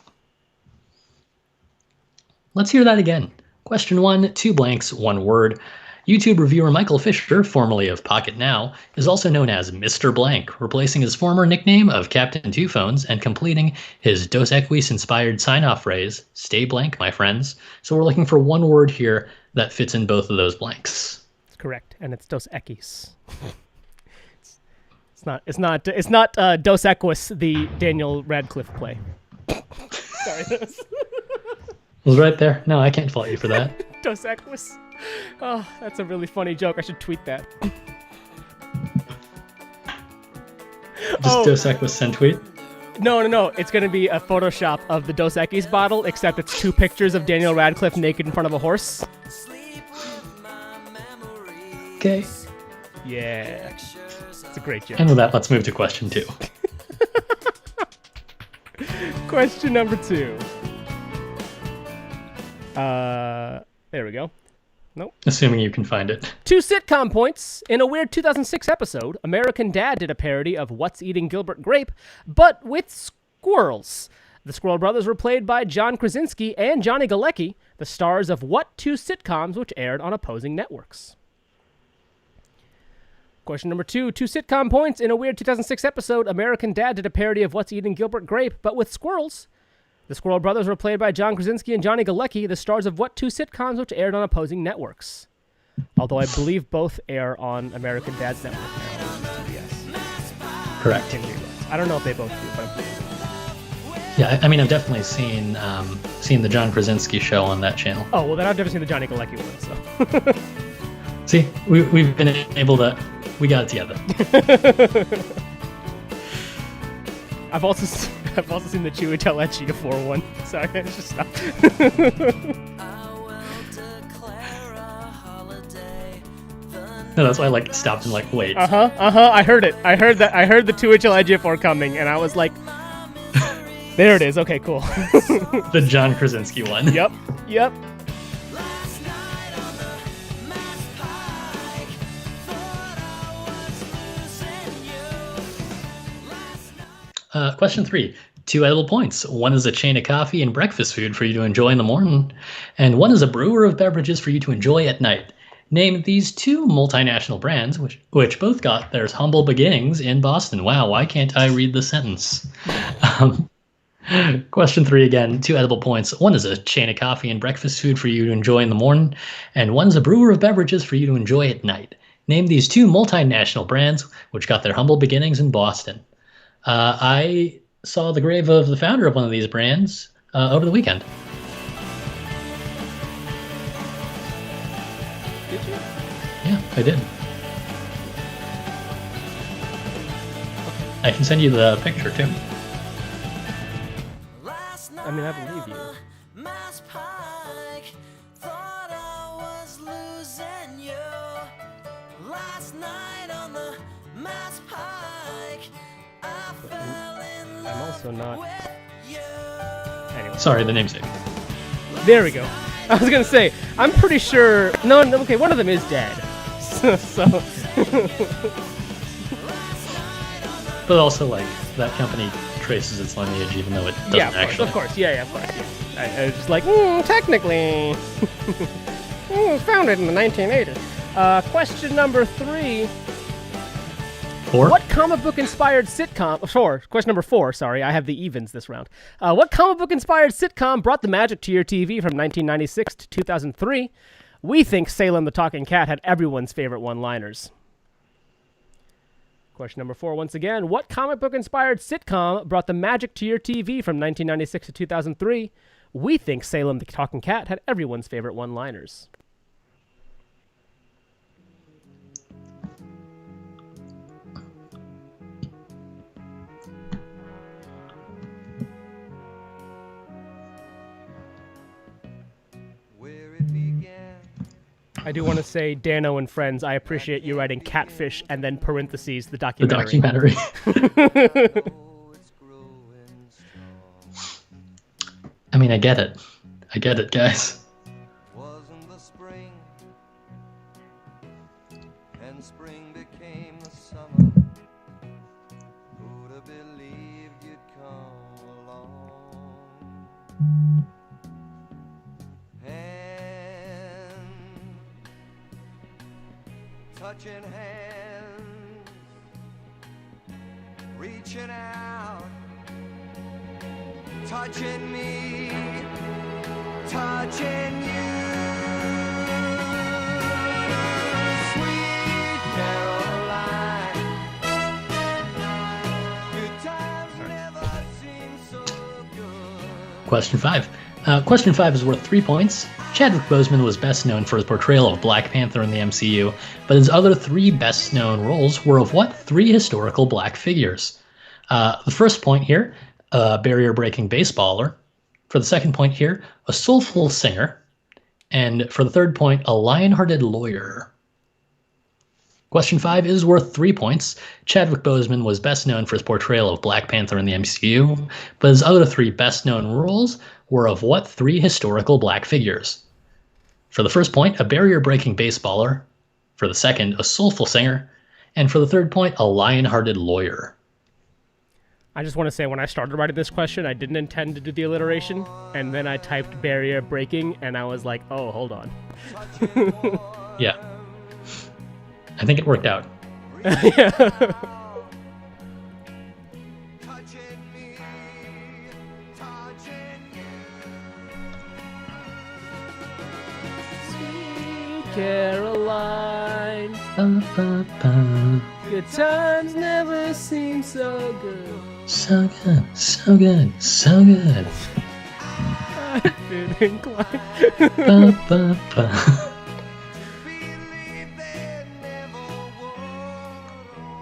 Let's hear that again. Question 1, 2 blanks, 1 word. YouTube reviewer Michael Fisher, formerly of Pocket Now, is also known as Mr. Blank, replacing his former nickname of Captain Two Phones and completing his Dos Equis inspired sign-off phrase, "Stay blank, my friends." So we're looking for 1 word here that fits in both of those blanks. That's correct, and it's Dos Equis. It's not Dos Equis, the Daniel Radcliffe play. Sorry. It was right there. No, I can't fault you for that. Dos Equis. Oh, that's a really funny joke. I should tweet that. Just Dos Equis send tweet? No. It's going to be a Photoshop of the Dos Equis bottle, except it's 2 pictures of Daniel Radcliffe naked in front of a horse. Okay. Yeah. It's a great joke. And with that, let's move to question 2. Question number 2. There we go. Nope. Assuming you can find it. 2 sitcom points. In a weird 2006 episode, American Dad did a parody of What's Eating Gilbert Grape, but with squirrels. The Squirrel Brothers were played by John Krasinski and Johnny Galecki, the stars of what 2 sitcoms which aired on opposing networks? Question number 2, 2 sitcom points. In a weird 2006 episode, American Dad did a parody of What's Eating Gilbert Grape, but with squirrels. The Squirrel Brothers were played by John Krasinski and Johnny Galecki, the stars of what 2 sitcoms which aired on opposing networks? Although I believe both air on American Dad's network now. TBS. Correct. I don't know if they both do, but I'm pretty sure. Yeah, I mean, I've definitely seen the John Krasinski show on that channel. Oh, well, then I've never seen the Johnny Galecki one, so. See, we've been able to, we got it together. I've also seen the Chewy Tell Etchy 4-1. Sorry, I just stopped. No, that's why I like stopped and like wait. I heard it. I heard the 2HL Edgefor coming, and I was like, There it is. Okay, cool. The John Krasinski one. Yep. Question 3. 2 edible points. One is a chain of coffee and breakfast food for you to enjoy in the morning, and one is a brewer of beverages for you to enjoy at night. Name these 2 multinational brands, which both got their humble beginnings in Boston. Wow, why can't I read the sentence? Question 3 again, 2 edible points. One is a chain of coffee and breakfast food for you to enjoy in the morning, and one is a brewer of beverages for you to enjoy at night. Name these 2 multinational brands, which got their humble beginnings in Boston. I saw the grave of the founder of one of these brands over the weekend. Did you? Yeah, I did. I can send you the picture too. I mean, I believe you. I'm also not. Anyway. Sorry, the namesake. There we go. I was gonna say, I'm pretty sure. No, okay, one of them is dead. so. But also, like, that company traces its lineage, even though it doesn't actually. Of course. Yeah, of course. Yeah. I was just like, technically, founded in the 1980s. Question number 3. 4? What comic book inspired sitcom? 4. Question number 4. Sorry, I have the evens this round. What comic book inspired sitcom brought the magic to your TV from 1996 to 2003? We think Salem the Talking Cat had everyone's favorite one-liners. Question number 4 once again. What comic book inspired sitcom brought the magic to your TV from 1996 to 2003? We think Salem the Talking Cat had everyone's favorite one-liners. I do want to say, Dano and friends, I appreciate you writing Catfish and then parentheses, the documentary. I mean, I get it. I get it, guys. Wasn't the spring, and spring became the summer. Who'd have believed you'd come along? Touching hands, reaching out, touching me, touching you. Sweet Caroline, good times never seem so good. Question 5. Question 5 is worth 3 points. Chadwick Boseman was best known for his portrayal of Black Panther in the MCU, but his other 3 best-known roles were of what 3 historical black figures? The first point here, a barrier-breaking baseballer. For the second point here, a soulful singer. And for the third point, a lion-hearted lawyer. Question 5 is worth 3 points. Chadwick Boseman was best known for his portrayal of Black Panther in the MCU, but his other 3 best-known roles were of what 3 historical black figures? For the first point, a barrier-breaking baseballer. For the second, a soulful singer. And for the third point, a lion-hearted lawyer. I just want to say, when I started writing this question, I didn't intend to do the alliteration, and then I typed barrier breaking, and I was like, oh, hold on. Yeah. I think it worked out. Yeah. Caroline, good times never seem so good. So good, so good, so good. I didn't climb.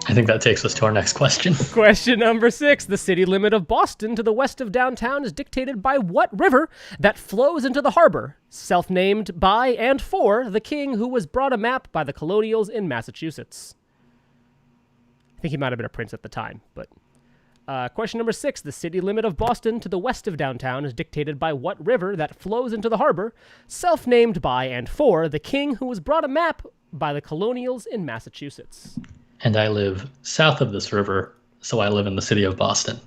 I think that takes us to our next question. Question number 6. The city limit of Boston to the west of downtown is dictated by what river that flows into the harbor, self-named by and for the king who was brought a map by the colonials in Massachusetts? I think he might have been a prince at the time, but Question number 6. The city limit of Boston to the west of downtown is dictated by what river that flows into the harbor, self-named by and for the king who was brought a map by the colonials in Massachusetts? And I live south of this river, so I live in the city of Boston.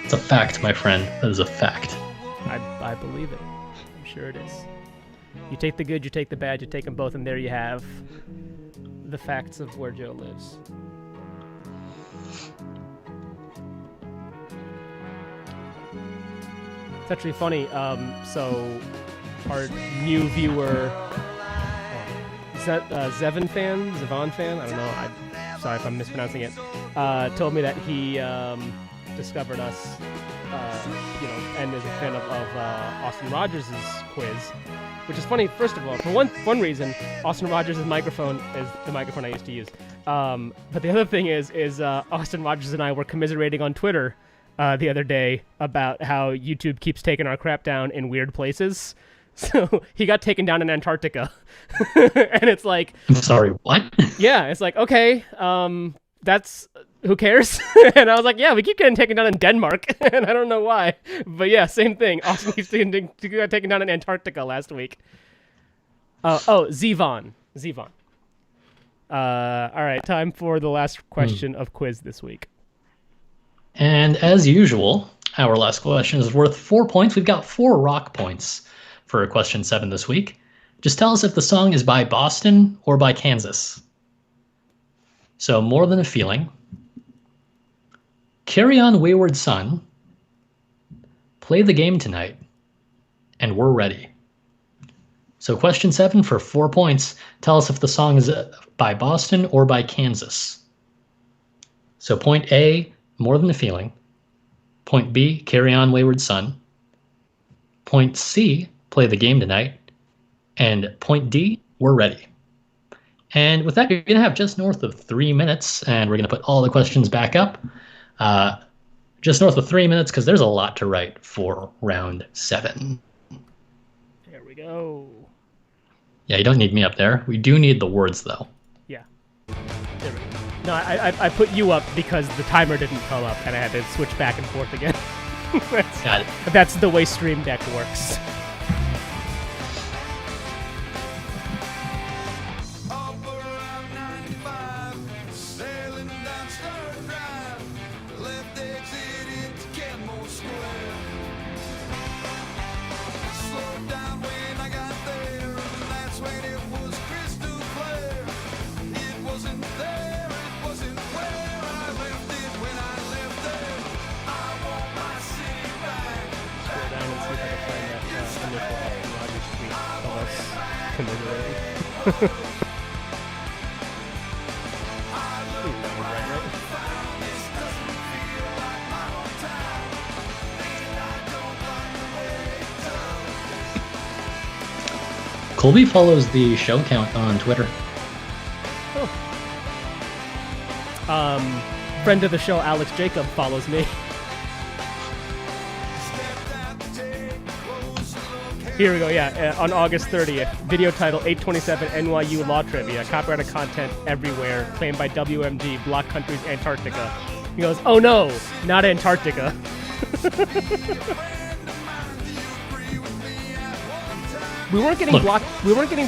It's a fact, my friend. That is a fact. I believe it. I'm sure it is. You take the good, you take the bad, you take them both, and there you have the facts of where Joe lives. It's actually funny. So our new viewer, Zevon fan, I don't know. I'm sorry if I'm mispronouncing it. Told me that he discovered us, and is a fan of Austin Rogers' quiz, which is funny. First of all, for one reason, Austin Rogers' microphone is the microphone I used to use. But the other thing is Austin Rogers and I were commiserating on Twitter the other day about how YouTube keeps taking our crap down in weird places. So he got taken down in Antarctica, and it's like, I'm sorry, what? Yeah, it's like, okay, that's, who cares? And I was like, yeah, we keep getting taken down in Denmark, and I don't know why. But yeah, same thing. Austin keeps got taken down in Antarctica last week. Zevon. All right, time for the last question of quiz this week. And as usual, our last question is worth 4 points. We've got 4 rock points for question 7 this week. Just tell us if the song is by Boston or by Kansas. So, More Than a Feeling, Carry On Wayward Son, Play the Game Tonight, and We're Ready. So question 7 for 4 points. Tell us if the song is by Boston or by Kansas. So point A, More Than a Feeling. Point B, Carry On Wayward Son. Point C, Play the Game Tonight. And point D, We're Ready. And with that, you're going to have just north of 3 minutes, and we're going to put all the questions back up. Just north of 3 minutes, because there's a lot to write for round 7. There we go. Yeah, you don't need me up there. We do need the words, though. Yeah. There we go. No, I put you up because the timer didn't come up, and I had to switch back and forth again. Got it. That's the way Stream Deck works. Colby follows the show count on Twitter. Friend of the show, Alex Jacob, follows me. Here we go, yeah, on August 30th. Video title, 827 NYU Law Trivia. Copyrighted content everywhere. Claimed by WMG, Block Countries, Antarctica. He goes, oh no, not Antarctica. We weren't getting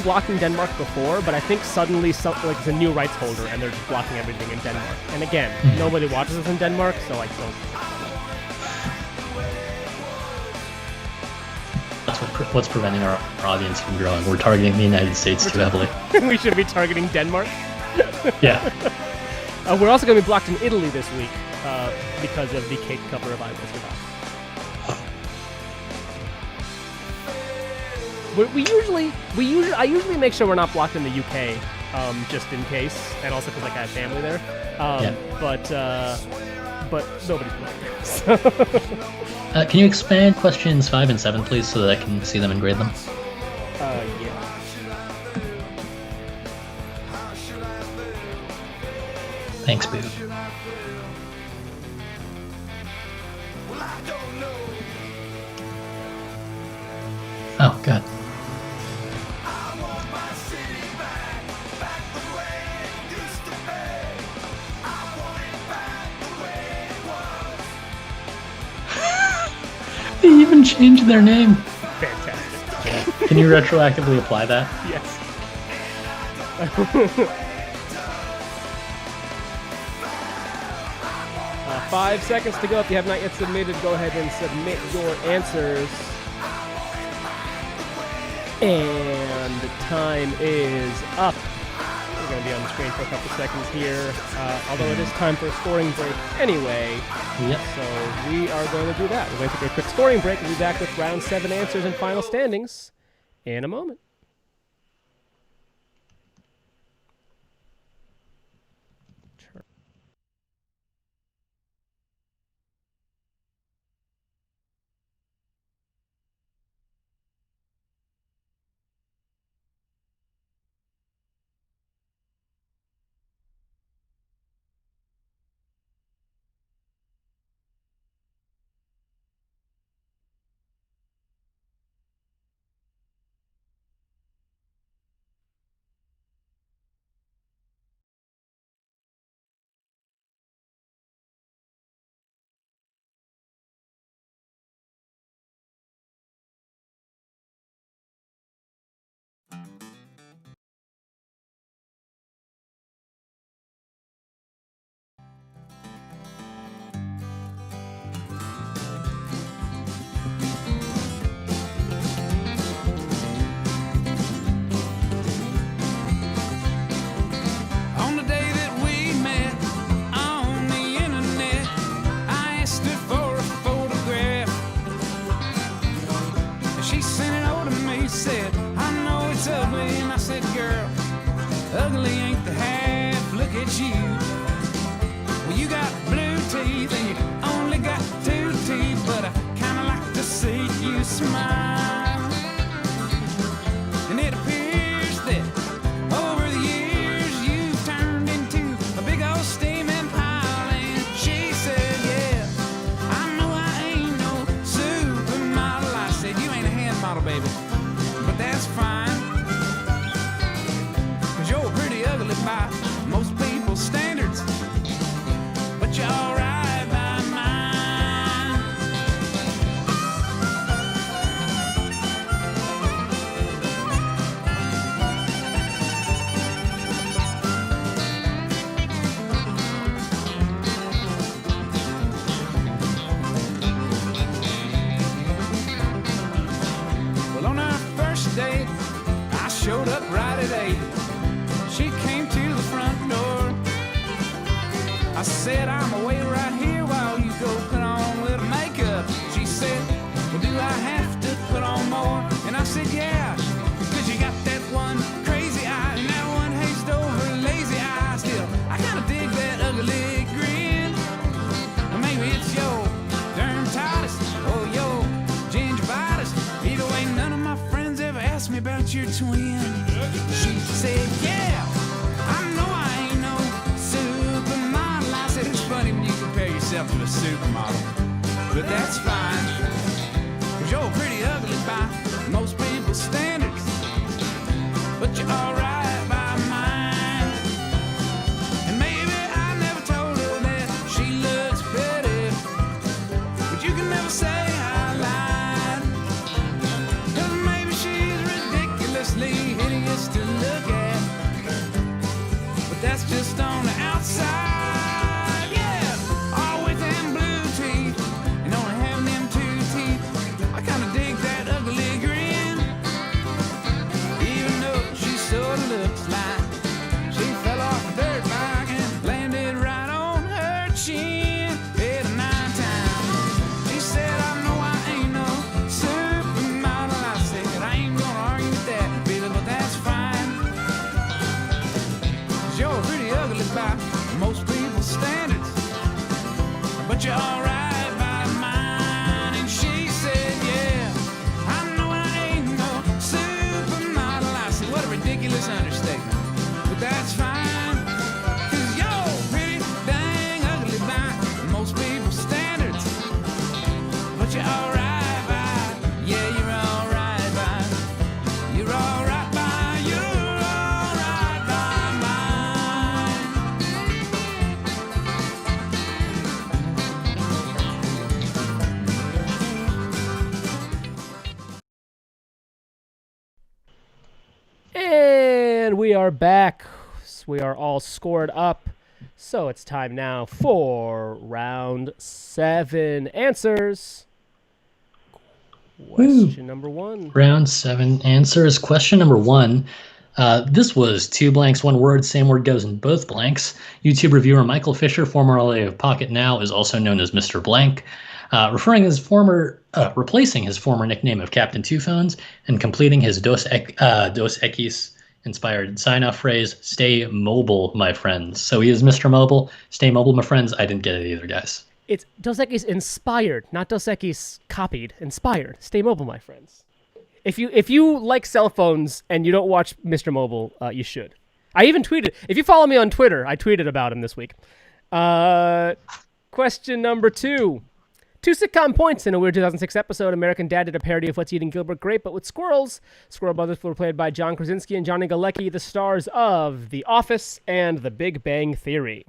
blocked in Denmark before, but I think suddenly it's a new rights holder and they're just blocking everything in Denmark. And again, nobody watches us in Denmark, so I don't. That's what's preventing our audience from growing. We're targeting the United States too heavily. We should be targeting Denmark. Yeah. We're also going to be blocked in Italy this week because of the cake cover of I Was Survived. I usually make sure we're not blocked in the UK, just in case, and also because I have family there. But nobody's blocked. So. Can you expand questions 5 and 7, please, so that I can see them and grade them? Yeah. Thanks, Boo. Oh, God. They even changed their name. Fantastic. Can you retroactively apply that? Yes. 5 seconds to go. If you have not yet submitted, go ahead and submit your answers. And time is up. We're going to be on the screen for a couple seconds here. Although it is time for a scoring break anyway. Yep. So we are going to do that. We're going to take a quick scoring break. We'll be back with round 7 answers and final standings in a moment. On the day that we met on the internet, I asked her for a photograph. She sent it over to me, said, I know it's ugly. And I said, girl, ugly ain't the half, look at you. Well, you got blue teeth and you only got 2 teeth, but I kinda like to see you smile. And it appears that over the years you've turned into a big old steaming pile. And she said, yeah, I know I ain't no supermodel. I said, you ain't a hand model, baby, but that's fine, 'cause you're pretty ugly by most people's standards, but you're alright by mine. Well, on our first date, I showed up right at 8. She came to the front door. I said, I'm away right here while you go put on a little makeup. She said, well, do I have to put on more? And I said, yeah, 'cause you got that one crazy eye and that one hazed over lazy eye. Still, I kinda dig that ugly grin. Or maybe it's your dermatitis or your gingivitis. Either way, none of my friends ever asked me about your twin. She said, yeah, I know I ain't no supermodel. I said, it's funny when you compare yourself to a supermodel, but that's fine, 'cause you're pretty ugly by most people's standards, but you're alright by mine. And maybe I never told her that she looks pretty, but you can never say I lied, 'cause maybe she's ridiculously hideous to look at, but that's just on the outside. Yeah, all with them blue teeth and only having them 2 teeth. I kinda dig that ugly grin, even though she sorta looks like she fell off a dirt bike and landed right on her chin. 8 or 9 times. She said, I know I ain't no supermodel. I said, I ain't gonna argue with that, baby, but that's fine, 'cause you're pretty ugly by most people's standards, but you're alright by mine. And she said, yeah, I know I ain't no supermodel. I said, what a ridiculous understatement, but that's fine, 'cause you're pretty dang ugly by most people's standards, but you're alright by, yeah, you're alright by, you're alright by, you're alright by mine. we are back. We are all scored up. So it's time now for round 7 answers. Question number 1. Round 7 answers. Question number 1. This was 2 blanks, 1 word. Same word goes in both blanks. YouTube reviewer Michael Fisher, formerly of Pocket Now, is also known as Mr. Blank, replacing his former nickname of Captain Two Phones and completing his Dos Equis inspired sign-off phrase, "Stay mobile, my friends." So he is Mr. Mobile. Stay mobile, my friends. I didn't get it either, guys. It's Dos Equis inspired, not Dos Equis copied. Inspired. Stay mobile, my friends. If you like cell phones and you don't watch Mr. Mobile, you should. I even tweeted. If you follow me on Twitter, I tweeted about him this week. Question number 2. 2 sitcom points. In a weird 2006 episode, American Dad did a parody of What's Eating Gilbert Grape, but with squirrels. Squirrel Brothers were played by John Krasinski and Johnny Galecki, the stars of The Office and The Big Bang Theory.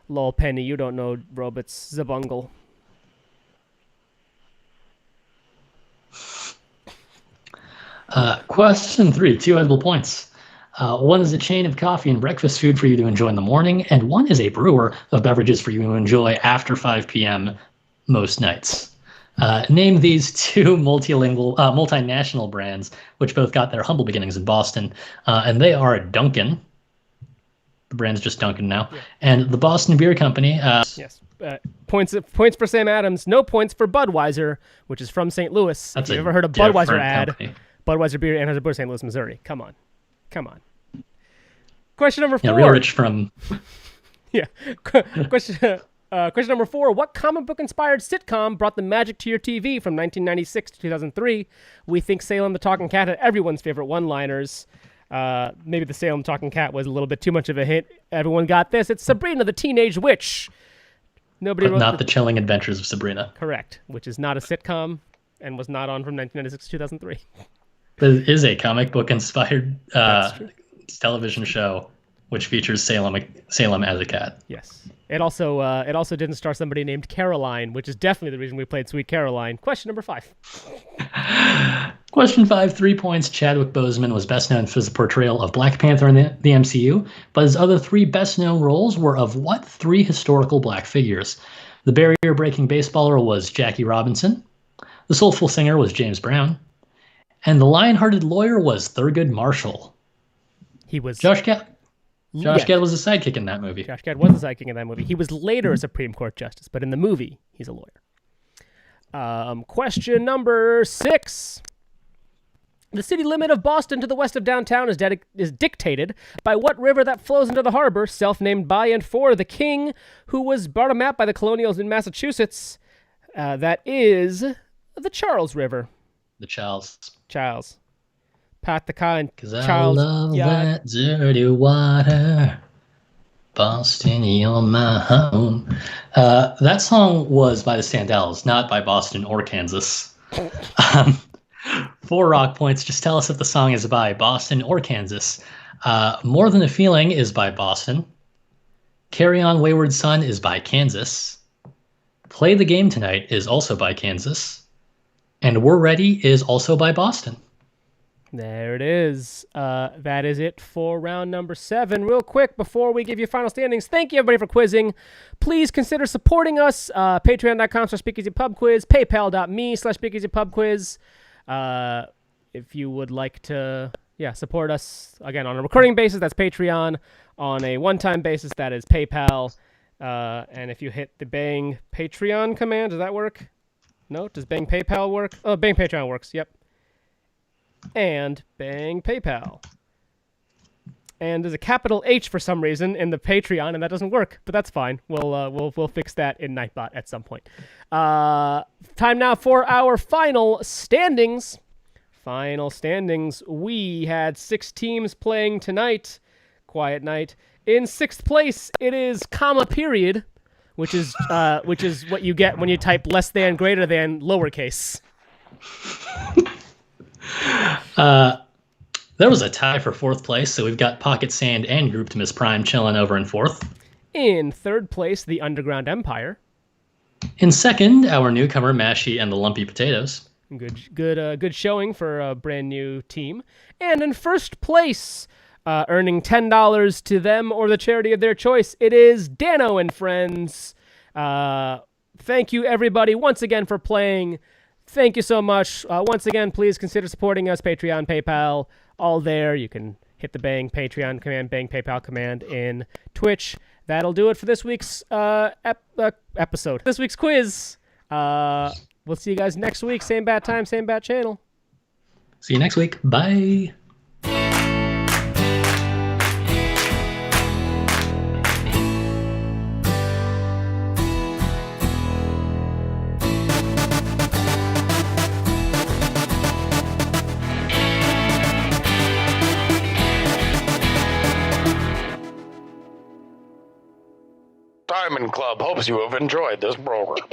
Lol, Penny, you don't know Robots Zabungle. Question 3, 2 edible points. 1 is a chain of coffee and breakfast food for you to enjoy in the morning, and 1 is a brewer of beverages for you to enjoy after 5 p.m. most nights. Name these 2 multinational brands, which both got their humble beginnings in Boston, and they are Dunkin'. The brand's just Dunkin' now, and the Boston Beer Company. Yes. Points for Sam Adams. No points for Budweiser, which is from St. Louis. If you've ever heard a Budweiser ad, company. Budweiser Beer, Anheuser-Busch, St. Louis, Missouri. Come on. Question number 4. Yeah, real rich from. Yeah. Question number 4. What comic book inspired sitcom brought the magic to your TV from 1996 to 2003? We think Salem the Talking Cat had everyone's favorite one-liners. Maybe the Salem Talking Cat was a little bit too much of a hint. Everyone got this. It's Sabrina the Teenage Witch. Nobody wrote not the Chilling Adventures of Sabrina. Correct, which is not a sitcom and was not on from 1996 to 2003. It is a comic book inspired television show which features Salem as a cat. Yes. It also didn't star somebody named Caroline, which is definitely the reason we played Sweet Caroline. Question number 5. Question 5, 3 points. Chadwick Boseman was best known for his portrayal of Black Panther in the MCU, but his other 3 best known roles were of what 3 historical black figures? The barrier-breaking baseballer was Jackie Robinson. The soulful singer was James Brown. And the lion-hearted lawyer was Thurgood Marshall. He was... Josh Gad was a sidekick in that movie. Josh Gad was a sidekick in that movie. He was later a Supreme Court justice, but in the movie, he's a lawyer. Question number 6. The city limit of Boston to the west of downtown is dictated by what river that flows into the harbor, self-named by and for the king, who was brought a map by the colonials in Massachusetts. That is the Charles River. The Charles. Pat the car and Cause Charles. I love that dirty water. Boston, you're my home. That song was by the Sandells, not by Boston or Kansas. 4 rock points. Just tell us if the song is by Boston or Kansas. More Than a Feeling is by Boston. Carry On Wayward Son is by Kansas. Play the Game Tonight is also by Kansas. And We're Ready is also by Boston. There it is. That is it for round number 7. Real quick, before we give you final standings, thank you everybody for quizzing. Please consider supporting us. Patreon.com/SpeakeasyPubQuiz, PayPal.me/SpeakeasyPubQuiz. If you would like to support us, again, on a recurring basis, that's Patreon. On a one-time basis, that is PayPal. And if you hit the bang Patreon command, does that work? No? Does bang PayPal work? Oh, bang Patreon works. Yep. And bang PayPal. And there's a capital H for some reason in the Patreon, and that doesn't work, but that's fine. We'll fix that in Nightbot at some point. Time now for our final standings. We had 6 teams playing tonight. Quiet night. In 6th place, it is comma period, which is what you get when you type less than, greater than, lowercase. There was a tie for 4th place, so we've got Pocket Sand and Grouped Miss Prime chilling over in 4th. In 3rd place, the Underground Empire. In 2nd, our newcomer Mashy and the Lumpy Potatoes. Good showing for a brand new team. And in 1st place, earning $10 to them or the charity of their choice. It is Dano and Friends. Thank you, everybody, once again for playing. Thank you so much. Once again, please consider supporting us. Patreon, PayPal, all there. You can hit the bang Patreon command, bang PayPal command in Twitch. That'll do it for this week's episode. This week's quiz. We'll see you guys next week. Same bat time, same bat channel. See you next week. Bye. Diamond Club hopes you have enjoyed this program.